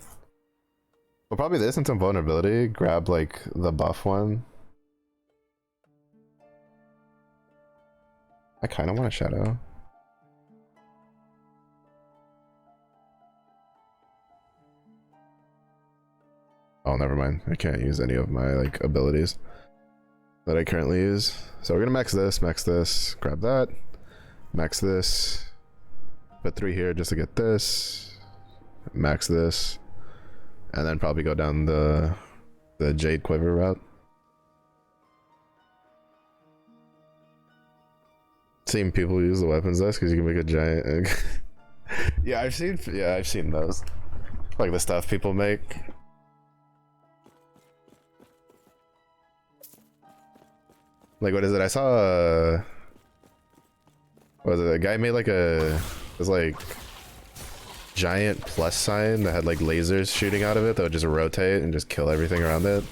probably this and some vulnerability. Grab like the buff one. I kind of want a shadow. Oh, never mind. I can't use any of my like abilities that I currently use. So we're gonna max this, grab that, max this, put 3 here just to get this. Max this, and then probably go down the Jade Quiver route. Seeing people use the weapons list because you can make a giant. Yeah, I've seen those. Like the stuff people make. Like what is it? I saw what was it? A guy made like it was like giant plus sign that had like lasers shooting out of it that would just rotate and just kill everything around it.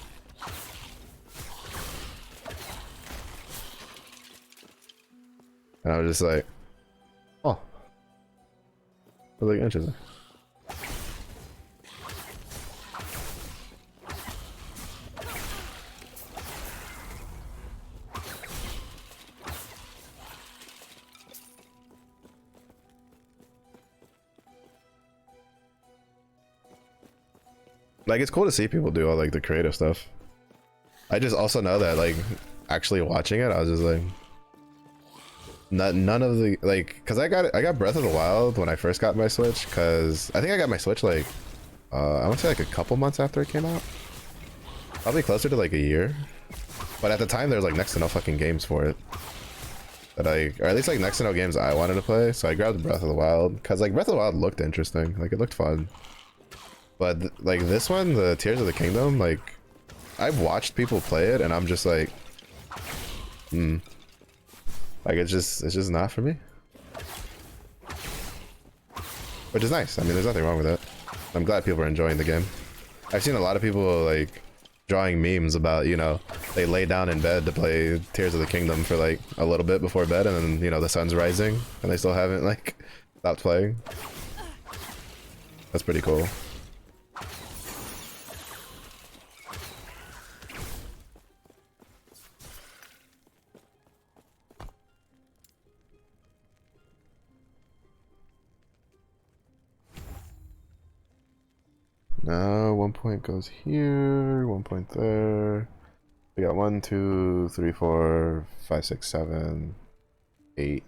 And I was just like, oh, that was like interesting. Like, it's cool to see people do all like the creative stuff. I just also know that like actually watching it, I was just like, none of the like, cause I got Breath of the Wild when I first got my Switch, cause I think I got my Switch like I want to say like a couple months after it came out, probably closer to like a year. But at the time, there was like next to no fucking games for it. That or at least like next to no games I wanted to play. So I grabbed Breath of the Wild because like Breath of the Wild looked interesting, like it looked fun. But like this one, the Tears of the Kingdom, like I've watched people play it, and I'm just like, like it's just not for me. Which is nice. I mean, there's nothing wrong with it. I'm glad people are enjoying the game. I've seen a lot of people like drawing memes about, you know, they lay down in bed to play Tears of the Kingdom for like a little bit before bed, and then, you know, the sun's rising and they still haven't like stopped playing. That's pretty cool. Now 1 point goes here, 1 point there. We got 1, 2, 3, 4, 5, 6, 7, 8.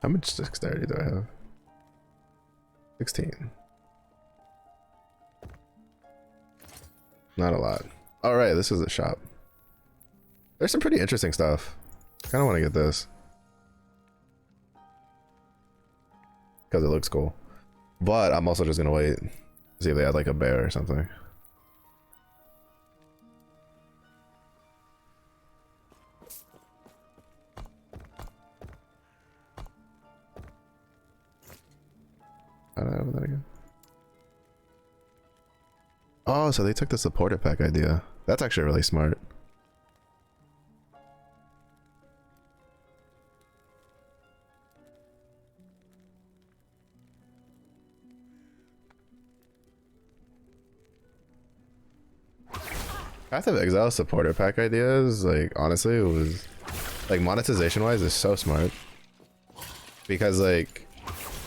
How much dexterity do I have? 16. Not a lot. Alright, this is the shop. There's some pretty interesting stuff. I kind of want to get this. Because it looks cool. But I'm also just going to wait. See if they had like a bear or something. How do I open that again? Oh, so they took the supporter pack idea. That's actually really smart. Path of Exile supporter pack ideas, like honestly, it was like monetization wise is so smart. Because like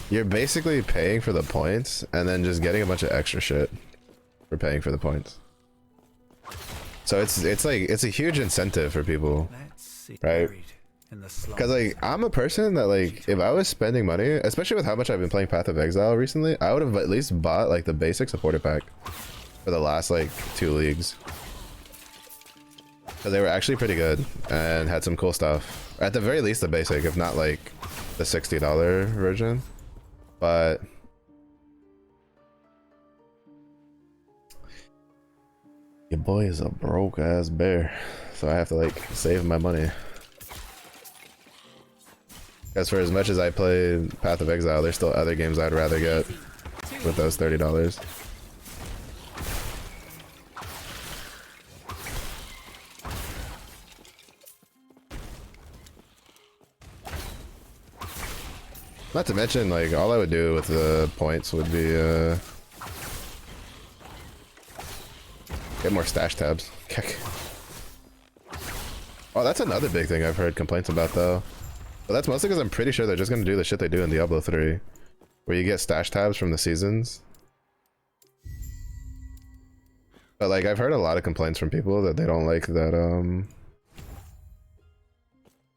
you're basically paying for the points and then just getting a bunch of extra shit for paying for the points. So it's like it's a huge incentive for people, right? Because like I'm a person that like if I was spending money, especially with how much I've been playing Path of Exile recently, I would have at least bought like the basic supporter pack for the last like 2 leagues. Because they were actually pretty good and had some cool stuff. At the very least the basic, if not like the $60 version. But your boy is a broke ass bear, so I have to like save my money. As for as much as I play Path of Exile, there's still other games I'd rather get with those $30. Not to mention, like, all I would do with the points would be, get more stash tabs. Oh, that's another big thing I've heard complaints about, though. But that's mostly because I'm pretty sure they're just gonna do the shit they do in Diablo 3, where you get stash tabs from the seasons. But, like, I've heard a lot of complaints from people that they don't like that,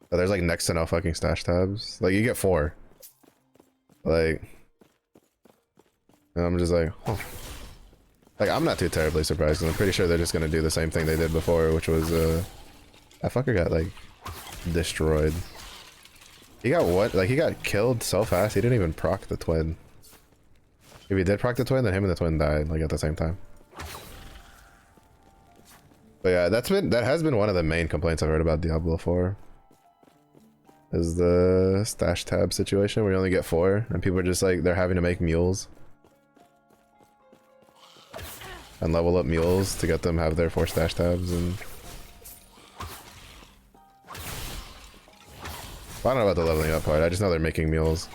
that there's, like, next to no fucking stash tabs. Like, you get 4. Like, and I'm just like, huh. Like, I'm not too terribly surprised, and I'm pretty sure they're just gonna do the same thing they did before, which was, that fucker got, like, destroyed. He got what? Like, he got killed so fast, he didn't even proc the twin. If he did proc the twin, then him and the twin died, like, at the same time. But yeah, that has been one of the main complaints I've heard about Diablo 4. Is the stash tab situation where you only get 4 and people are just like they're having to make mules and level up mules to get them have their 4 stash tabs. And I don't know about the leveling up part, I just know they're making mules.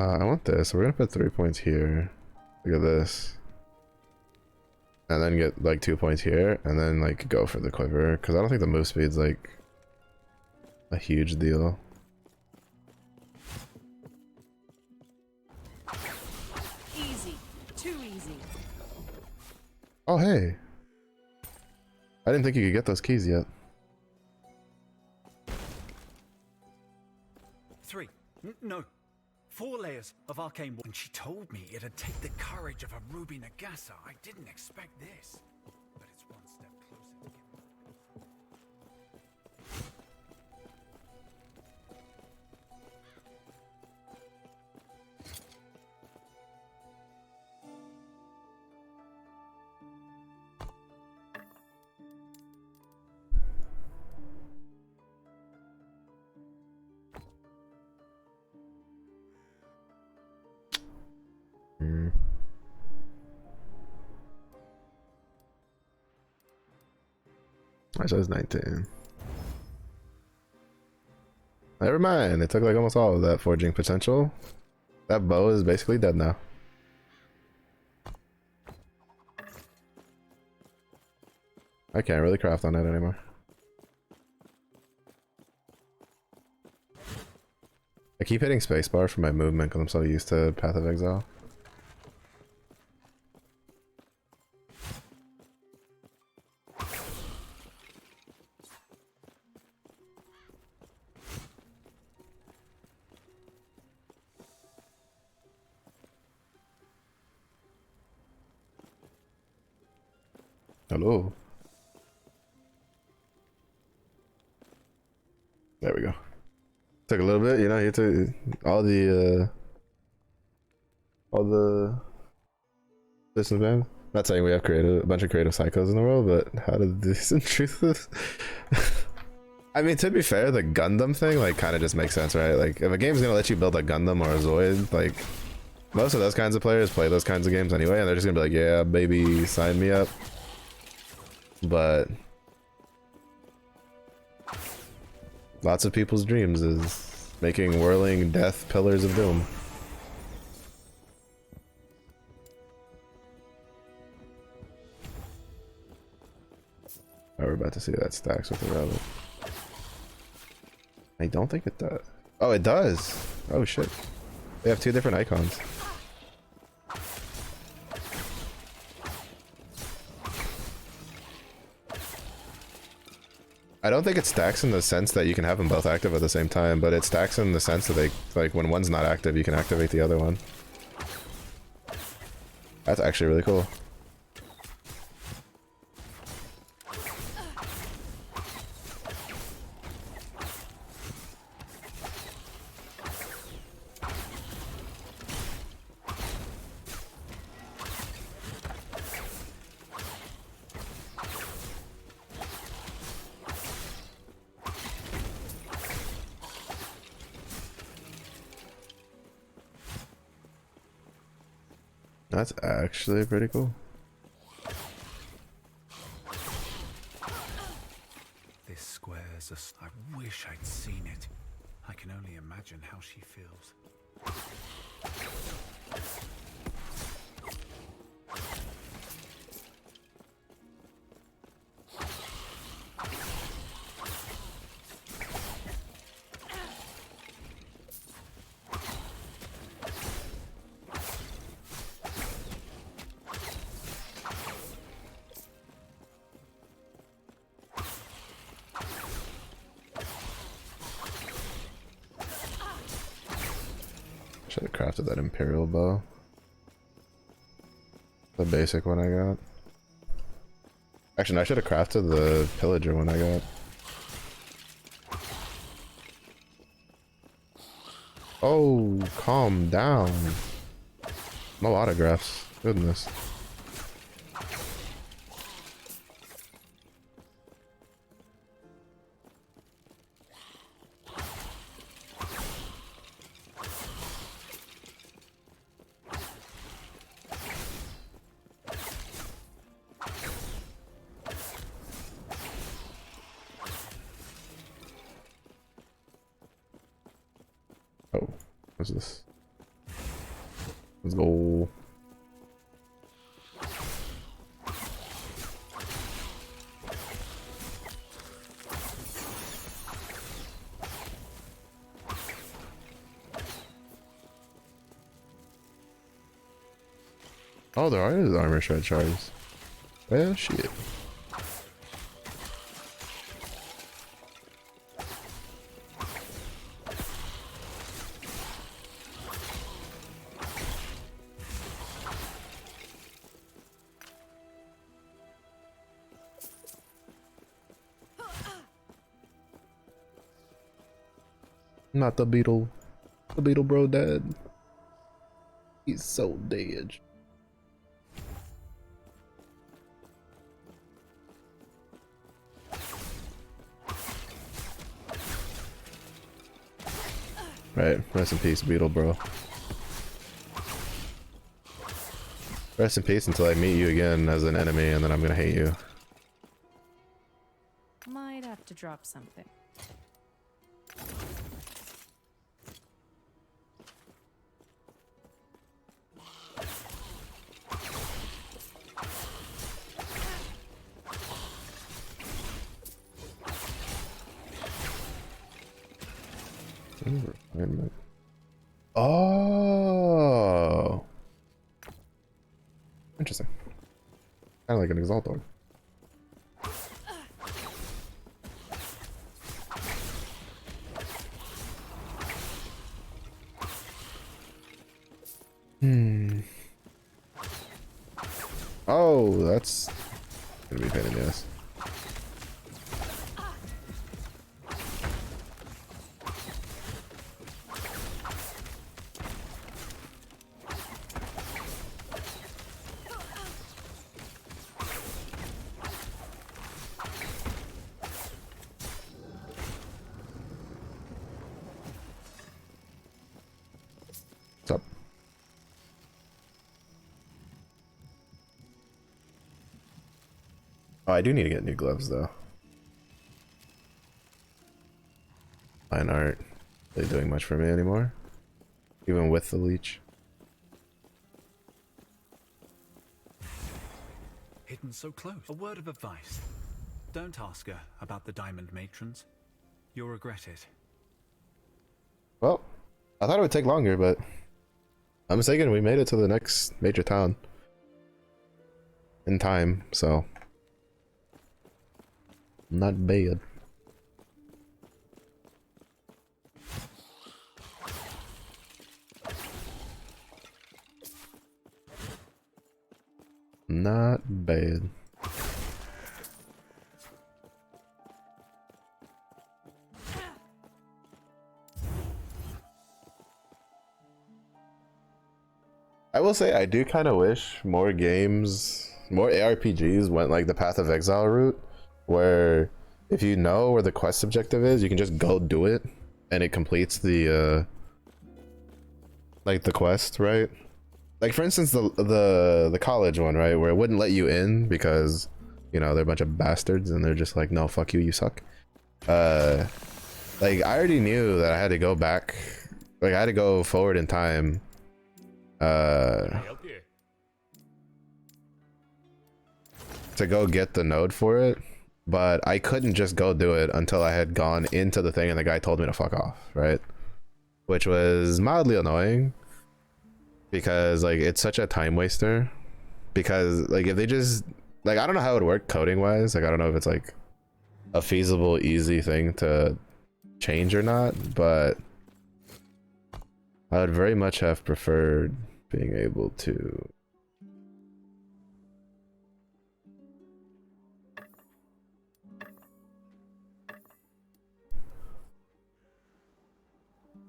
I want this. We're gonna put 3 points here. Look at this. And then get like 2 points here, and then like go for the quiver, because I don't think the move speed's like a huge deal. Easy. Too easy. Oh hey. I didn't think you could get those keys yet. 3. No. 4 layers of arcane wall. When she told me it'd take the courage of a Ruby Nagasa, I didn't expect this. But it's one step closer to giving. I said 19. Never mind. It took like almost all of that forging potential. That bow is basically dead now. I can't really craft on it anymore. I keep hitting spacebar for my movement because I'm so used to Path of Exile. Hello. There we go. Took a little bit, you know, you took all the distance band. Not saying we have a bunch of creative psychos in the world, but how did this in truth this? I mean, to be fair, the Gundam thing like kind of just makes sense, right? Like if a game's gonna let you build a Gundam or a Zoid, like most of those kinds of players play those kinds of games anyway, and they're just gonna be like, yeah, baby, sign me up. But lots of people's dreams is making whirling death pillars of doom. Oh, we're about to see that stacks with the relic. I don't think it does. Oh, it does. Oh shit. They have 2 different icons. I don't think it stacks in the sense that you can have them both active at the same time, but it stacks in the sense that they, like, when one's not active, you can activate the other one. That's actually really cool. That's actually pretty cool. This square's I wish I'd seen it. I can only imagine how she feels. Should have crafted that Imperial bow. The basic one I got. Actually, no, I should have crafted the Pillager one I got. Oh, calm down. No autographs. Goodness. Oh, what's this? Let's go. Oh, there are armor shred shards. Well, shit. Not the beetle. The beetle bro dead. He's so dead. Right, rest in peace, beetle bro. Rest in peace until I meet you again as an enemy, and then I'm gonna hate you. Might have to drop something. Refinement. Oh, interesting. Kind of like an exalt dog. Oh, that's gonna be a pain in the ass. What's up? Oh, I do need to get new gloves though. Mine aren't really doing much for me anymore, even with the leech. Hidden so close. A word of advice. Don't ask her about the diamond matrons. You'll regret it. Well, I thought it would take longer, but I'm mistaken. We made it to the next major town in time, so not bad. Not bad. I will say I do kind of wish more games, more ARPGs went like the Path of Exile route, where if you know where the quest objective is, you can just go do it, and it completes the like the quest, right? Like for instance, the college one, right, where it wouldn't let you in because you know they're a bunch of bastards and they're just like, no, fuck you, you suck. Like I already knew that I had to go back, like I had to go forward in time. To go get the node for it, but I couldn't just go do it until I had gone into the thing and the guy told me to fuck off, right? Which was mildly annoying because like it's such a time waster, because like if they just like, I don't know how it would work coding wise, like I don't know if it's like a feasible easy thing to change or not, but I would very much have preferred being able to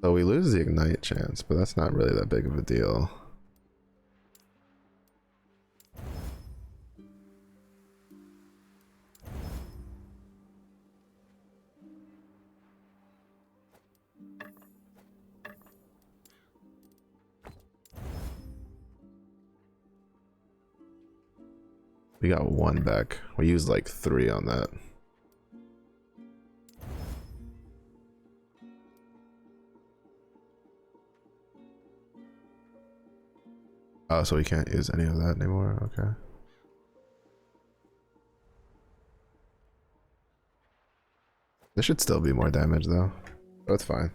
so we lose the ignite chance, but that's not really that big of a deal. We got one back. We used like 3 on that. Oh, so we can't use any of that anymore. Okay. This should still be more damage though. That's fine.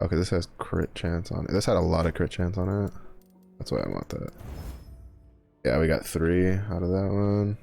Okay, this has crit chance on it. This had a lot of crit chance on it. That's why I want that. Yeah, we got 3 out of that one.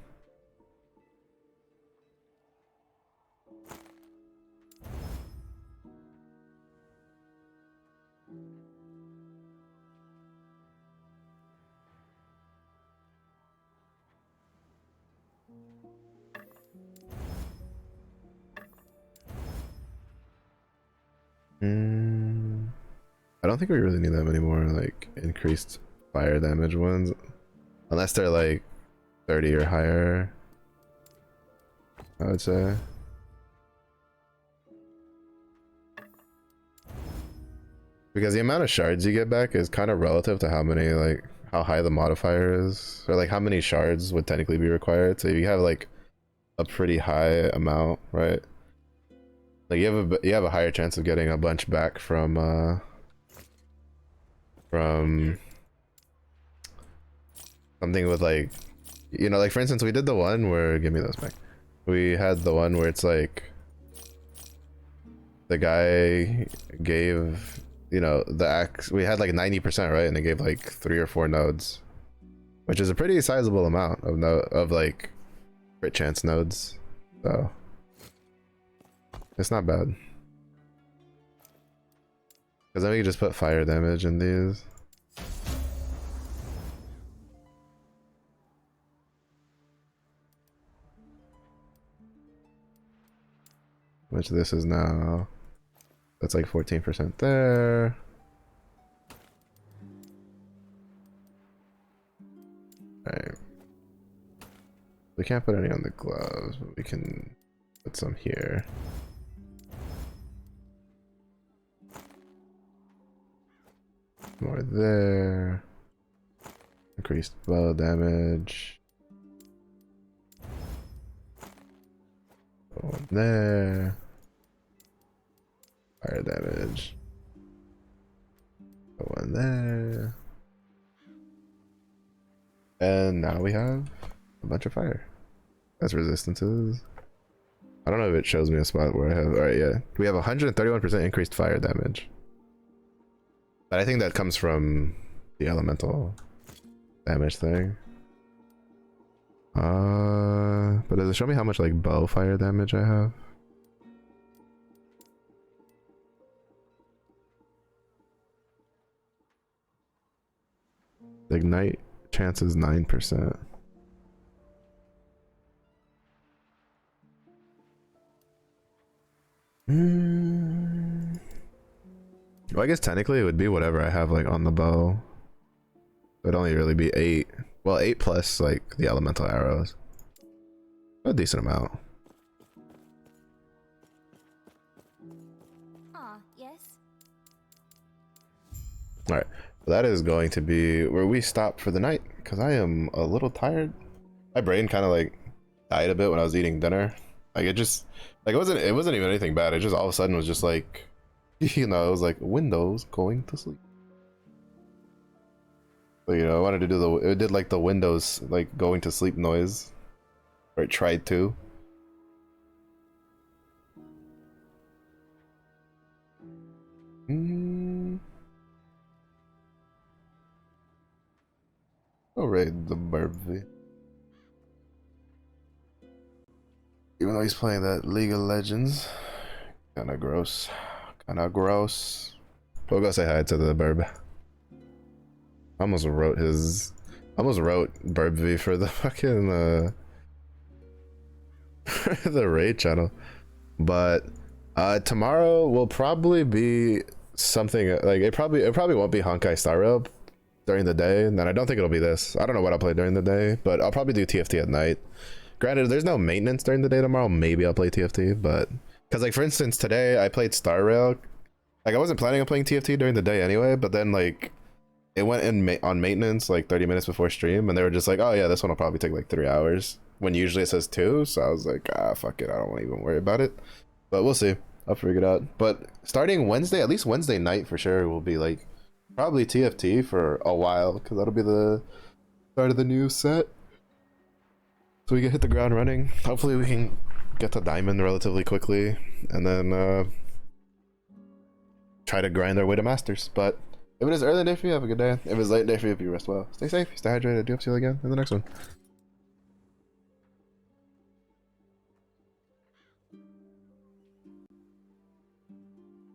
I don't think we really need that many more like increased fire damage ones, unless they're like 30 or higher, I would say. Because the amount of shards you get back is kind of relative to how many, like, how high the modifier is, or like how many shards would technically be required. So if you have like a pretty high amount, right? Like you have a higher chance of getting a bunch back from something with like, you know, like for instance, we did the one where, give me those back. We had the one where it's like the guy gave, you know, the axe, we had like 90%, right? And it gave like 3 or 4 nodes, which is a pretty sizable amount of like crit chance nodes. So it's not bad. Because then we can just put fire damage in these. Which this is now. That's like 14% there. Alright. We can't put any on the gloves, but we can put some here. More there. Increased bow damage. One there. Fire damage. One there. And now we have a bunch of fire. That's resistances. I don't know if it shows me a spot where I have. Alright, yeah. We have 131% increased fire damage. But I think that comes from the elemental damage thing. But does it show me how much like bow fire damage I have? Ignite chance is 9%. Well, I guess technically it would be whatever I have like on the bow. It would only really be 8. Well, 8 plus like the elemental arrows. A decent amount. Ah, yes. Alright, well, that is going to be where we stop for the night because I am a little tired. My brain kind of like died a bit when I was eating dinner. Like it just, like it wasn't even anything bad. It just all of a sudden was just like, you know, it was like Windows going to sleep. So, you know, I wanted to do it did like the Windows like going to sleep noise, or it tried to. I'll raid the Barbie. Even though he's playing that League of Legends. Kinda gross. Kinda gross. We'll go say hi to the Burb. I almost wrote Burb V for the fucking the raid channel. But tomorrow will probably be something like it probably won't be Honkai Star Rail during the day, and then I don't think it'll be this. I don't know what I'll play during the day, but I'll probably do TFT at night. Granted, there's no maintenance during the day tomorrow. Maybe I'll play TFT, but because like for instance today I played Star Rail. Like I wasn't planning on playing TFT during the day anyway, but then like it went in on maintenance like 30 minutes before stream, and they were just like, oh yeah, this one will probably take like 3 hours when usually it says 2. So I was like, ah, fuck it, I don't want to even worry about it, but we'll see. I'll figure it out. But starting Wednesday, at least Wednesday night for sure, will be like probably TFT for a while because that'll be the start of the new set. So we can hit the ground running. Hopefully we can get to Diamond relatively quickly and then try to grind our way to Masters. But if it is early day for you, have a good day. If it's late day for you, you rest well. Stay safe, stay hydrated. Do hope to see you again in the next one.